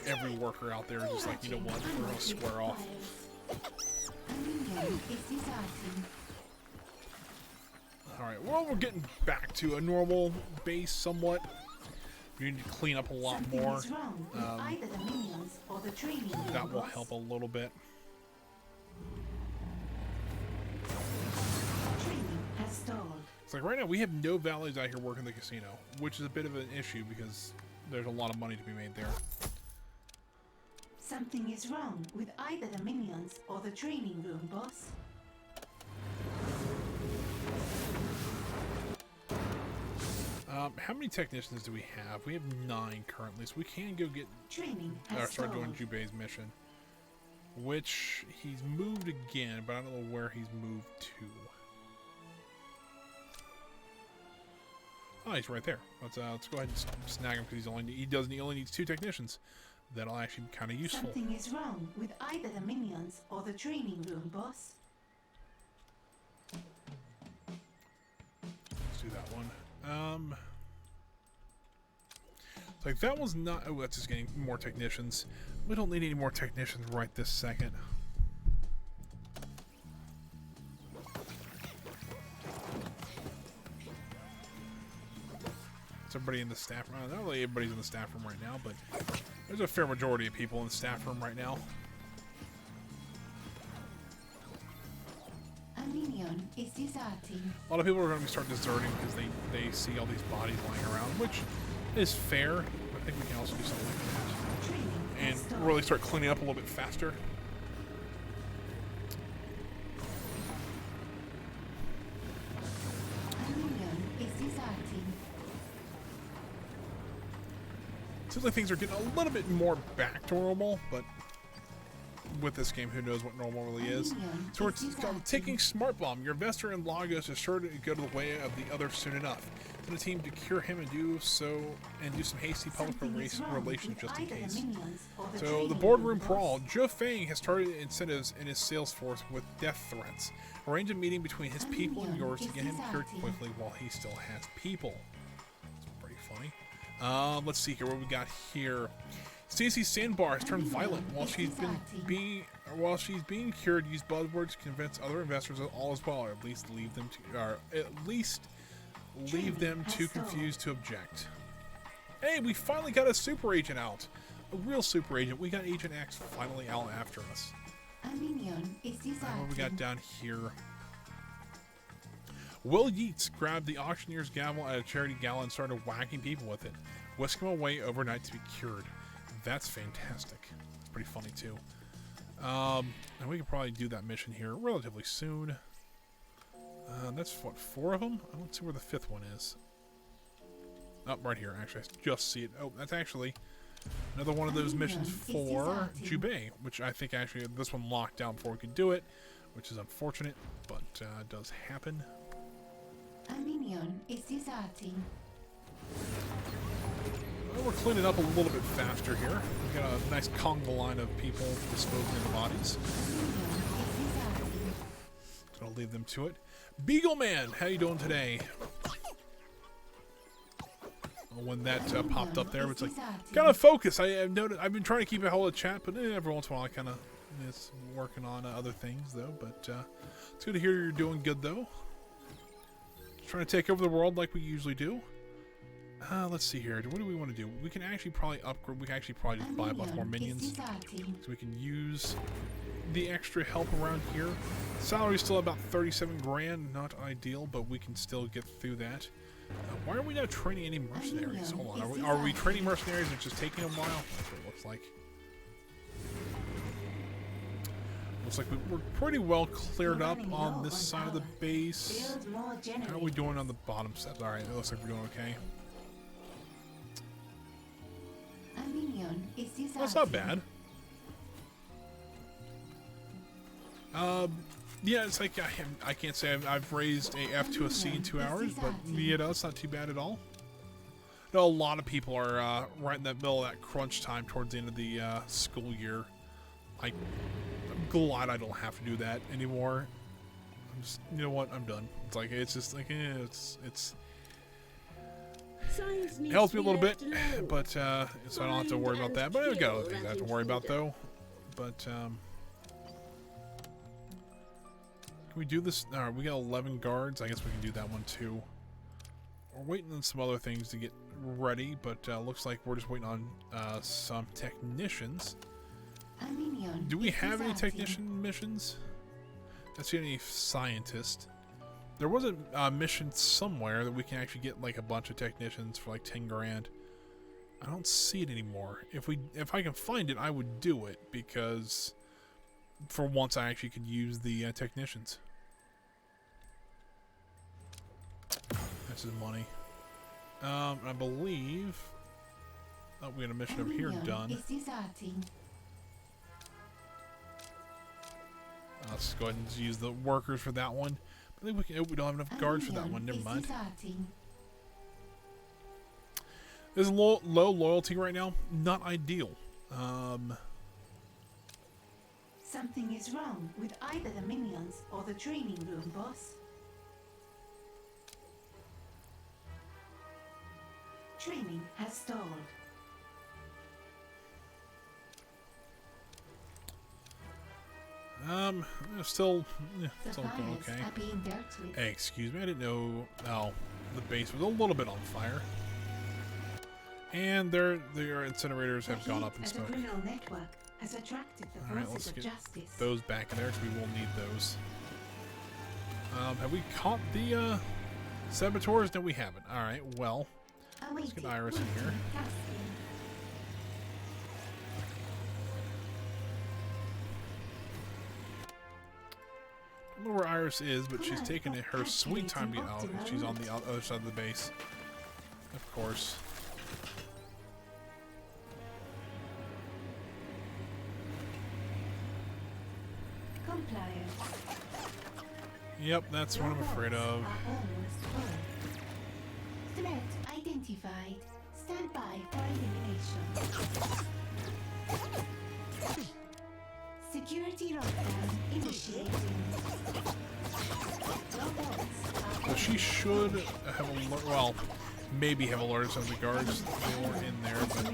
Every worker out there is just like, you know what, we're gonna square off. A minion is deserting. Alright, well, we're getting back to a normal base somewhat. We need to clean up a lot Something more. is wrong with either the minions or the training room, That will boss. help a little bit. Training has stalled. It's like right now we have no valets out here working the casino, which is a bit of an issue because there's a lot of money to be made there. Something is wrong with either the minions or the training room, boss. How many technicians do we have? We have 9 currently, so we can go get Training or has start doing stalled. Jubei's mission. Which he's moved again, but I don't know where he's moved to. Oh, he's right there. Let's go ahead and snag him because he only needs 2 technicians. That'll actually be kind of useful. Something is wrong with either the minions or the training room, boss. Let's do that one. Like that was not. Oh, that's just getting more technicians. We don't need any more technicians right this second. Is everybody in the staff room? Not really everybody's in the staff room right now, but there's a fair majority of people in the staff room right now. A minion is deserting. A lot of people are going to start deserting because they see all these bodies lying around, which is fair. I think we can also do something like that. And really start cleaning up a little bit faster. A minion is deserting. Seems like things are getting a little bit more back to normal, but with this game, who knows what normal really is. So we're taking Smart Bomb. Your investor in Lagos is sure to go to the way of the other soon enough. Send a team to cure him and do some hasty public relations just in case. So the boardroom brawl. Joe Fang has targeted incentives in his sales force with death threats. Arrange a meeting between his people and yours to get him cured quickly while he still has people. It's pretty funny. Let's see here what we got here. Stacy Sandbar has turned violent while she's being cured. Use buzzwords to convince other investors that all is well, or at least leave them too confused to object. Hey, we finally got a super agent out, a real super agent. We got Agent X finally out after us. A minion is deserting. What we got down here? Will Yeats grabbed the auctioneer's gavel at a charity gala and started whacking people with it. Whisk him away overnight to be cured. That's fantastic. It's pretty funny too. And we can probably do that mission here relatively soon. That's what, 4 of them? Let's see where the 5th one is. Oh, right here. Actually, I just see it. Oh, that's actually another one of those missions for Jubei, which I think actually this one locked down before we could do it, which is unfortunate, but it does happen. A minion is deserting. Well, we're cleaning up a little bit faster here. We got a nice conga line of people disposing of the bodies. So I'll leave them to it. Beagle Man, how you doing today? When that popped up there, it's like, gotta focus. I've noticed. I've been trying to keep a hold of chat, but every once in a while I kind of miss working on other things though. But it's good to hear you're doing good though. Trying to take over the world like we usually do. Let's see here. What do we want to do? We can actually probably upgrade. We can actually probably just buy a bunch more minions, so we can use the extra help around here. Salary's still about 37 grand. Not ideal, but we can still get through that. Why are we not training any mercenaries? Hold on. Are we training mercenaries and it's just taking a while? That's what it looks like. Looks like we're pretty well cleared up on this side of the base. How are we doing on the bottom steps? Alright, it looks like we're doing okay. That's not bad. Yeah, it's like I can't say I've raised a F to a C in 2 hours, but you know, it's not too bad at all. I know a lot of people are right in the middle of that crunch time towards the end of the school year. I'm glad I don't have to do that anymore. I'm just, you know what, I'm done. It's like, it's just like, it helps me a little bit, but so I don't have to worry about that. But I've got other things I have to worry about though. But can we do this? Alright, we got 11 guards. I guess we can do that one too. We're waiting on some other things to get ready, but looks like we're just waiting on some technicians. Do we have any technician missions? Let's see any scientist. There was a mission somewhere that we can actually get like a bunch of technicians for like 10 grand. I don't see it anymore. If I can find it, I would do it because for once I actually could use the technicians. That's his money. I believe. Oh, we got a mission over here done. Let's go ahead and use the workers for that one. I think we can. Oh, we don't have enough guards for that one. Never mind. This is low loyalty right now. Not ideal. Something is wrong with either the minions or the training room, boss. Training has stalled. Still The going fires okay. are being dealt with. Hey, excuse me, I didn't know. Oh, the base was a little bit on fire. And their incinerators have gone up in As a smoke. criminal network has attracted the Alright, forces let's of get justice. those back in there because we will need those. Have we caught the saboteurs? No, we haven't. Alright, well, let's get Iris in here. I don't know where Iris is, but she's taking her sweet time to get out. She's on the other side of the base. Of course. Compliance. Yep, that's what I'm afraid of. Threat identified. Stand by for elimination. Security lockdown initiating. So she should have alert. Well, maybe have alerted some of the guards. They weren't in there, but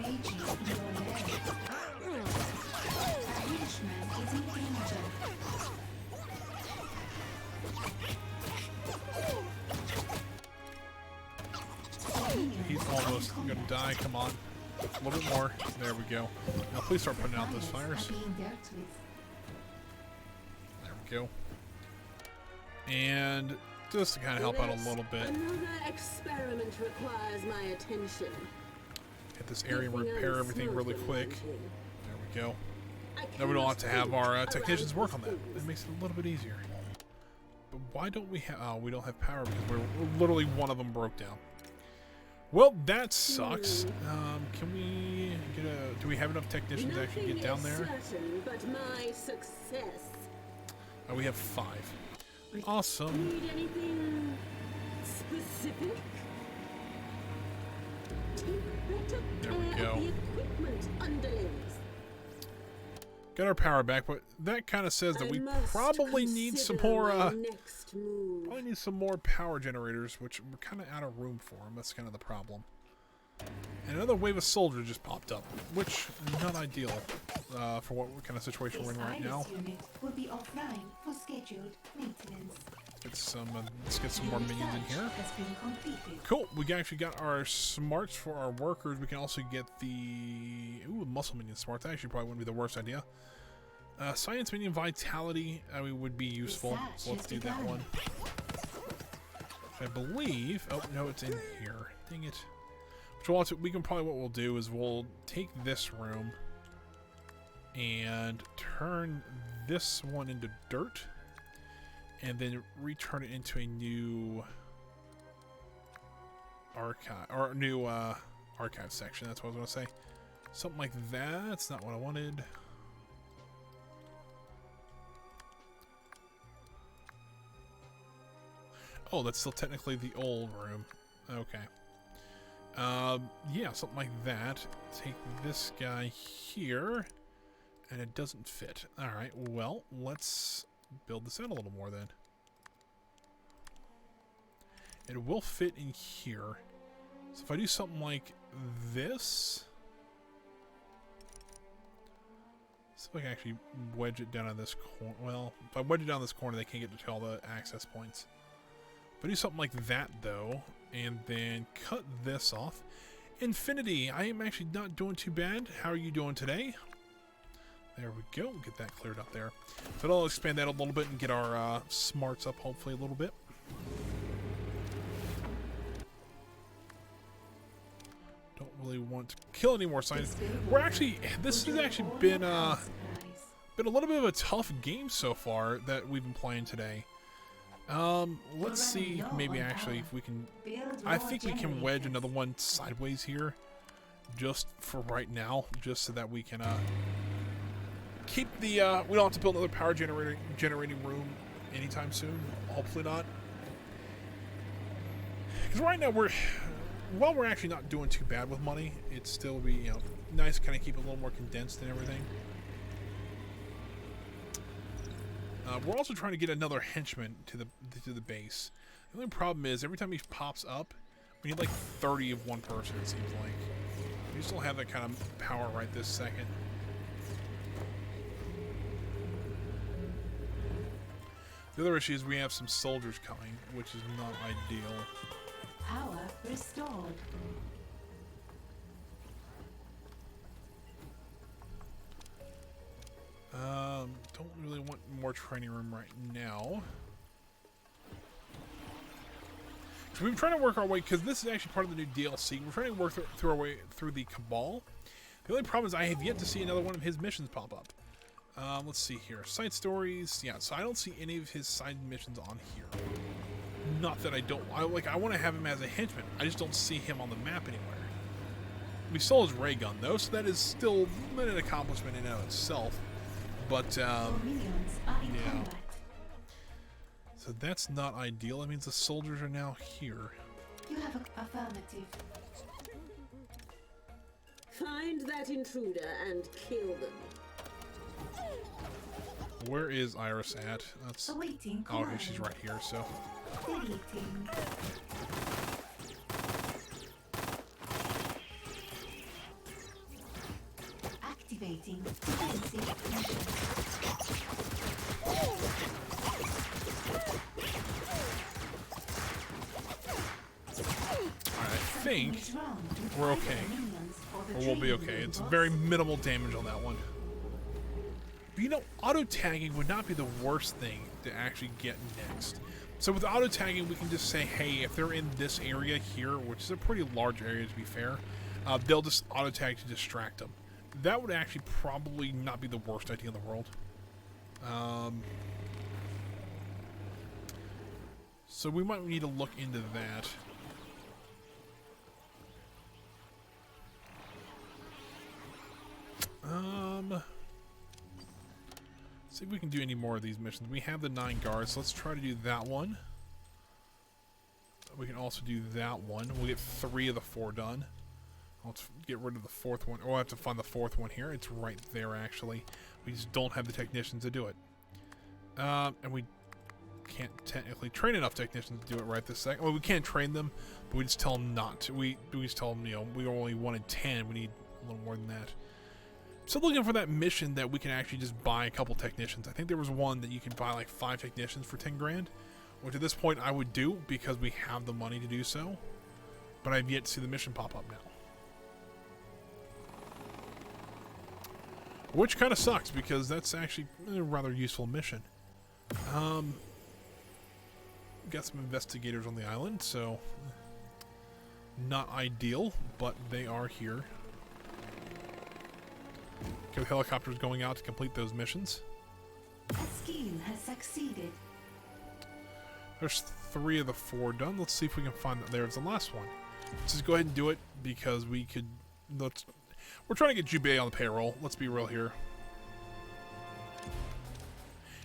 he's almost gonna die. Come on, a little bit more. There we go. Now please start putting out those fires. There we go. And just to kind of help out a little bit. Another experiment requires my attention. Get this area and repair everything really quick. There we go. Now we don't have to have our technicians work on that. It makes it a little bit easier. But why don't we have... Oh, we don't have power because we're literally one of them broke down. Well, that sucks. Can we get a... Do we have enough technicians to actually get down there? Certain, but my success. Oh, we have 5. Awesome. Need anything specific? There we go. The equipment underlings. Got our power back, but that kind of says that we probably need some more. Probably need some more power generators, which we're kind of out of room for them. That's kind of the problem. And another wave of soldiers just popped up, which is not ideal for what kind of situation we're in right now. Unit will be offline for scheduled maintenance. Let's get some more minions in here. Has been completed. Cool. We actually got our smarts for our workers. We can also get the muscle minion smarts. That actually probably wouldn't be the worst idea. Science minion vitality would be useful. So let's do that one. I believe. Oh no, it's in here. Dang it. Which we can probably what we'll do is we'll take this room and turn this one into dirt. And then return it into a new archive or new archive section. That's what I was gonna say. Something like that. That's not what I wanted. Oh, that's still technically the old room. Okay. Yeah, something like that. Take this guy here, and it doesn't fit. All right. Well, let's build this out a little more then. It will fit in here. So if I do something like this, see if I can actually wedge it down in this corner. Well, if I wedge it down this corner, they can't get to all the access points. If I do something like that though, and then cut this off. Infinity, I am actually not doing too bad. How are you doing today? There we go. Get that cleared up there. So I'll expand that a little bit and get our smarts up hopefully a little bit. Don't really want to kill any more science. We're actually, this has actually been a little bit of a tough game so far that we've been playing today. Let's see maybe actually if we can, I think we can wedge another one sideways here just for right now, just so that we can keep the we don't have to build another power generating room anytime soon. Hopefully not, because right now we're while we're actually not doing too bad with money, it's still be, you know, nice to kind of keep it a little more condensed and everything. We're also trying to get another henchman to the base. The only problem is every time he pops up, we need like 30 of one person, it seems like. We just don't have that kind of power right this second. The other issue is we have some soldiers coming, which is not ideal. Power restored. Don't really want more training room right now. So we've been trying to work our way, because this is actually part of the new DLC. We're trying to work through our way through the Cabal. The only problem is I have yet to see another one of his missions pop up. Let's see here. Side stories. Yeah, so I don't see any of his side missions on here. Not that I don't... I want to have him as a henchman. I just don't see him on the map anywhere. We stole his ray gun, though, so that is still an accomplishment in and of itself. But, Your minions are in yeah. combat. So that's not ideal. That means the soldiers are now here. You have a affirmative. Find that intruder and kill them. Where is Iris at? That's... Awaiting Oh, okay, command. she's right here, so... Deleting. Activating defensive mission. Alright, I think This round, we're either okay. minions or the Or we'll be training okay. It's robots. very minimal damage on that one. But you know, auto-tagging would not be the worst thing to actually get next. So with auto-tagging, we can just say, hey, if they're in this area here, which is a pretty large area to be fair, they'll just auto-tag to distract them. That would actually probably not be the worst idea in the world. So we might need to look into that. See if we can do any more of these missions. We have the 9 guards, so let's try to do that one. We can also do that one. We'll get 3 of the 4 done. Let's get rid of the 4th one. Oh, I have to find the 4th one here. It's right there, actually. We just don't have the technicians to do it. And we can't technically train enough technicians to do it right this second. Well, we can't train them, but we just tell them not to. We just tell them, you know, we only wanted 10. We need a little more than that. So looking for that mission that we can actually just buy a couple technicians. I think there was one that you can buy like 5 technicians for 10 grand, which at this point I would do because we have the money to do so. But I've yet to see the mission pop up now. Which kind of sucks because that's actually a rather useful mission. Got some investigators on the island, so not ideal, but they are here. Okay, the helicopter's going out to complete those missions. A scheme has succeeded. There's 3 of the 4 done. Let's see if we can find that. There's the last one. Let's just go ahead and do it because we could. We're trying to get Jubei on the payroll. Let's be real here.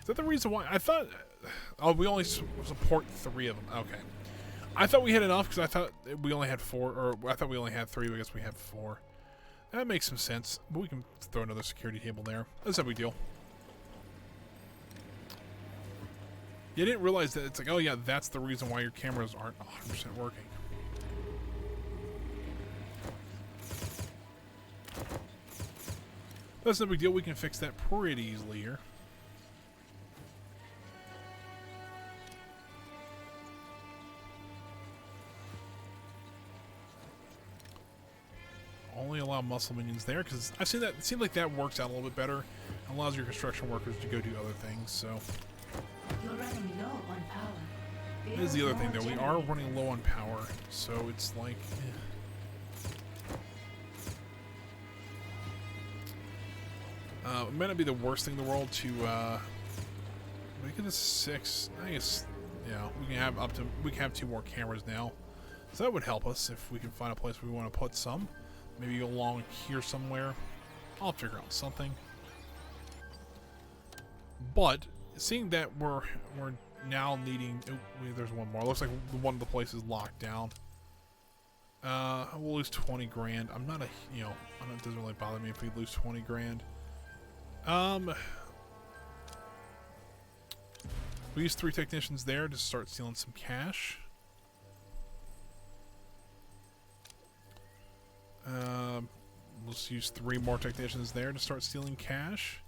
Is that the reason why? I thought... Oh, we only support 3 of them. Okay. I thought we had enough because I thought we only had 4, or I thought we only had 3, but I guess we have 4. That makes some sense, but we can throw another security table there. That's no big deal. You didn't realize that it's like, oh yeah, that's the reason why your cameras aren't 100% working. That's no big deal. We can fix that pretty easily here. Only allow muscle minions there because I've seen that. It seems like that works out a little bit better. It allows your construction workers to go do other things. So You're running low on power. that is the other thing, though. We are running low on power, so it's like. It might not be the worst thing in the world to make it a 6. I guess, yeah, we can have we can have 2 more cameras now, so that would help us if we can find a place where we want to put some. Maybe along here somewhere. I'll figure out something. But seeing that we're now needing, oh, wait, there's one more. Looks like one of the places locked down. We'll lose 20 grand. I'm not a, you know, I don't, it doesn't really bother me if we lose 20 grand. We use 3 technicians there to start stealing some cash. Let's use 3 more technicians there to start stealing cash.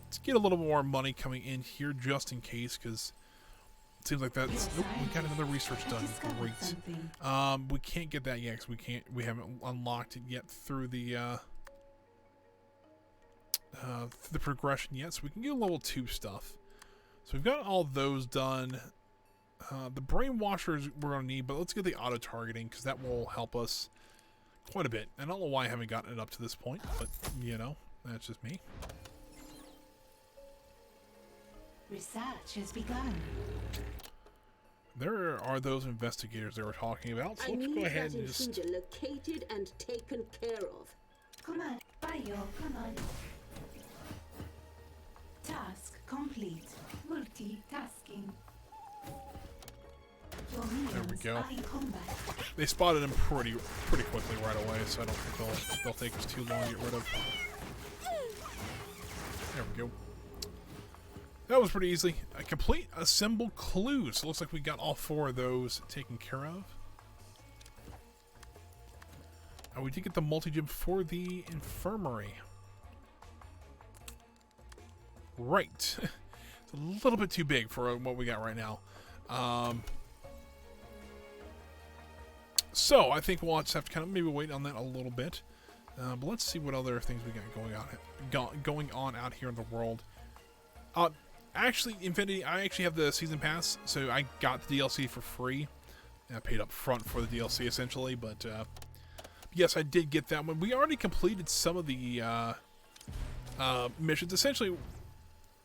Let's get a little more money coming in here just in case, because it seems like that's... Nope, we got another research done. Great. We can't get that yet because we haven't unlocked it yet through the progression yet, so we can get level 2 stuff. So we've got all those done. The brainwashers we're going to need, but let's get the auto-targeting because that will help us quite a bit. I don't know why I haven't gotten it up to this point, but, you know, that's just me. Research has begun. There are those investigators they were talking about, so let's go ahead and just... intruder located and taken care of. Come on, Bayo, come on. Task complete. Multitasking. Your There we minions go. are in combat. They spotted him pretty quickly right away, so I don't think they'll take us too long to get rid of. There we go. That was pretty easy. A complete assemble clues. So looks like we got all 4 of those taken care of. We did get the multi-gym for the infirmary. Right. It's a little bit too big for what we got right now. So I think we'll just have to kind of maybe wait on that a little bit. But let's see what other things we got going on out here in the world. Actually, Infinity, I actually have the season pass, so I got the DLC for free. I paid up front for the DLC essentially, but yes, I did get that one. We already completed some of the missions. Essentially,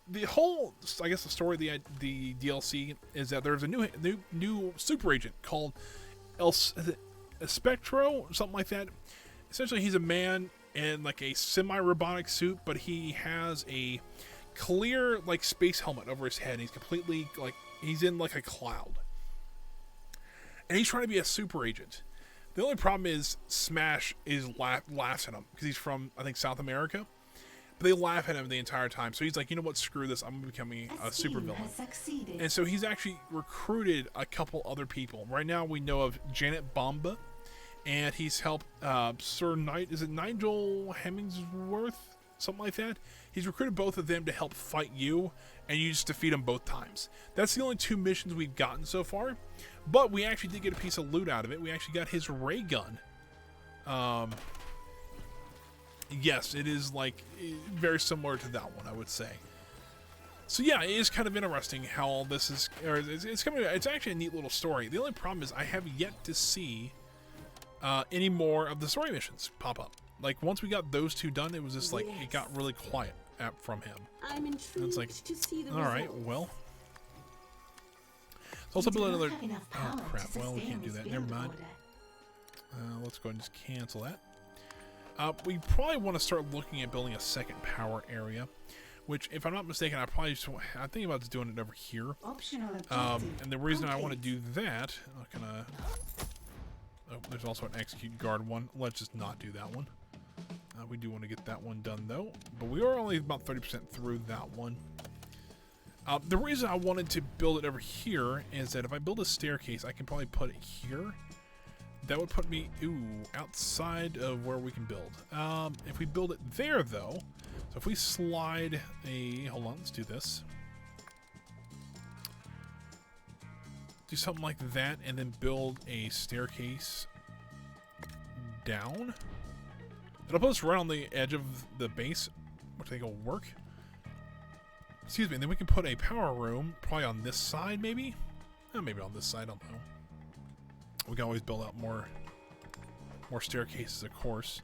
the whole, I guess, the story of the DLC is that there's a new super agent called Spectro, something like that. Essentially, he's a man in like a semi-robotic suit, but he has a clear like space helmet over his head. He's completely like he's in like a cloud, and he's trying to be a super agent. The only problem is Smash is laughs at him because he's from, I think, South America. But they laugh at him the entire time. So he's like, you know what, screw this. I'm becoming a super villain. And so he's actually recruited a couple other people. Right now we know of Janet Bomba, and he's helped Sir Nigel Hemmingsworth, something like that. He's recruited both of them to help fight you, and you just defeat them both times. That's the only 2 missions we've gotten so far. But we actually did get a piece of loot out of it. We actually got his ray gun. Yes, it is like very similar to that one, I would say. So yeah, it is kind of interesting how all this is. It's coming. It's actually a neat little story. The only problem is I have yet to see any more of the story missions pop up. Like once we got those 2 done, it was just like it got really quiet from him. I'm intrigued and it's like, to see the all right, results. well. Let's also build another. Oh crap! Well, we can't do that. Never mind. Let's go ahead and just cancel that. We probably want to start looking at building a second power area, which, if I'm not mistaken, I'm thinking about just doing it over here. And the reason I want to do that, I'm gonna. Oh, there's also an execute guard one. Let's just not do that one. We do want to get that one done though, but we are only about 30% through that one. The reason I wanted to build it over here is that if I build a staircase, I can probably put it here. That would put me, outside of where we can build. If we build it there, though, so if we slide hold on, let's do this. Do something like that, and then build a staircase down. It'll put us right on the edge of the base, which I think will work. Excuse me, and then we can put a power room, probably on this side, maybe? Maybe on this side, I don't know. We can always build out more staircases, of course,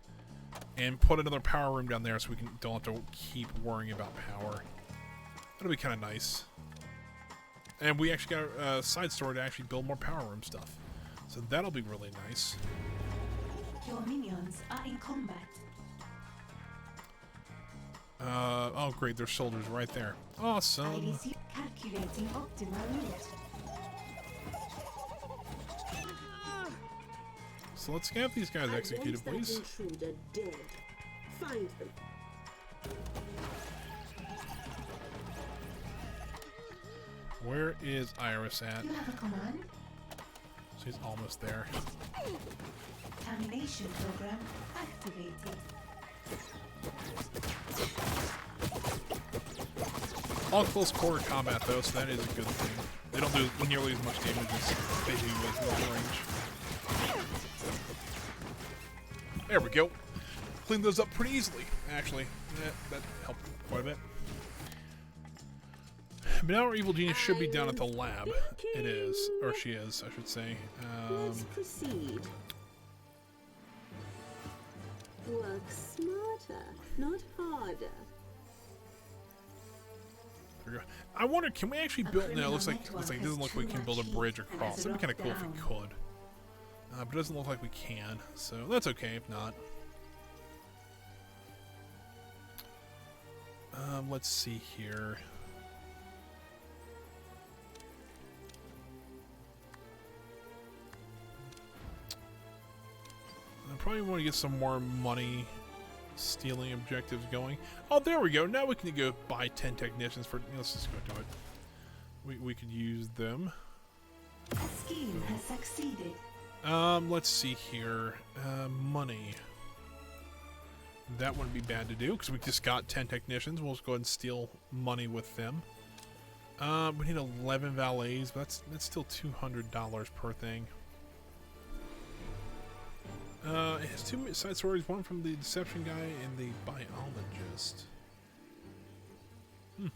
and put another power room down there so we don't have to keep worrying about power. That'll be kind of nice. And we actually got a side store to actually build more power room stuff, so that'll be really nice. Your minions are in combat. Oh great, there's soldiers right there. Awesome. Calculating optimal route. So let's have these guys executed, I want please. that intruder dead. Find them. Where is Iris at? You have a command? She's almost there. Termination program activated. All close quarter combat though, so that is a good thing. They don't do nearly as much damage as they do with long range. There we go. Cleaned those up pretty easily, actually. That helped quite a bit. But now our evil genius should be down at the lab. It is. Or she is, I should say. Let's proceed. Work smarter, not harder. There we go. I wonder, can we actually build... No, it looks like it doesn't look like we can build a bridge across. That'd be kind of cool if we could. But it doesn't look like we can. So that's okay if not. Let's see here. I probably want to get some more money stealing objectives going. Oh, there we go. Now we can go buy 10 technicians for... Let's just go do it. We could use them. The scheme has succeeded. Let's see here. Money. That wouldn't be bad to do, because we just got 10 technicians. We'll just go ahead and steal money with them. We need 11 valets, but that's still $200 per thing. It has 2 side stories, one from the deception guy and the biologist. Kind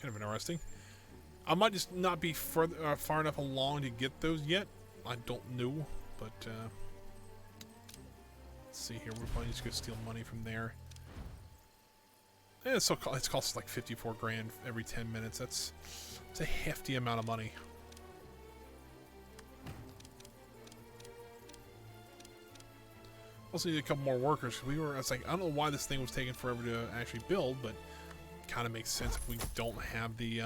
of interesting. I might just not be far enough along to get those yet. I don't know, but let's see here. We'll probably just go steal money from there. Yeah, it's costs like 54 grand every 10 minutes. It's a hefty amount of money. Also need a couple more workers. I was like, I don't know why this thing was taking forever to actually build, but kind of makes sense if we don't have the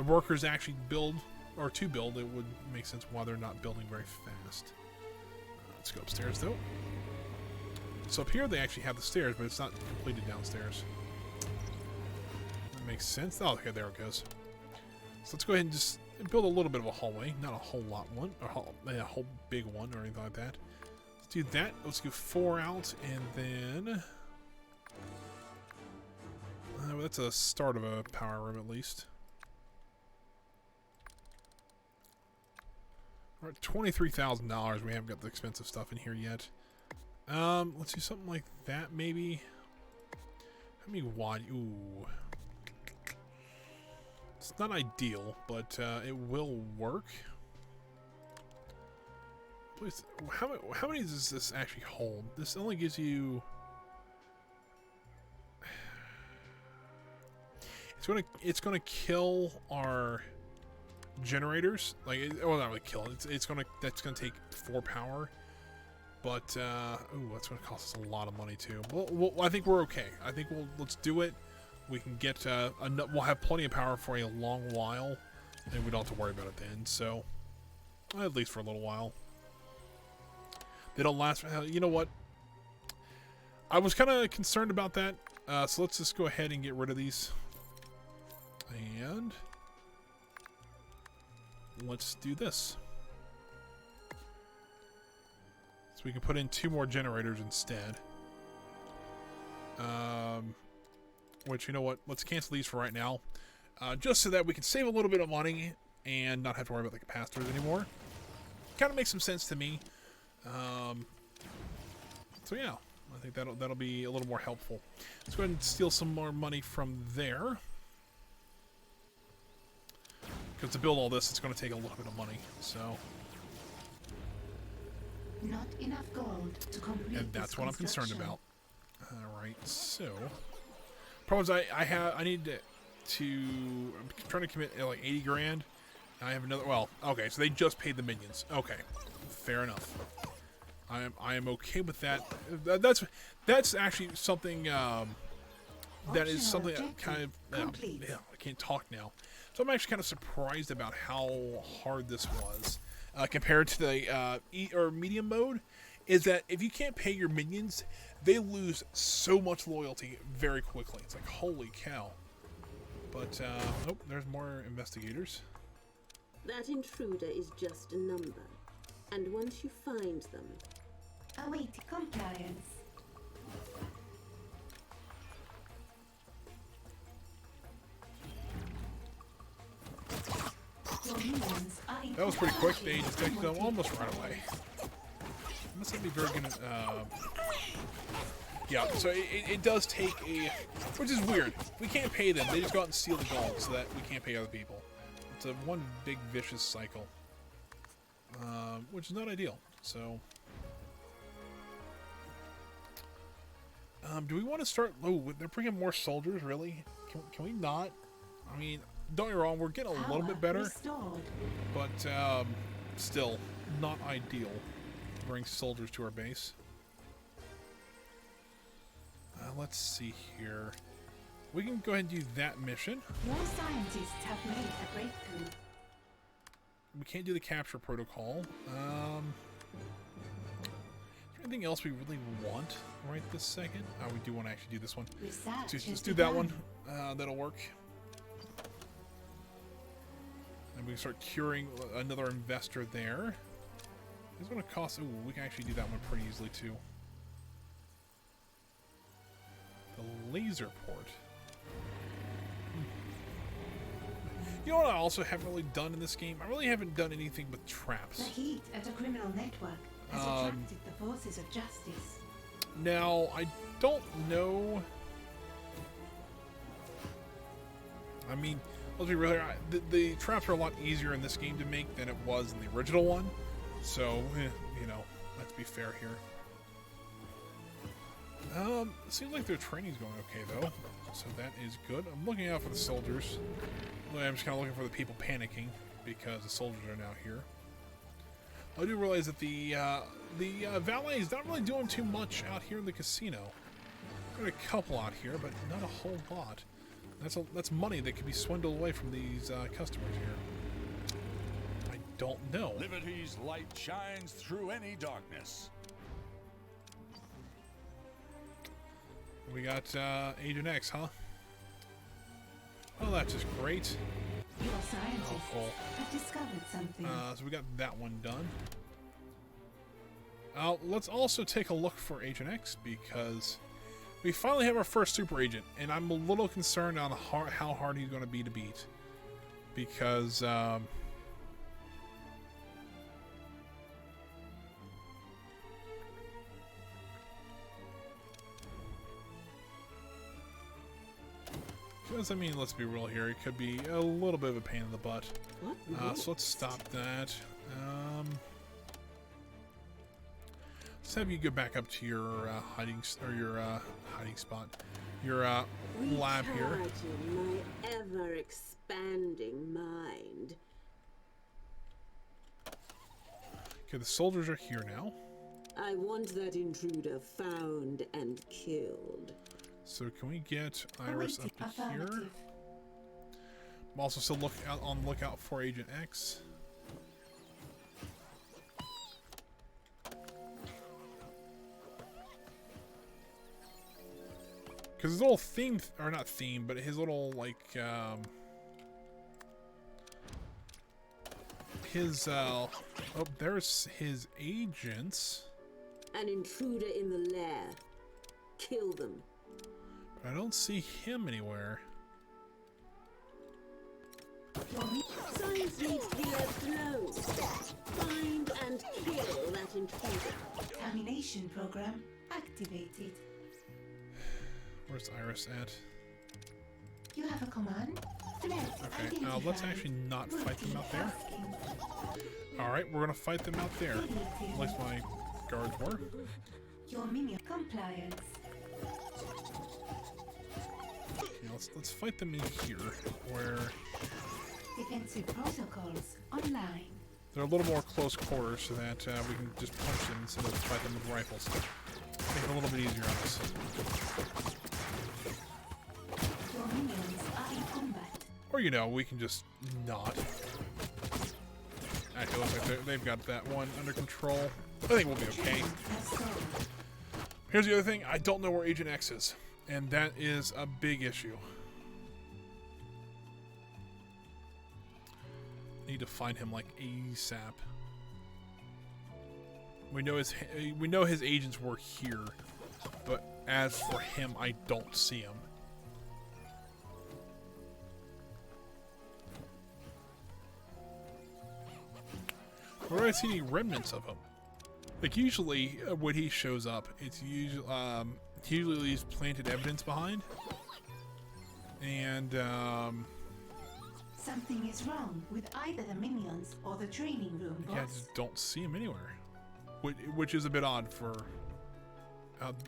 workers actually build, or to build. It would make sense why they're not building very fast. Let's go upstairs though. So up here they actually have the stairs, but it's not completed downstairs. That makes sense. Oh, okay, there it goes. So let's go ahead and just build a little bit of a hallway, not a whole lot one, or a whole big one or anything like that. Let's do that. Let's go 4 out, and then well, that's a start of a power room at least. We're at $23,000. We haven't got the expensive stuff in here yet. Let's do something like that, maybe. How many wide? Ooh. It's not ideal, but it will work. Please, how many does this actually hold? This only gives you... It's gonna kill our generators. Like, well, not really kill it. That's gonna take 4 power. But ooh, that's gonna cost us a lot of money too. Well, I think we're okay. I think let's do it. We can get we'll have plenty of power for a long while, and we don't have to worry about it then. So at least for a little while. They don't last. You know what? I was kind of concerned about that. So let's just go ahead and get rid of these. And let's do this. So we can put in 2 more generators instead. Which, you know what? Let's cancel these for right now. Just so that we can save a little bit of money and not have to worry about the capacitors anymore. Kind of makes some sense to me. So yeah, I think that'll be a little more helpful. Let's go ahead and steal some more money from there. Because to build all this, it's going to take a little bit of money. So... Not enough gold to complete. And that's what I'm concerned about. Alright, so... Problem is, I need to... I'm trying to commit like 80 grand. I have another... Well, okay, so they just paid the minions. Okay, fair enough. I am okay with that. That's actually something... that is something that kind of... Yeah, I can't talk now. So I'm actually kind of surprised about how hard this was. compared to the medium mode, is that if you can't pay your minions, they lose so much loyalty very quickly. It's like, holy cow. But, oh, there's more investigators. That intruder is just a number. And once you find them... Await compliance. Your minions are in That was pretty quick. They detected them almost right away. Must not be very good at, yeah, so it does take a... Which is weird. We can't pay them. They just go out and steal the gold so that we can't pay other people. It's a one big vicious cycle. Which is not ideal. So... do we want to start... Oh, they're bringing more soldiers, really? Can we not? I mean, don't get me wrong, we're getting a little bit better. Restored. But, still, not ideal to bring soldiers to our base. Let's see here. We can go ahead and do that mission. Your scientists have made a breakthrough. We can't do the capture protocol. Is there anything else we really want right this second? We do want to actually do this one. Let's do that one. That'll work. And we can start curing another investor there. It's going to cost... Ooh, we can actually do that one pretty easily too. The laser port. You know what I also haven't really done in this game? I really haven't done anything with The traps. heat at a criminal network has attracted the forces of justice. Now, I don't know... I mean, let's be real here. The traps are a lot easier in this game to make than it was in the original one. So, you know, let's be fair here. It seems like their training's going okay, though. So that is good. I'm looking out for the soldiers. I'm just kind of looking for the people panicking because the soldiers are now here. I do realize that the valet is not really doing too much out here in the casino. Got a couple out here, but not a whole lot. That's money that could be swindled away from these customers here. I don't know. Liberty's light shines through any darkness. We got Agent X, huh? Oh, that's just great. Your scientists cool. have discovered something. So we got that one done. Let's also take a look for Agent X because we finally have our first super agent, and I'm a little concerned on how hard he's going to be to beat. Because, I mean, let's be real here. It could be a little bit of a pain in the butt. So let's stop that. Let's have you go back up to your hiding spot, your lab here. Recharging my ever-expanding mind. Okay, the soldiers are here now. I want that intruder found and killed. So can we get Iris up to here? Affirmative. I'm also still on the lookout for Agent X. Because his little theme, or not theme, but his little, like, oh, there's his agents. An intruder in the lair. Kill them. I don't see him anywhere. Science needs to be let flow. Find and kill that intruder. Termination program activated. Where's Iris at? You have a command? Threat Okay, identified. let's actually not fight them out there. Alright, we're gonna fight them out there. At least my guards were. Your minion compliance. Okay, let's fight them in here, where Defensive protocols online. they're a little more close quarters so that we can just punch them instead of fight them with rifles. Make it a little bit easier on us. Your minions are in combat. Or, you know, we can just not. Actually, it looks like they've got that one under control. I think we'll be okay. Here's the other thing. I don't know where Agent X is. And that is a big issue. Need to find him like ASAP. We know his agents were here, but as for him, I don't see him. Where do I see any remnants of him? Like usually, when he shows up, it's usually he usually leaves planted evidence behind, and Something is wrong with either the minions or the training room, boss. yeah, I just don't see him anywhere, which is a bit odd for.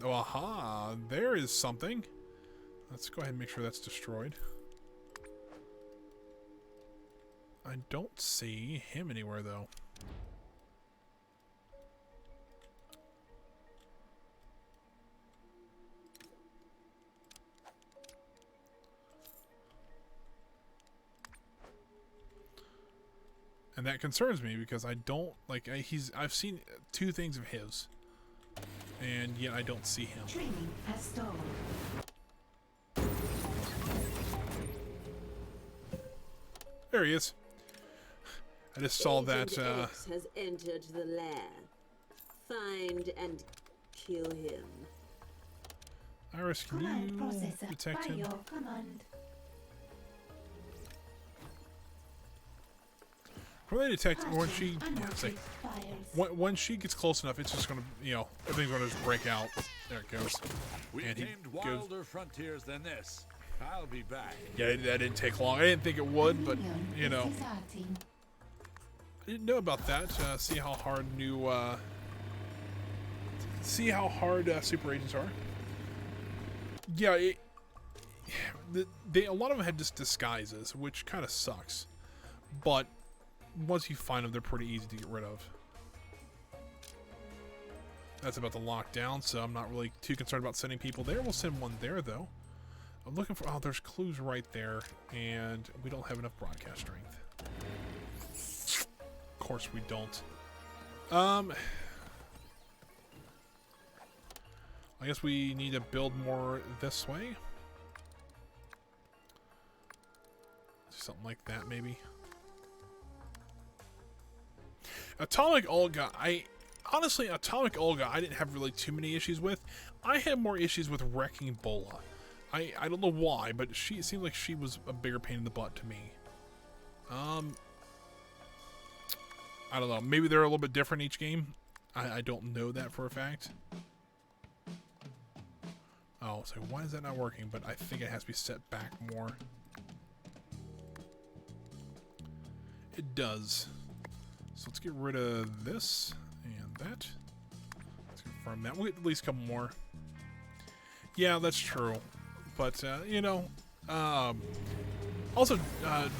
Oh, aha! There is something. Let's go ahead and make sure that's destroyed. I don't see him anywhere though. And that concerns me because I don't like I've seen 2 things of his, and yet I don't see him. Training has stalled. There he is. I just saw that. Agent X has entered the lair. Find and kill him. Iris, can Command you processor detect by him? your command. When they detect when she Unwanted fires. when she gets close enough, it's just gonna everything's gonna just break out. There it goes. We've And he tamed goes. wilder frontiers than this. I'll be back. Yeah, that didn't take long. I didn't think it would, but you know, Disheartening. I didn't know about that. See how hard super agents are. Yeah, a lot of them had just disguises, which kind of sucks. But once you find them, they're pretty easy to get rid of. That's about to lock down, so I'm not really too concerned about sending people there. We'll send one there, though. I'm looking for... Oh, there's clues right there, and we don't have enough broadcast strength. Of course we don't. I guess we need to build more this way. Something like that, maybe. Atomic Olga, Atomic Olga, I didn't have really too many issues with. I had more issues with Wrecking Bola. I don't know why, but it seemed like she was a bigger pain in the butt to me. I don't know. Maybe they're a little bit different each game. I don't know that for a fact. Oh, so why is that not working? But I think it has to be set back more. It does. So let's get rid of this and that. Let's confirm that. We'll get at least a couple more. Yeah, that's true. But, also,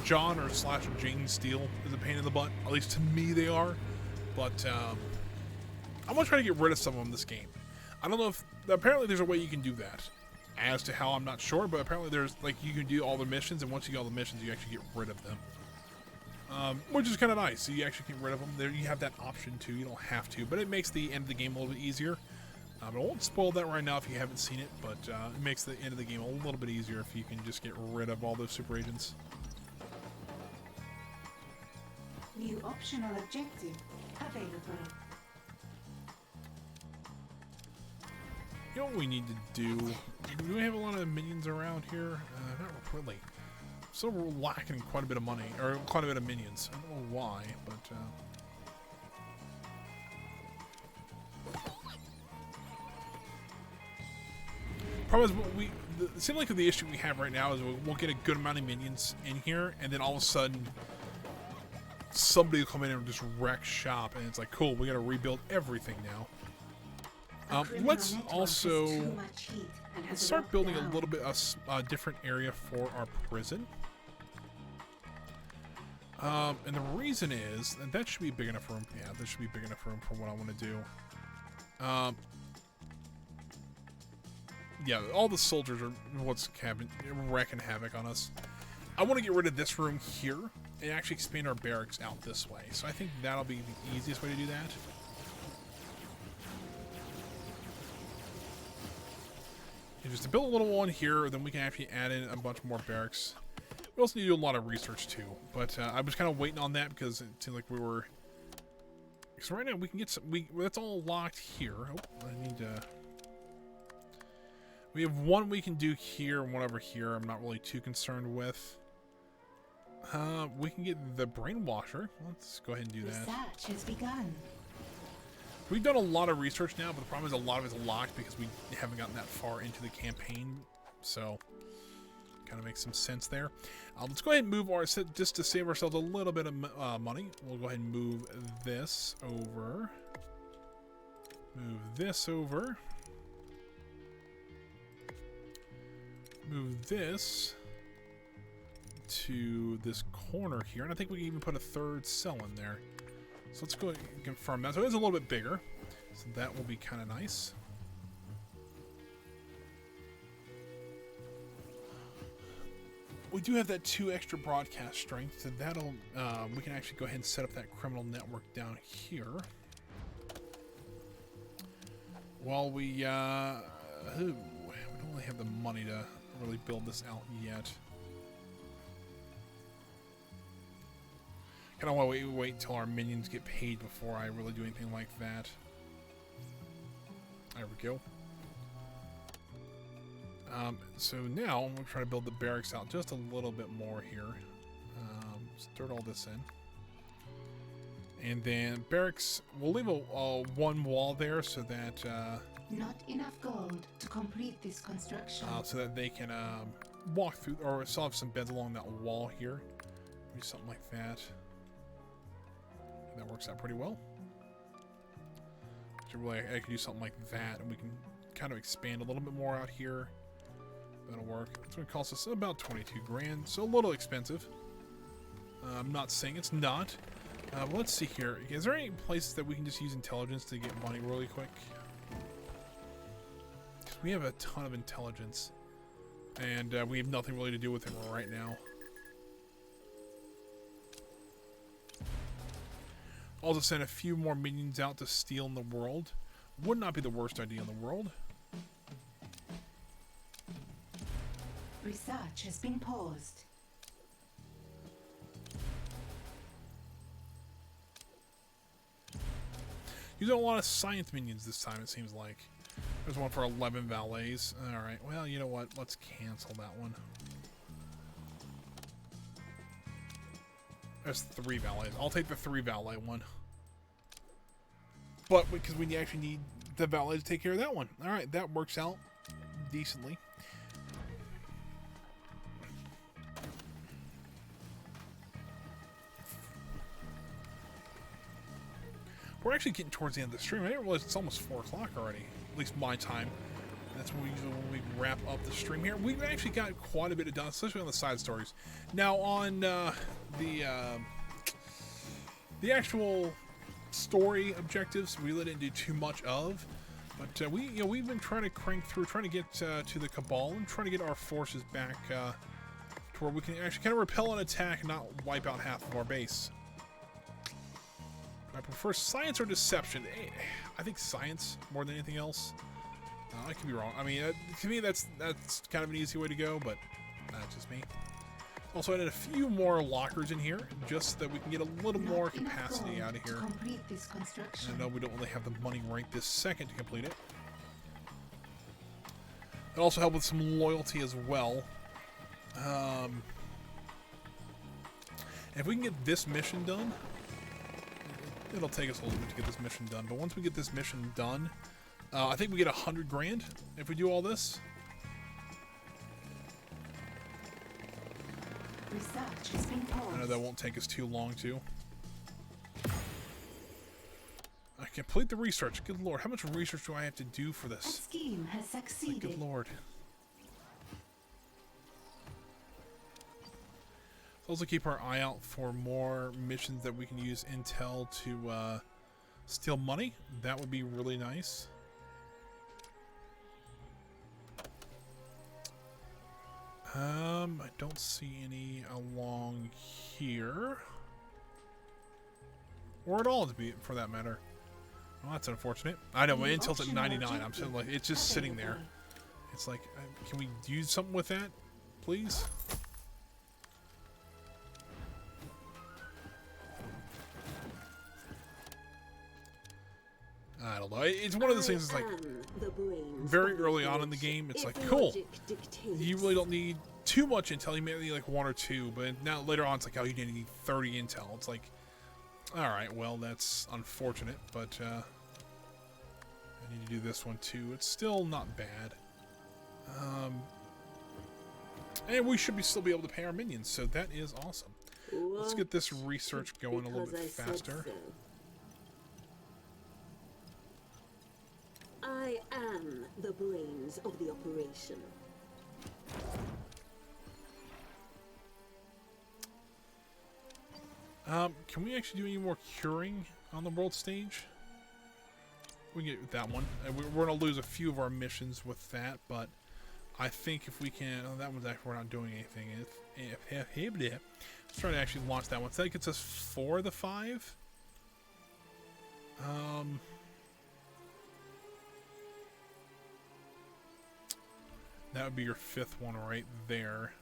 John or / Jane Steele is a pain in the butt. At least to me they are. But, I'm going to try to get rid of some of them this game. I don't know if... Apparently there's a way you can do that. As to how, I'm not sure. But apparently there's, like, you can do all the missions. And once you get all the missions, you actually get rid of them. Which is kind of nice. So you actually get rid of them. There, you have that option too. You don't have to. But it makes the end of the game a little bit easier. I won't spoil that right now if you haven't seen it, but it makes the end of the game a little bit easier if you can just get rid of all those super agents. New optional objective available. You know what we need to do? Do we have a lot of minions around here? Not really. So we're lacking quite a bit of money, or quite a bit of minions. I don't know why, but... Problem is, it seems like the issue we have right now is we'll get a good amount of minions in here, and then all of a sudden, somebody will come in and just wreck shop, and it's like, cool, we gotta rebuild everything now. Let's also start building a little bit a different area for our prison. And the reason is, and that should be big enough room. Yeah, that should be big enough room for what I want to do. Yeah, all the soldiers are what's wrecking havoc on us. I want to get rid of this room here and actually expand our barracks out this way. So I think that'll be the easiest way to do that. And just to build a little one here, then we can actually add in a bunch more barracks. We also need to do a lot of research too, but I was kind of waiting on that because it seemed like we were. So right now we can get some. That's all locked here. Oh, I need to. We have one we can do here and one over here. I'm not really too concerned with. We can get the brainwasher. Let's go ahead and do that. Research has begun. We've done a lot of research now, but the problem is a lot of it's locked because we haven't gotten that far into the campaign. So, kind of makes some sense there. Let's go ahead and move our, just to save ourselves a little bit of money. We'll go ahead and move this over. Move this over. Move this to this corner here. And I think we can even put a third cell in there. So let's go ahead and confirm that. So it is a little bit bigger. So that will be kind of nice. We do have that 2 extra broadcast strength. So that'll, we can actually go ahead and set up that criminal network down here. While we don't really have the money to really build this out yet. Kind of want to wait until our minions get paid before I really do anything like that. There we go. So now I'm going to try to build the barracks out just a little bit more here. Let's throw all this in. And then barracks, we'll leave a one wall there so that... Not enough gold to complete this construction. So that they can walk through, or still have some beds along that wall here. Maybe something like that. That works out pretty well. So really, I could do something like that, and we can kind of expand a little bit more out here. That'll work. It's going to cost us about 22 grand, so a little expensive. I'm not saying it's not. Let's see here. Is there any places that we can just use intelligence to get money really quick? Because we have a ton of intelligence, and we have nothing really to do with it right now. Also send a few more minions out to steal in the world. Would not be the worst idea in the world. Research has been paused. Using a lot of science minions this time, it seems like. There's one for 11 valets. Alright, well, you know what? Let's cancel that one. There's 3 valets. I'll take the 3 valet one. But because we actually need the valet to take care of that one. Alright, that works out decently. We're actually getting towards the end of the stream. I didn't realize it's almost 4 o'clock already. At least my time. That's when we wrap up the stream here. We've actually got quite a bit done, especially on the side stories. Now on the actual story objectives, we really didn't do too much of. But we've been trying to crank through, trying to get to the Cabal and trying to get our forces back to where we can actually kind of repel an attack and not wipe out half of our base. I prefer science or deception. I think science more than anything else. I could be wrong. I mean, to me, that's kind of an easy way to go, but that's just me. Also, added a few more lockers in here, just so that we can get a little more capacity out of here. Complete this construction. I know we don't really have the money right this second to complete it. It also helped with some loyalty as well. If we can get this mission done, it'll take us a little bit to get this mission done. But once we get this mission done, I think we get 100 grand if we do all this. Research has been paused. I know that won't take us too long to. I complete the research. Good lord, how much research do I have to do for this? That scheme has succeeded. Good lord. Let's also keep our eye out for more missions that we can use intel to steal money. That would be really nice. I don't see any along here. Or at all, to be for that matter. Well, that's unfortunate. I know, Intel's at 99. I'm saying, like, it's just sitting there. It's like, can we use something with that, please? I don't know. It's one of those things. It's like very early on in the game. It's like, cool. You really don't need too much intel. You may need like 1 or 2, but now later on, it's like, oh, you need 30 intel. It's like, all right, well, that's unfortunate, but I need to do this one too. It's still not bad. And we should still be able to pay our minions, so that is awesome. Let's get this research going a little bit faster. I am the brains of the operation. Can we actually do any more curing on the world stage? We can get that one. We're going to lose a few of our missions with that, but I think if we can... Oh, that one's actually... We're not doing anything. Let's try to actually launch that one. So that gets us 4 of the 5. That would be your 5th one right there.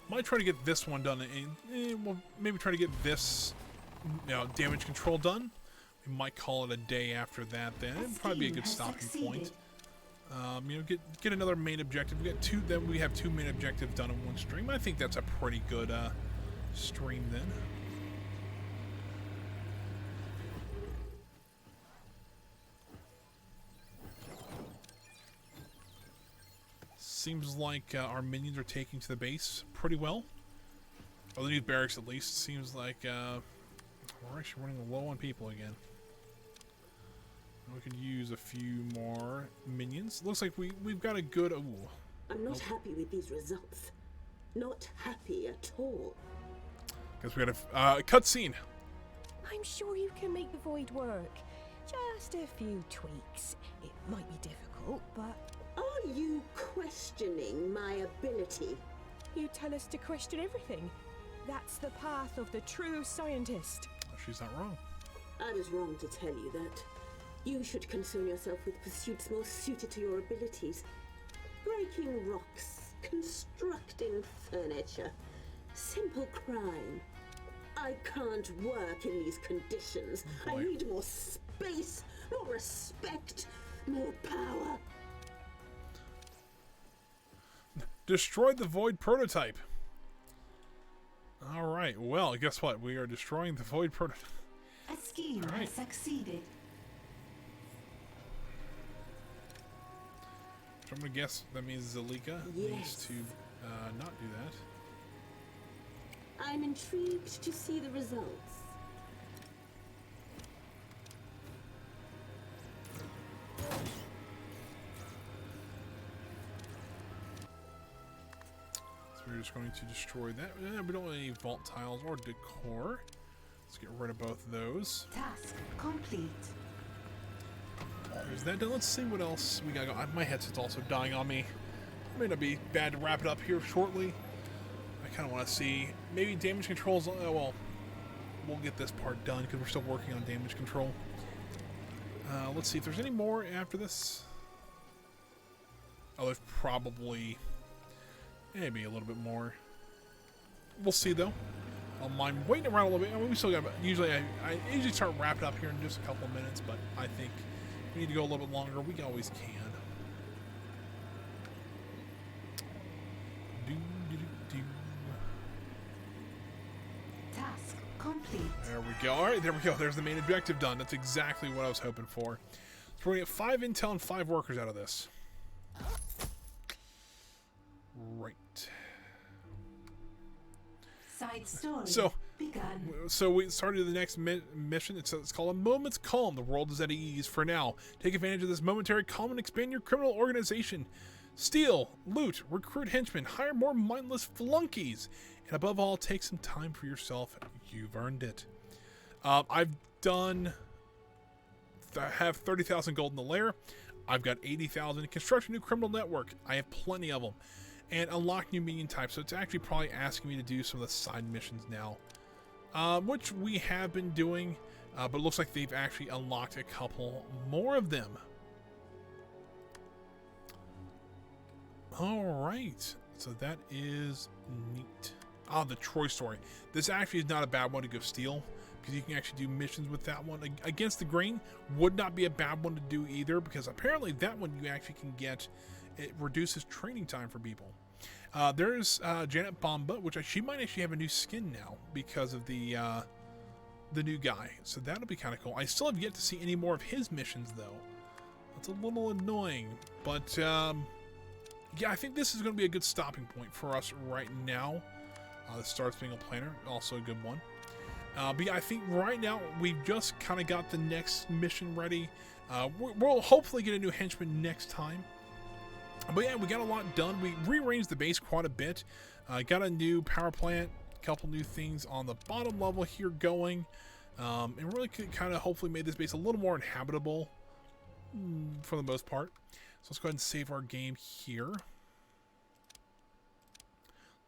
Might try to get this one done, and we'll maybe try to get this, damage control done. We might call it a day after that. Then it'd probably be a good stopping point. Get another main objective. We got 2. Then we have 2 main objectives done in one stream. I think that's a pretty good stream then. Seems like our minions are taking to the base pretty well. Or the new barracks, at least. Seems like we're actually running low on people again. We could use a few more minions. Looks like we've got a good... Ooh. I'm not happy with these results. Not happy at all. Guess we got a cutscene. I'm sure you can make the void work. Just a few tweaks. It might be difficult, but... Are you questioning my ability? You tell us to question everything. That's the path of the true scientist. She's not wrong. I was wrong to tell you that. You should concern yourself with pursuits more suited to your abilities. Breaking rocks, constructing furniture. Simple crime. I can't work in these conditions. I need more space, more respect, more power. Destroyed the void prototype. Alright, well, guess what? We are destroying the void prototype. A scheme has succeeded. So I'm going to guess that means Zalika needs to not do that. I'm intrigued to see the results. We're just going to destroy that. We don't want any vault tiles or decor. Let's get rid of both of those. Task complete. There's that done. Let's see what else we got going. My headset's also dying on me. It may not be bad to wrap it up here shortly. I kind of want to see maybe damage controls. Well, we'll get this part done because we're still working on damage control. Let's see if there's any more after this. Oh, there's probably... maybe a little bit more. We'll see though. I'm waiting around a little bit. I mean, we still got. Usually, I usually start wrapping up here in just a couple of minutes, but I think we need to go a little bit longer. We always can. Task complete. There we go. All right, there we go. There's the main objective done. That's exactly what I was hoping for. So we're gonna get 5 intel and 5 workers out of this. Right. Side story begun. So we started the next mission. It's called A Moment's Calm. The world is at ease for now. Take advantage of this momentary calm and expand your criminal organization. Steal, loot, recruit henchmen, hire more mindless flunkies, and above all, take some time for yourself. You've earned it. I've done... I have 30,000 gold in the lair. I've got 80,000. Construct a new criminal network. I have plenty of them. And unlock new minion types. So it's actually probably asking me to do some of the side missions now, which we have been doing, but it looks like they've actually unlocked a couple more of them. All right, so that is neat. Ah, the Troy story. This actually is not a bad one to go steal, because you can actually do missions with that one. Against the Grain would not be a bad one to do either, because apparently that one you actually can get. It reduces training time for people. There's Janet Bomba, which she might actually have a new skin now because of the new guy. So that'll be kind of cool. I still have yet to see any more of his missions, though. That's a little annoying, but yeah, I think this is going to be a good stopping point for us right now. The starts being a planner, also a good one. But yeah, I think right now we've just kind of got the next mission ready. We'll hopefully get a new henchman next time. But yeah, we got a lot done. We rearranged the base quite a bit. Got a new power plant, a couple new things on the bottom level here going. And really kind of hopefully made this base a little more inhabitable for the most part. So let's go ahead and save our game here.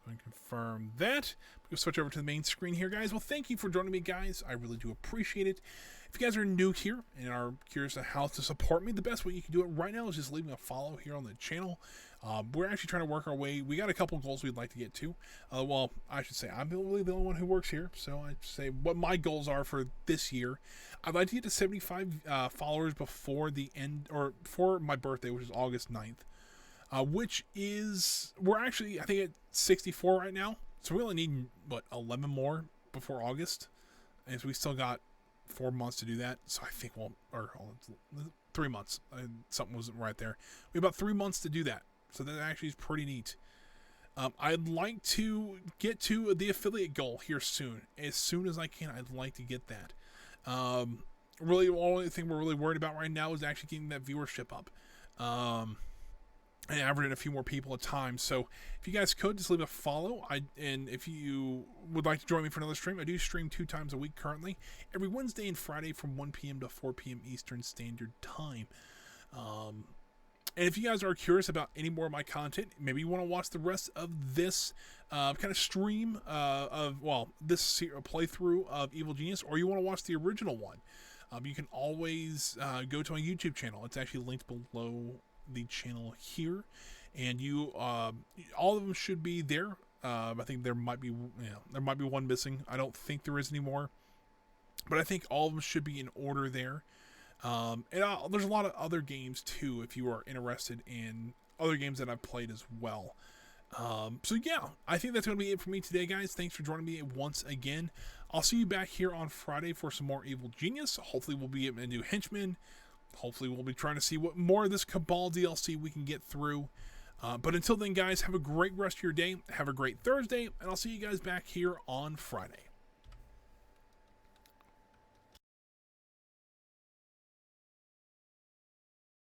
And confirm that. We'll switch over to the main screen here, guys. Well, thank you for joining me, guys. I really do appreciate it. If you guys are new here and are curious on how to support me, the best way you can do it right now is just leaving a follow here on the channel. We're actually trying to work our way. We got a couple goals we'd like to get to. Well, I should say I'm really the only one who works here, so I'd say what my goals are for this year. I'd like to get to 75 followers before the end, or before my birthday, which is August 9th. Which is, we're actually, I think, at 64 right now. So we only need, what, 11 more before August? And so we still got 4 months to do that. So I think we'll, or 3 months. Something wasn't right there. We have about 3 months to do that. So that actually is pretty neat. I'd like to get to the affiliate goal here soon. As soon as I can, I'd like to get that. Really, the only thing we're really worried about right now is actually getting that viewership up. And averaging a few more people at a time. So if you guys could just leave a follow, and if you would like to join me for another stream, I do stream 2 times a week currently, every Wednesday and Friday from 1 p.m. to 4 p.m. Eastern Standard Time. And if you guys are curious about any more of my content, maybe you want to watch the rest of this kind of stream this playthrough of Evil Genius, or you want to watch the original one, you can always go to my YouTube channel. It's actually linked below the channel here, and all of them should be there. I think there might be one missing. I don't think there is anymore, but I think all of them should be in order there. And there's a lot of other games too, if you are interested in other games that I've played as well. So yeah, I think that's going to be it for me today, guys. Thanks for joining me once again. I'll see you back here on Friday for some more Evil Genius. Hopefully we'll be getting a new henchman. Hopefully we'll be trying to see what more of this Cabal DLC we can get through. But until then, guys, have a great rest of your day. Have a great Thursday, and I'll see you guys back here on Friday.